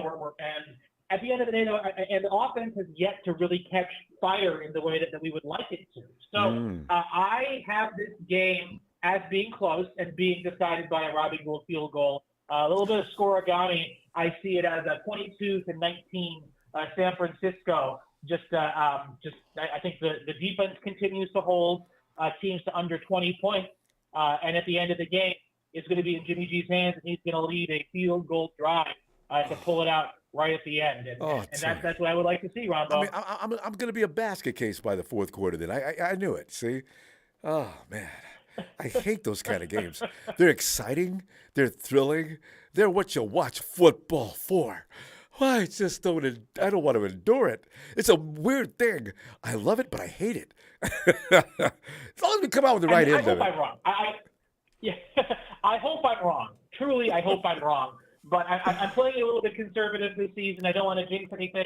at the end of the day, though, and the offense has yet to really catch fire in the way that we would like it to. So I have this game as being close and being decided by a Robbie Gould field goal. A little bit of scoregami. I see it as a 22-19 San Francisco. I think the defense continues to hold teams to under 20 points. And at the end of the game, it's going to be in Jimmy G's hands, and he's going to lead a field goal drive to pull it out right at the end. And that's what I would like to see, Ronbo. I mean, I'm going to be a basket case by the fourth quarter then. I knew it, see? Oh, man. I hate those kind of games. They're exciting. They're thrilling. They're what you watch football for. I just don't want to endure it. It's a weird thing. I love it, but I hate it. As long as we come out with the right end of it. I hope I'm wrong. I hope I'm wrong. Truly, I hope I'm wrong. But I'm playing a little bit conservative this season. I don't want to jinx anything.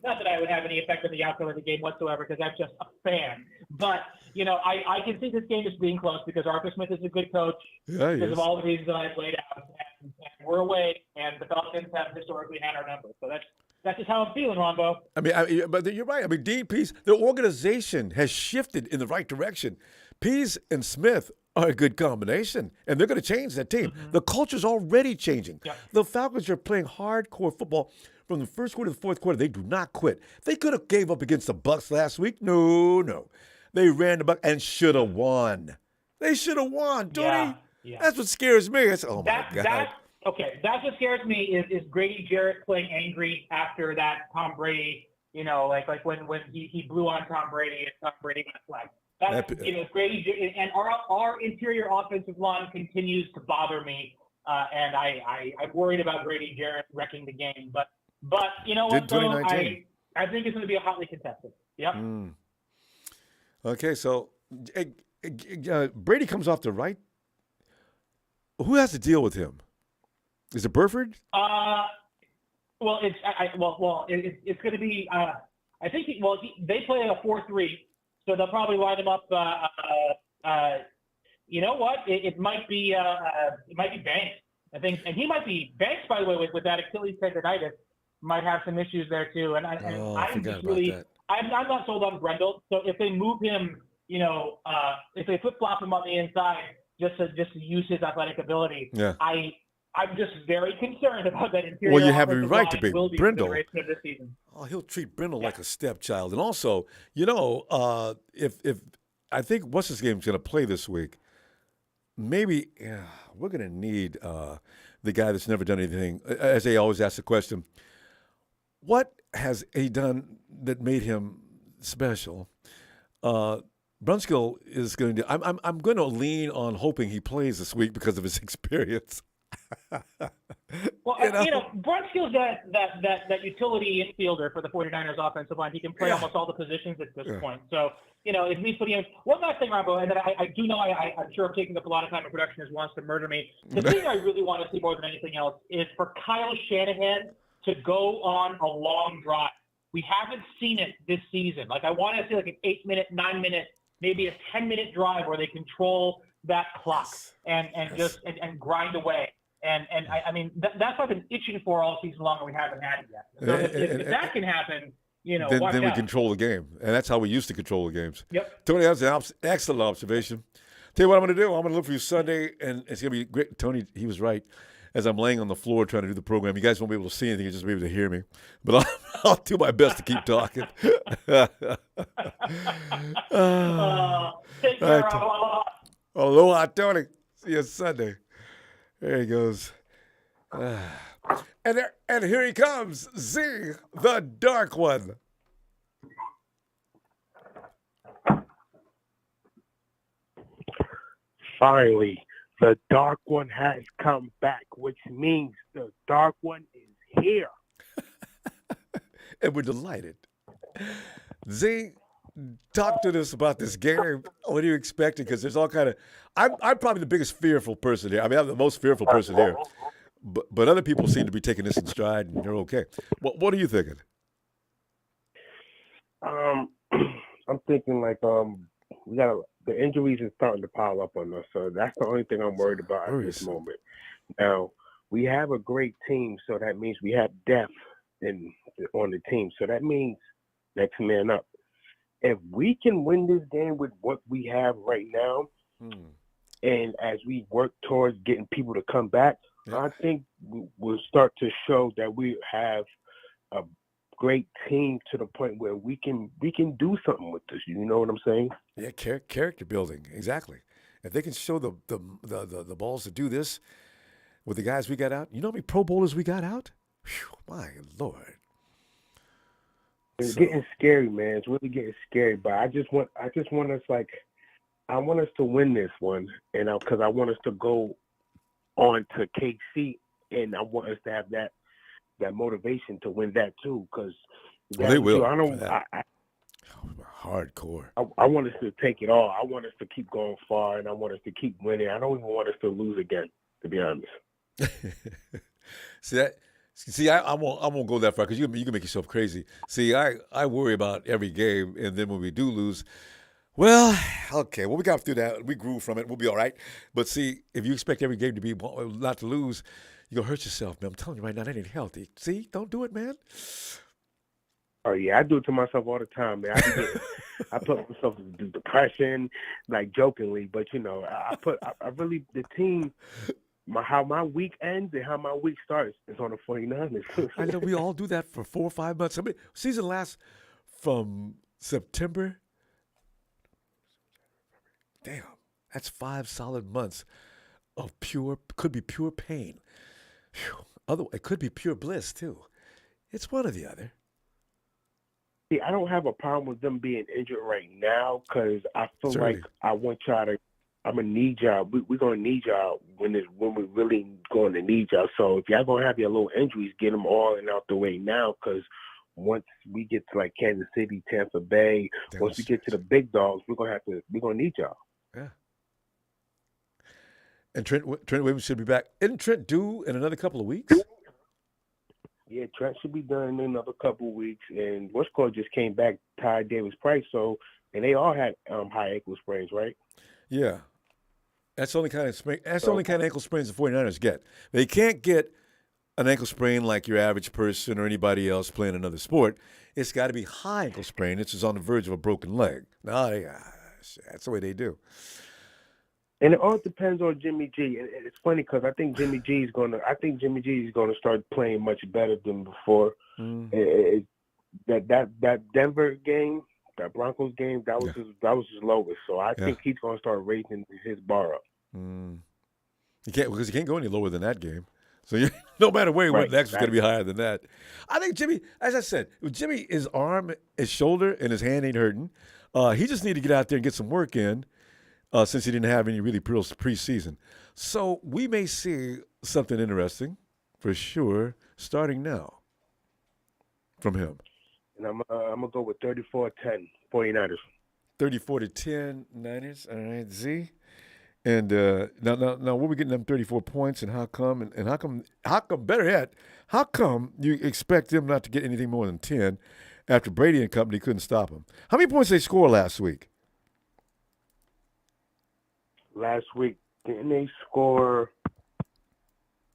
Not that I would have any effect on the outcome of the game whatsoever because I'm just a fan. But, I can see this game as being close because Arthur Smith is a good coach because of all the reasons that I've laid out. And we're away, and the Falcons have historically had our number. So that's just how I'm feeling, Ronbo. But you're right. Dean Pease, the organization has shifted in the right direction. Pease and Smith are a good combination, and they're going to change that team. The culture's already changing. Yep. The Falcons are playing hardcore football from the first quarter to the fourth quarter. They do not quit. They could have gave up against the Bucs last week. No. They ran the Bucs and should have won. They should have won, Tony. Yeah. That's what scares me. My God. That's what scares me is Grady Jarrett playing angry after that Tom Brady, like when he blew on Tom Brady and Tom Brady got flagged. That's, Grady and our interior offensive line continues to bother me, and I'm worried about Grady Jarrett wrecking the game. But you know what, though? I think it's going to be a hotly contested. Yep. Okay, so Brady comes off the right. Who has to deal with him? Is it Burford? Well, it's going to be. I think. They play a 4-3, so they'll probably line him up. You know what? It might be. It might be Banks. I think, and he might be Banks. By the way, with that Achilles tendonitis, might have some issues there too. And I'm just really. I'm not sold on Grendel. So if they move him, if they flip flop him on the inside, just to use his athletic ability, I'm just very concerned about that interior. Well, you have every right to be. Brindle. Oh, he'll treat Brindle like a stepchild. And also, if I think what's his game's going to play this week, maybe we're going to need the guy that's never done anything. As they always ask the question, what has he done that made him special? Brunskill is going to. I'm going to lean on hoping he plays this week because of his experience. Well, Brunskill's that utility infielder for the 49ers offensive line. He can play almost all the positions at this point. So, if he's putting in one last thing, Ronbo, and then I do know I'm sure I'm taking up a lot of time. The productionist wants to murder me. The thing I really want to see more than anything else is for Kyle Shanahan to go on a long drive. We haven't seen it this season. Like, I want to see like an 8-minute, 9-minute, maybe a 10-minute drive where they control that clock and just grind away. And I mean, that's what I've been itching for all season long, and we haven't had it yet. So if that can happen, then we control the game. And that's how we used to control the games. Yep. Tony, that's an excellent observation. Tell you what I'm going to do. I'm going to look for you Sunday, and it's going to be great. Tony, he was right. As I'm laying on the floor trying to do the program, you guys won't be able to see anything. You'll just be able to hear me. But I'll do my best to keep talking. Take care, Aloha, Tony. See you Sunday. There he goes. And here he comes, Z, the Dark One. Finally, the Dark One has come back, which means the Dark One is here. And we're delighted. Z, talk to us about this game. What are you expecting? Because there's all kind of. I'm probably the biggest fearful person here. I mean, I'm the most fearful person here. But other people seem to be taking this in stride, and they're okay. What are you thinking? I'm thinking like we got the injuries are starting to pile up on us, so that's the only thing I'm worried about at this moment. Now we have a great team, so that means we have depth on the team. So that means next man up. If we can win this game with what we have right now, and as we work towards getting people to come back, I think we'll start to show that we have a great team to the point where we can do something with this. You know what I'm saying? Yeah, character building, exactly. If they can show the balls to do this with the guys we got out, you know how many Pro Bowlers we got out? Whew, my Lord. It's getting scary, man. It's really getting scary. But I just want us I want us to win this one, and because I want us to go on to KC, and I want us to have that motivation to win that too. Because they will. Hardcore. I want us to take it all. I want us to keep going far, and I want us to keep winning. I don't even want us to lose again, to be honest. I won't go that far because you can make yourself crazy. See, I worry about every game, and then when we do lose, well, okay, we got through that. We grew from it. We'll be all right. But see, if you expect every game to be not to lose, you're gonna hurt yourself, man. I'm telling you right now, that ain't healthy. See, don't do it, man. Oh yeah, I do it to myself all the time, man. I put myself through depression, like jokingly, but I really the team. How my week ends and how my week starts is on the 49ers. I know we all do that for 4 or 5 months. I mean, season lasts from September. Damn, that's 5 solid months of could be pure pain. It could be pure bliss too. It's one or the other. See, I don't have a problem with them being injured right now because I feel like I want y'all to. I'm gonna need y'all. We're gonna need y'all when we're really going to need y'all. So if y'all gonna have your little injuries, get them all and out the way now. Because once we get to like Kansas City, Tampa Bay, once we get to the big dogs, we're gonna need y'all. Yeah. And Trent Williams should be back. Isn't Trent due in another couple of weeks? Yeah, Trent should be done in another couple of weeks. And Westcott just came back, Ty Davis Price. So, and they all had high ankle sprains, right? Yeah. That's the only kind of ankle sprains the 49ers get. They can't get an ankle sprain like your average person or anybody else playing another sport. It's got to be high ankle sprain. It's just on the verge of a broken leg. No, that's the way they do. And it all depends on Jimmy G. And it's funny because I think Jimmy G is gonna start playing much better than before. That Denver game, that Broncos game, that was his lowest. So I think he's gonna start raising his bar up. He can't go any lower than that game. So no matter where he went next, it's going to be higher than that. I think Jimmy, as I said, Jimmy, his arm, his shoulder, and his hand ain't hurting. He just need to get out there and get some work in since he didn't have any really preseason. So we may see something interesting for sure starting now from him. And I'm going to go with 34-10 49ers. 34-10 Niners. All right, Z. And now, where we getting them 34 points, and how come? And how come? Better yet, how come you expect them not to get anything more than 10 after Brady and company couldn't stop them? How many points did they score last week? Last week, didn't they score?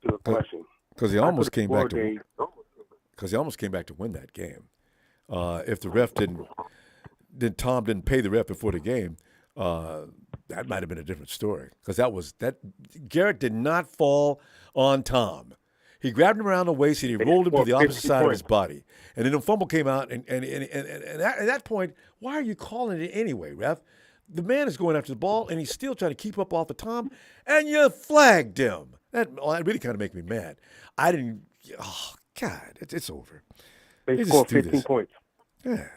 Good question. Because they almost came back to. Because they almost came back to win that game. If the ref Tom didn't pay the ref before the game. That might have been a different story because Garrett did not fall on Tom. He grabbed him around the waist and he rolled him to the opposite side of his body. And then the fumble came out, and at that point, why are you calling it anyway, ref? The man is going after the ball, and he's still trying to keep up off of Tom, and you flagged him. That really kind of makes me mad. I didn't. Oh God, it's over. They scored 15 points. Yeah,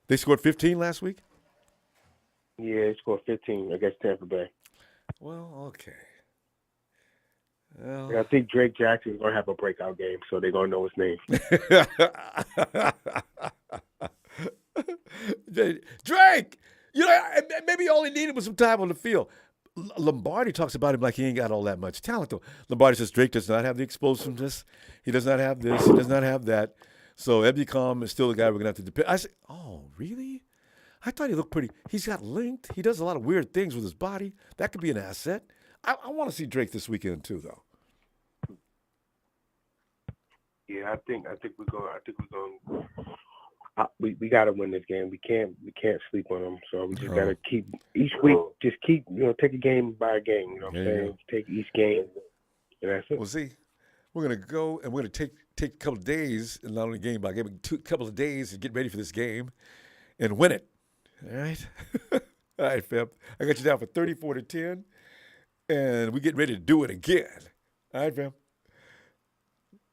they scored 15 last week. Yeah, they scored 15 against Tampa Bay. Well, okay. Well, I think Drake Jackson is going to have a breakout game, so they're going to know his name. Drake! Maybe all he needed was some time on the field. Lombardi talks about him like he ain't got all that much talent, though. Lombardi says Drake does not have the explosiveness. He does not have this. He does not have that. So Ebicom is still the guy we're going to have to depend. I say, oh, really? I thought he looked pretty. He's got linked. He does a lot of weird things with his body. That could be an asset. I want to see Drake this weekend too, though. Yeah, I think we're going. We got to win this game. We can't sleep on them. So we just got to keep each week. Just keep take a game by game. You know what I'm saying? Take each game, and that's it. Well, see, we're gonna go and we're gonna take a couple of days, and not only game by game, but a couple of days to get ready for this game and win it. All right. All right, fam. I got you down for 34-10, and we get ready to do it again. All right, fam.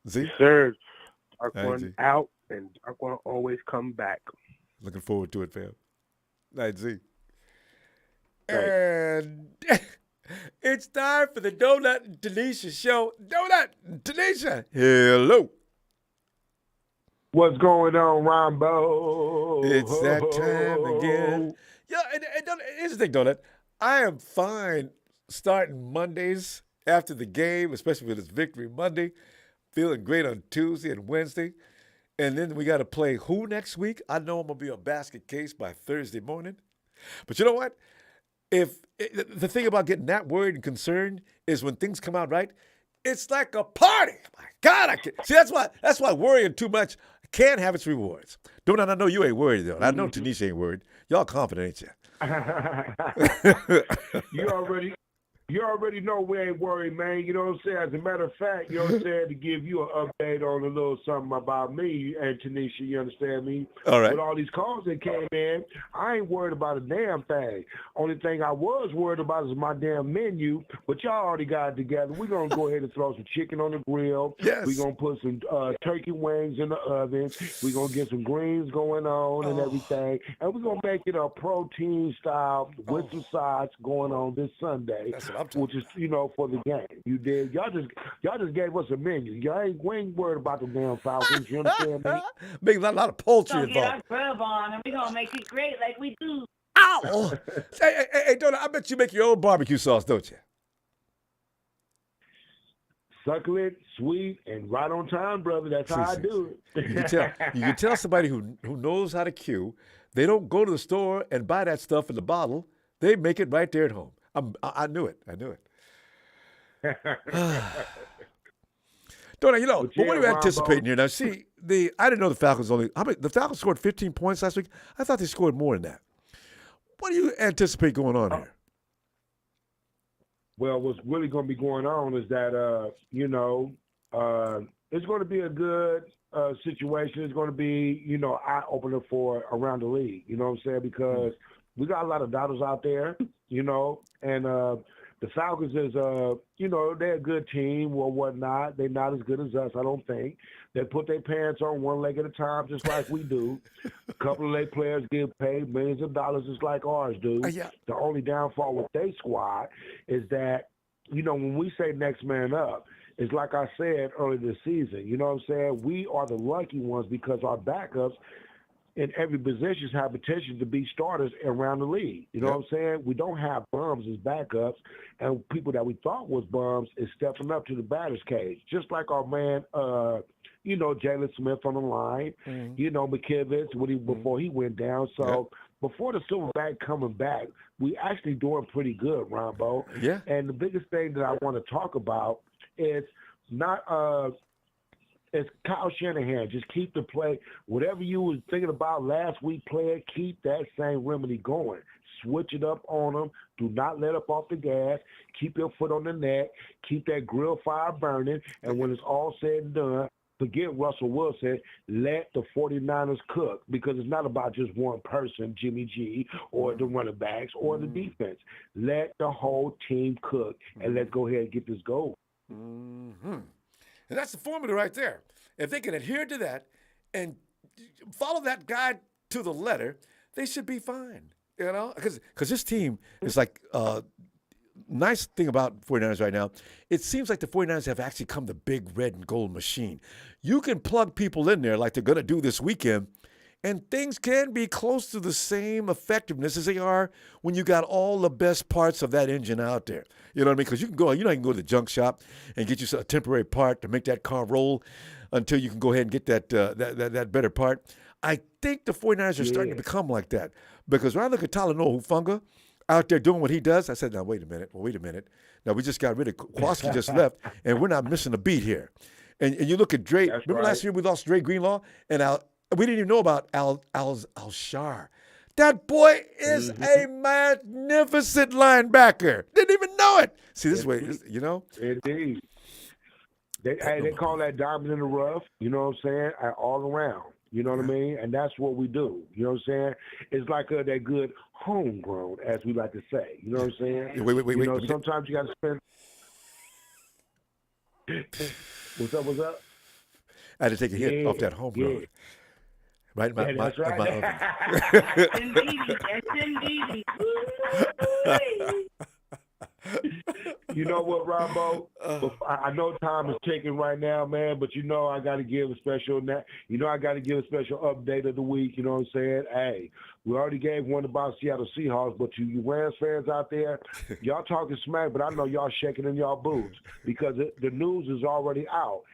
Z? Yes, sir. Darkwon out, and Darkwon always come back. Looking forward to it, fam. Night, Z. Right. And it's time for the Donut and Tanisha show. Donut and Tanisha, hello. What's going on, Ronbo? It's that time again. Yeah, and here's the thing, Donut. I am fine starting Mondays after the game, especially with this Victory Monday. Feeling great on Tuesday and Wednesday. And then we got to play who next week? I know I'm going to be a basket case by Thursday morning. But you know what? The thing about getting that worried and concerned is when things come out right, it's like a party. My God, I can't. See, that's why worrying too much can have its rewards. Donut, I know you ain't worried, though. I know Tanisha ain't worried. Y'all confident, ain't you? You already You already know we ain't worried, man. You know what I'm saying? As a matter of fact, you know what I'm saying, to give you an update on a little something about me and Tanisha, you understand me? All right. With all these calls that came in, I ain't worried about a damn thing. Only thing I was worried about is my damn menu, but y'all already got it together. We're going to go ahead and throw some chicken on the grill. Yes. We're going to put some turkey wings in the oven. We're going to get some greens going on and everything. And we're going to make it a protein style with some sides going on this Sunday. That's what I'm talking which is, you know, for the game. You did. Y'all just gave us a menu. We ain't worried about the damn Falcons. You understand me? Making a lot of poultry We're gonna get involved. our grub on, and we're gonna make it great like we do. Ow! hey, Donna, I bet you make your own barbecue sauce, don't you? Succulent, sweet, and right on time, brother. That's how I do it. You can tell somebody who knows how to queue. They don't go to the store and buy that stuff in the bottle. They make it right there at home. I knew it. Donna, you know, but what are you anticipating here? Now, see, I didn't know the Falcons the Falcons scored 15 points last week. I thought they scored more than that. What do you anticipate going on here? Well, what's really going to be going on is that, it's going to be a good situation. It's going to be, eye-opener for around the league. You know what I'm saying? Because we got a lot of doubters out there, and the Falcons is, they're a good team or whatnot. They're not as good as us, I don't think. They put their pants on one leg at a time, just like we do. A couple of their players get paid millions of dollars just like ours do. Yeah. The only downfall with their squad is that, when we say next man up, it's like I said earlier this season. You know what I'm saying? We are the lucky ones because our backups in every position have potential to be starters around the league. You know what I'm saying? We don't have bums as backups, and people that we thought was bums is stepping up to the batter's cage, just like our man, Jalen Smith on the line, McKivitz before he went down. So before the Silverback coming back, we actually doing pretty good, Ronbo. Yeah. And the biggest thing that I want to talk about is not it's Kyle Shanahan. Just keep the play. Whatever you was thinking about last week, player, keep that same remedy going. Switch it up on them. Do not let up off the gas. Keep your foot on the neck. Keep that grill fire burning. And when it's all said and done, forget Russell Wilson. Let the 49ers cook, because it's not about just one person, Jimmy G, or the running backs, or the defense. Let the whole team cook, and let's go ahead and get this goal. Mm-hmm. And that's the formula right there. If they can adhere to that and follow that guide to the letter, they should be fine. Because this team is like nice thing about 49ers right now, it seems like the 49ers have actually come the big red and gold machine. You can plug people in there like they're going to do this weekend, and things can be close to the same effectiveness as they are when you got all the best parts of that engine out there. You know what I mean? Because you can go to the junk shop and get you a temporary part to make that car roll until you can go ahead and get that better part. I think the 49ers are starting to become like that. Because when I look at Talanoa Hufanga out there doing what he does, I said, now, wait a minute. Now, we just got rid of Kowalski just left, and we're not missing a beat here. And you look at Dre. Remember last year we lost Dre Greenlaw? And we didn't even know about Al-Shar. That boy is a magnificent linebacker. Didn't even know it. See, this way, Indeed. They call that diamond in the rough, you know what I'm saying, all around. You know what I mean? And that's what we do. You know what I'm saying? It's like that good homegrown, as we like to say. You know what I'm saying? Wait. Sometimes you got to spend. What's up? I had to take a hit off that homegrown. Yeah. Right? That's right. Indeed. You know what, Ronbo? I know time is ticking right now, man, but I got to give a special update of the week. You know what I'm saying? Hey, we already gave one about Seattle Seahawks, but you Rams fans out there, y'all talking smack, but I know y'all shaking in y'all boots because the news is already out.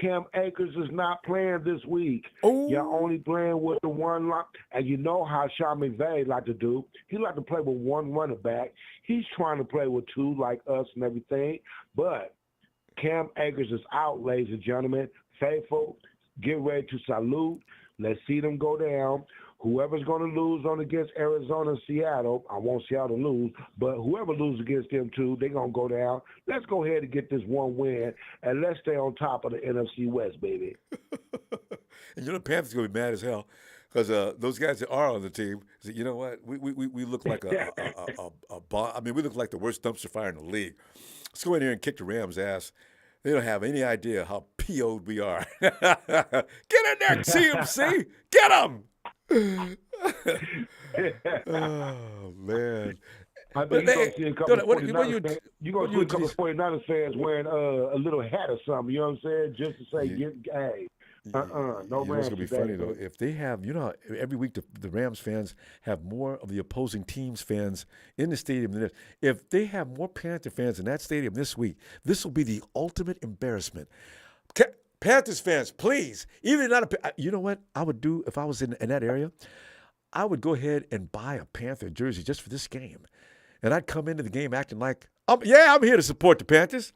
Cam Akers is not playing this week. You're only playing with the one line. And you know how Sean McVay like to do. He like to play with one running back. He's trying to play with two like us and everything. But Cam Akers is out, ladies and gentlemen. Faithful, get ready to salute. Let's see them go down. Whoever's going to lose on against Arizona and Seattle, I want Seattle to lose, but whoever loses against them two, they're going to go down. Let's go ahead and get this one win, and let's stay on top of the NFC West, baby. And the Panthers going to be mad as hell because those guys that are on the team say, you know what, we look like we look like the worst dumpster fire in the league. Let's go in here and kick the Rams' ass. They don't have any idea how PO'd we are. Get in there, CMC. Get them. Oh, man. I think you're going to see a couple of 49ers fans wearing a little hat or something, you know what I'm saying? Just to say, hey, no Rams. It's going to be funny, though. If they have, every week the Rams fans have more of the opposing team's fans in the stadium than this. If they have more Panther fans in that stadium this week, this will be the ultimate embarrassment. Panthers fans, please, even not you know what I would do if I was in that area? I would go ahead and buy a Panther jersey just for this game. And I'd come into the game acting like, I'm here to support the Panthers.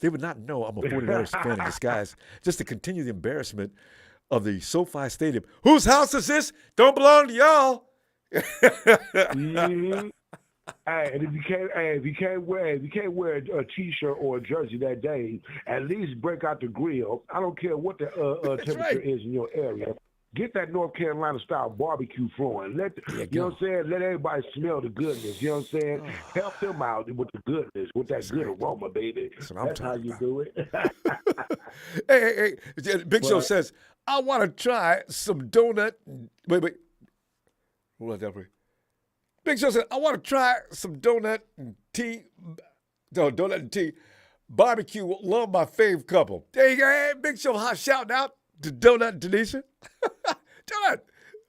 They would not know I'm a 49ers fan in disguise, just to continue the embarrassment of the SoFi Stadium. Whose house is this? Don't belong to y'all. Mm-hmm. Hey, and if you can't wear a T-shirt or a jersey that day, at least break out the grill. I don't care what the temperature is in your area. Get that North Carolina style barbecue flowing. You know what I'm saying? Let everybody smell the goodness. You know what I'm saying? Help them out with the goodness, with that good aroma, baby. That's how you do it. Hey. Big Show says, I want to try some donut. Wait. Hold on, Delphi. Big Show said, I want to try some donut and tea. No, donut and tea. Barbecue. Love my fave couple. There you go. Hey, Big Show shouting out to Donut and Tanisha. Donut.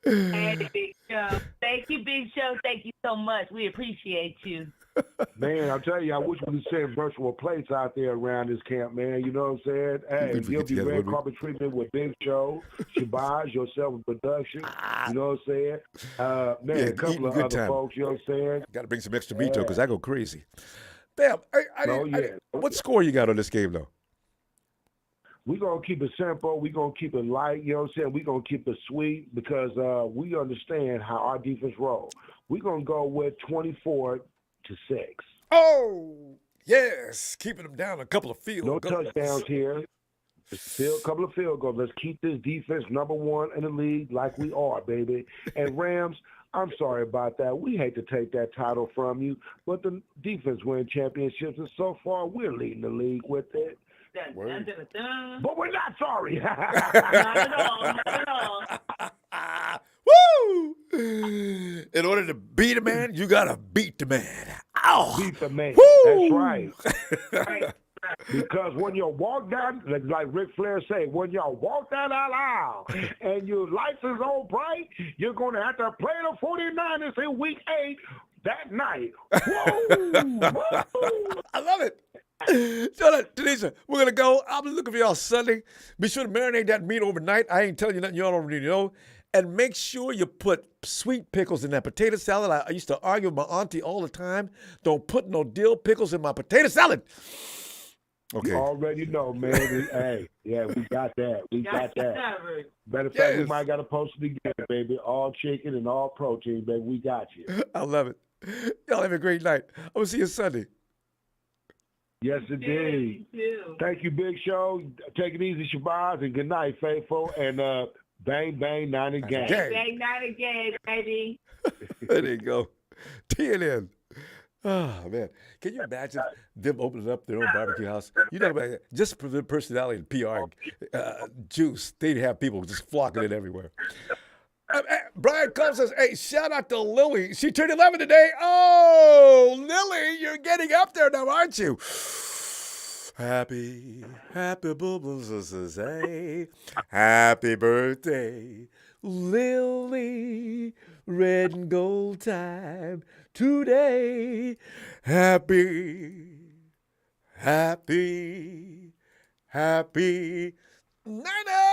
Hey, Big Show. Thank you, Big Show. Thank you so much. We appreciate you. Man, I'll tell you, I wish we could send virtual plates out there around this camp, man. You know what I'm saying? Hey, you'll be red carpet treatment with Big Show, Shabazz, yourself in production. You know what I'm saying? Man, a couple of other folks, you know what I'm saying? Got to bring some extra meat, though, because I go crazy. Damn, what score you got on this game, though? We're going to keep it simple. We're going to keep it light. You know what I'm saying? We're going to keep it sweet because we understand how our defense rolls. We're going to go with 24-6. Oh, yes. Keeping them down a couple of field goals. No touchdowns here. Just a couple of field goals. Let's keep this defense number one in the league like we are, baby. And Rams, I'm sorry about that. We hate to take that title from you, but the defense win championships, and so far we're leading the league with it. But we're not sorry. Not at all. Woo! In order to beat a man, you got to beat the man. Ow! Beat the man. Woo! That's right. Because when you walk down, like Ric Flair said, when you walk down that aisle and your lights is all bright, you're going to have to play the 49ers in week 8 that night. Woo! I love it. So, Tanisha, we're going to go. I'll be looking for y'all Sunday. Be sure to marinate that meat overnight. I ain't telling you nothing you don't already know. And make sure you put sweet pickles in that potato salad. I used to argue with my auntie all the time. Don't put no dill pickles in my potato salad. Okay. You already know, man. We got that. We got that. Matter of fact, we might got to post it again, baby. All chicken and all protein, baby. We got you. I love it. Y'all have a great night. I'm going to see you Sunday. Yes, indeed. Thank you, Big Show. Take it easy, Shabazz, and good night, faithful. And bang, bang, 90 gang. Bang, 90 gang, baby. There you go. TNN. Oh, man. Can you imagine them opening up their own barbecue house? You know, just for the personality and PR juice, they'd have people just flocking it everywhere. Brian Cole says, hey, shout out to Lily. She turned 11 today. Oh, Lily, you're getting up there now, aren't you? Happy boo-boos, hey. Happy birthday, Lily. Red and gold time today. Happy Nana.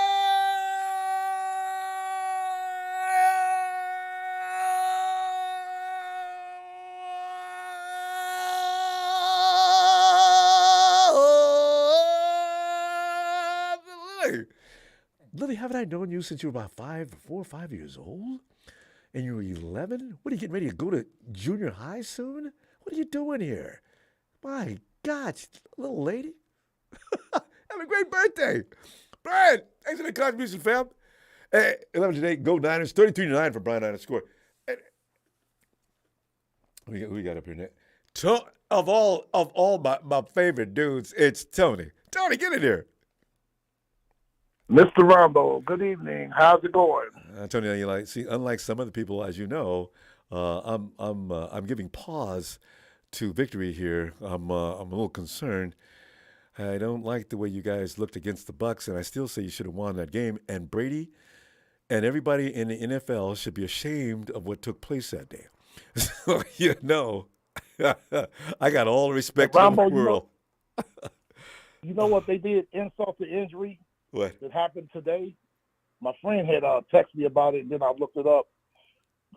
Lily, haven't I known you since you were about 4 or 5 years old? And you were 11? What, are you getting ready to go to junior high soon? What are you doing here? My God, little lady. Have a great birthday. Brian, thanks for the contribution, fam. 11 today, go Niners. 33-9 for Brian Niners score. We got up here next. Of all my favorite dudes, it's Tony. Tony, get in here. Mr. Ronbo, good evening. How's it going? Tony, unlike some other people, as you know, I'm giving pause to victory here. I'm a little concerned. I don't like the way you guys looked against the Bucs, and I still say you should have won that game. And Brady and everybody in the NFL should be ashamed of what took place that day. So, I got all the respect in the world. You know what they did? Insult to injury. What? That happened today? My friend had texted me about it, and then I looked it up.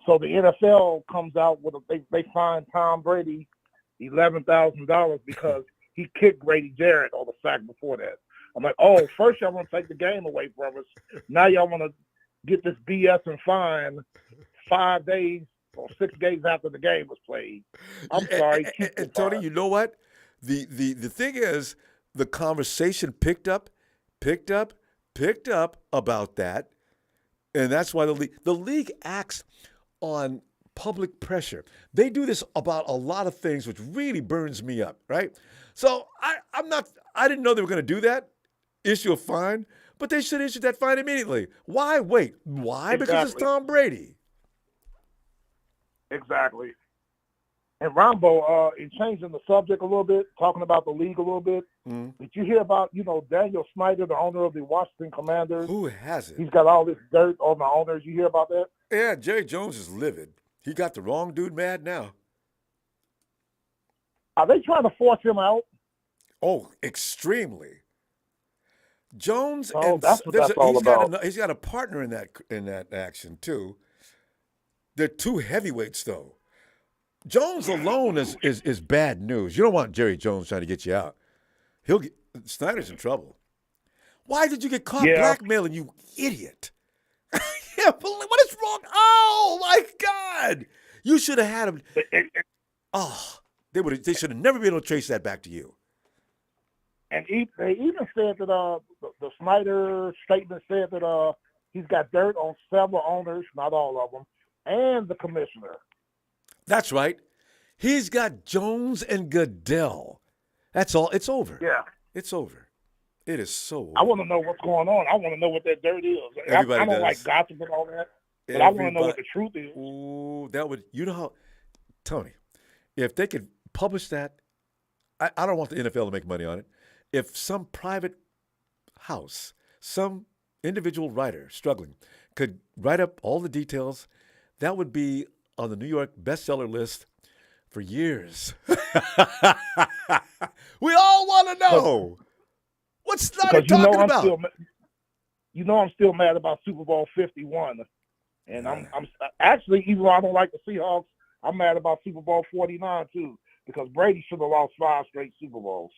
So the NFL comes out with they fined Tom Brady $11,000 because he kicked Grady Jarrett on the sack before that. I'm like, oh, first y'all want to take the game away from us. Now y'all want to get this BS and fine 5 days or 6 days after the game was played. I'm sorry. And Tony, you know what? The thing is, the conversation picked up about that, and that's why the league acts on public pressure. They do this about a lot of things, which really burns me up, right? So I didn't know they were going to do that, issue a fine, but they should issue that fine immediately. Why wait? Why? Exactly. Because it's Tom Brady. Exactly. And Ronbo, in changing the subject a little bit, talking about the league a little bit, did you hear about, Daniel Snyder, the owner of the Washington Commanders? Who hasn't? He's got all this dirt on the owners. You hear about that? Yeah, Jerry Jones is livid. He got the wrong dude mad now. Are they trying to force him out? Oh, extremely. Jones and that's what that's all about. He's got a partner in that action too. They're two heavyweights though. Jones alone is bad news. You don't want Jerry Jones trying to get you out. Snyder's in trouble. Why did you get caught blackmailing, you idiot? Yeah, but what is wrong? Oh my God! You should have had him. Oh, they should have never been able to trace that back to you. And they even said that the Snyder statement said that he's got dirt on several owners, not all of them, and the commissioner. That's right. He's got Jones and Goodell. That's all. It's over. Yeah. It's over. It is so over. I want to know what's going on. I want to know what that dirt is. I don't like gossip and all that, but I want to know what the truth is. Ooh, that would, how, Tony, if they could publish that, I don't want the NFL to make money on it. If some private house, some individual writer struggling could write up all the details, that would be on the New York bestseller list for years. We all want to know. What's Snyder talking about? I'm still mad about Super Bowl 51. And I'm actually, even though I don't like the Seahawks, I'm mad about Super Bowl 49 too, because Brady should have lost 5 straight Super Bowls.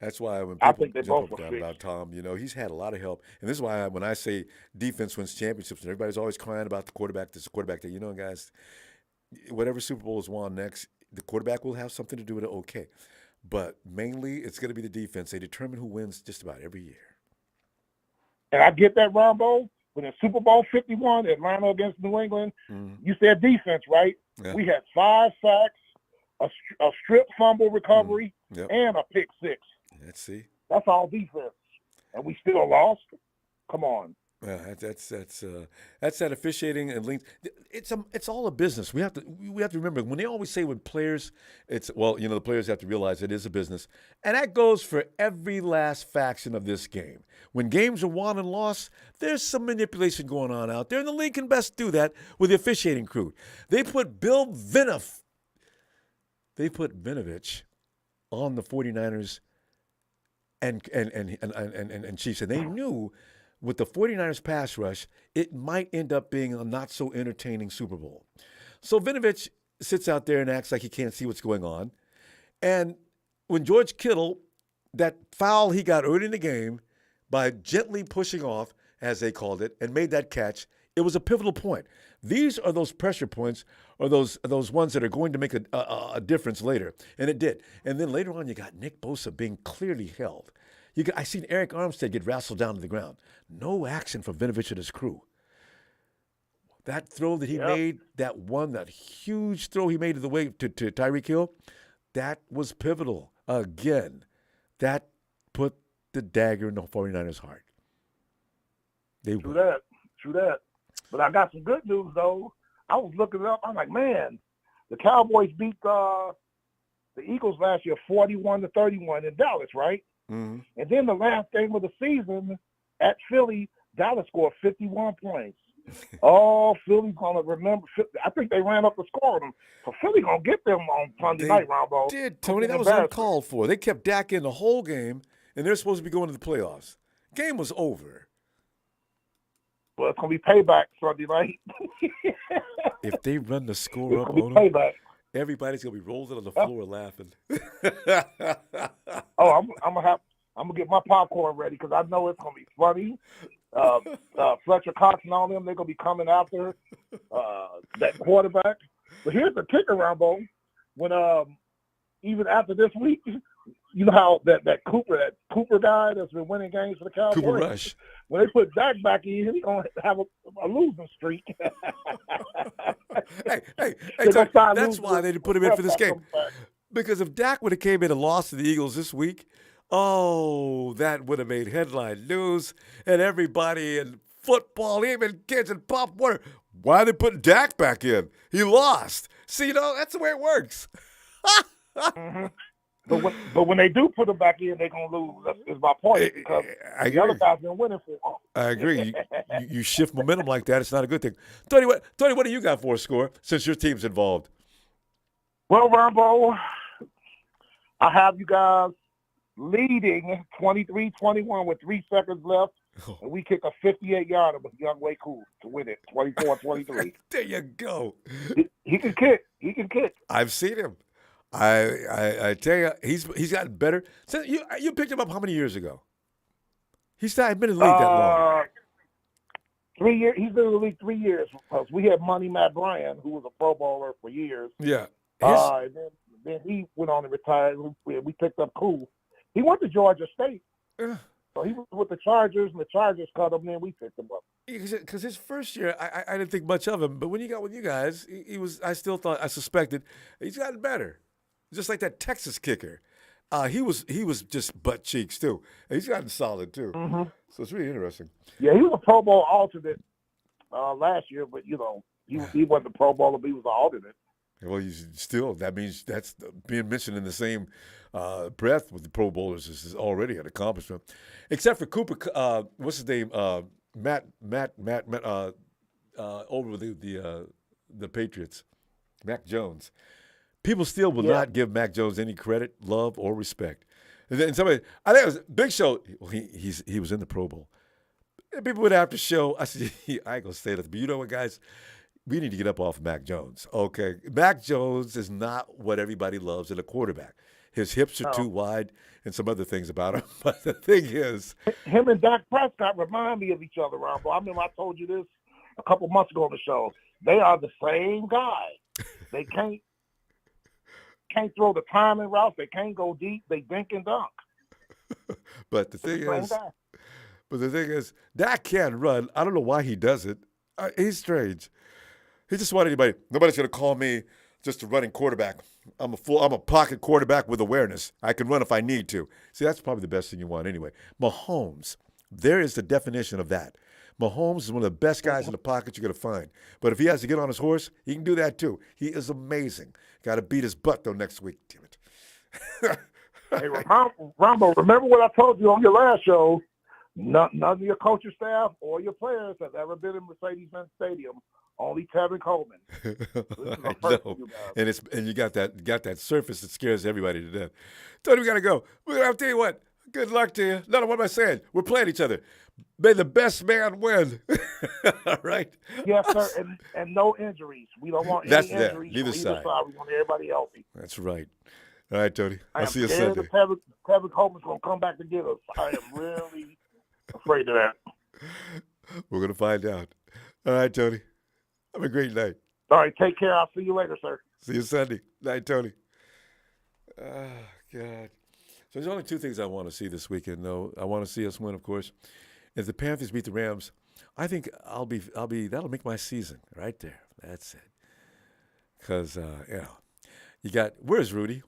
That's why when I people think they jump both up were and down about Tom, he's had a lot of help. And this is why when I say defense wins championships, and everybody's always crying about the quarterback, this quarterback that, guys, whatever Super Bowl is won next, the quarterback will have something to do with it, okay. But mainly it's going to be the defense. They determine who wins just about every year. And I get that, Ronbo. When in Super Bowl 51, Atlanta against New England, you said defense, right? Yeah. We had 5 sacks, a strip fumble recovery, and a pick 6. Let's see. That's all defense, and we still lost. Come on. Yeah, that's that officiating and links. It's all a business. We have to remember when they always say when players, the players have to realize it is a business, and that goes for every last faction of this game. When games are won and lost, there's some manipulation going on out there, and the league can best do that with the officiating crew. They put Vinovich on the 49ers and Chiefs, and they knew with the 49ers pass rush, it might end up being a not-so-entertaining Super Bowl. So Vinovich sits out there and acts like he can't see what's going on. And when George Kittle, that foul he got early in the game by gently pushing off, as they called it, and made that catch. It was a pivotal point. These are those pressure points, or those ones that are going to make a difference later, and it did. And then later on, you got Nick Bosa being clearly held. I seen Eric Armstead get wrestled down to the ground. No action from Vinovich and his crew. That throw that he made, that huge throw he made to Tyreek Hill, that was pivotal. Again, that put the dagger in the 49ers' heart. True that. But I got some good news, though. I was looking it up. I'm like, man, the Cowboys beat the Eagles last year 41-31 in Dallas, right? Mm-hmm. And then the last game of the season at Philly, Dallas scored 51 points. Oh, Philly's going to remember. I think they ran up the score on them. So Philly going to get them on Sunday night, Ronbo. Did, Tony. That was uncalled for. They kept Dak in the whole game, and they're supposed to be going to the playoffs. Game was over. Well, it's going to be payback Sunday night. If they run the score up on them, everybody's going to be rolling on the floor laughing. I'm gonna get my popcorn ready because I know it's gonna be funny. Fletcher Cox and all them, they're gonna be coming after that quarterback. But here's the kicker, Ronbo. When even after this week, you know how that Cooper guy that's been winning games for the Cowboys. Cooper Rush. When they put Dak back in, he's gonna have a losing streak. Hey, that's why they didn't put him in for this game. Because if Dak would have came in and lost to the Eagles this week, that would have made headline news, and everybody in football, even kids in pop water. Why are they putting Dak back in? He lost. See, that's the way it works. Mm-hmm. But when they do put him back in, they're gonna lose. That's my point. Because the other guys been winning for them. I agree. You shift momentum like that, it's not a good thing. Tony, what do you got for a score since your team's involved? Well, Ronbo, I have you guys leading 23-21 with 3 seconds left, and we kick a 58-yarder with Young Way Cool to win it, 24-23. There you go. He can kick. He can kick. I've seen him. I tell you, he's gotten better. So you picked him up how many years ago? He's not been in the league that long. 3 years. He's been in the league 3 years. Because we had Money Matt Bryan, who was a Pro Bowler for years. Yeah. And then he went on and retired. We picked up Cool. He went to Georgia State. So he was with the Chargers, and the Chargers cut him, and then we picked him up. Because his first year, I didn't think much of him. But when he got with you guys, he was. I suspected, he's gotten better. Just like that Texas kicker. He was just butt cheeks, too. And he's gotten solid, too. Mm-hmm. So it's really interesting. Yeah, he was a Pro Bowl alternate last year, but, he wasn't a Pro Bowler, but he was an alternate. Well, that means that's being mentioned in the same breath with the Pro Bowlers is already an accomplishment. Except for Cooper, what's his name? Matt over with the Patriots, Mac Jones. People still will not give Mac Jones any credit, love, or respect. And then somebody, I think it was Big Show. Well, he was in the Pro Bowl. And people would have to show. I said, I ain't gonna say that, but you know what, guys? We need to get up off Mac Jones. Okay, Mac Jones is not what everybody loves in a quarterback. His hips are too wide, and some other things about him. But the thing is, him and Dak Prescott remind me of each other, Ronbo. I remember I told you this a couple months ago on the show. They are the same guy. They can't throw the timing routes. They can't go deep. They dink and dunk. But the thing is, Dak can run. I don't know why he does it. He's strange. He just want anybody. Nobody's going to call me just a running quarterback. I'm a pocket quarterback with awareness. I can run if I need to. See, that's probably the best thing you want anyway. Mahomes, there is the definition of that. Mahomes is one of the best guys in the pocket you're going to find. But if he has to get on his horse, he can do that too. He is amazing. Got to beat his butt, though, next week. Damn it. Hey, Ronbo, remember what I told you on your last show? None of your coaching staff or your players have ever been in Mercedes-Benz Stadium. Only Tevin Coleman. I know. And you got that surface that scares everybody to death. Tony, we got to go. I'll tell you what. Good luck to you. No, what am I saying? We're playing each other. May the best man win. All right? Yes, sir. And no injuries. We don't want any injuries. Neither side. We want everybody healthy. That's right. All right, Tony. I'll see you Sunday. Tevin Coleman's going to come back to get us. I am really afraid of that. We're going to find out. All right, Tony. Have a great night. All right, take care. I'll see you later, sir. See you Sunday. Night, Tony. Oh, God. So there's only two things I want to see this weekend, though. I want to see us win, of course. If the Panthers beat the Rams, I think that'll make my season right there. That's it. Because, you got, where's Rudy?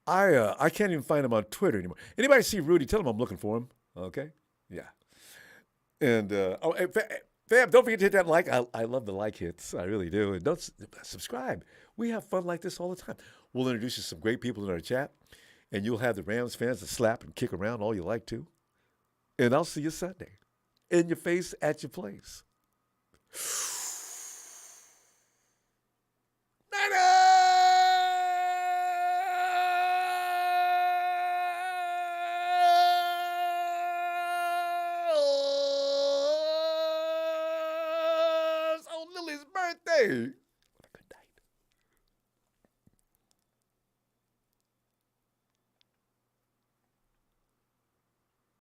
I can't even find him on Twitter anymore. Anybody see Rudy, tell him I'm looking for him. Okay? Yeah. And, fam, don't forget to hit that like. I love the like hits. I really do. And don't subscribe. We have fun like this all the time. We'll introduce you to some great people in our chat. And you'll have the Rams fans to slap and kick around all you like to. And I'll see you Sunday. In your face, at your place. On Lily's birthday.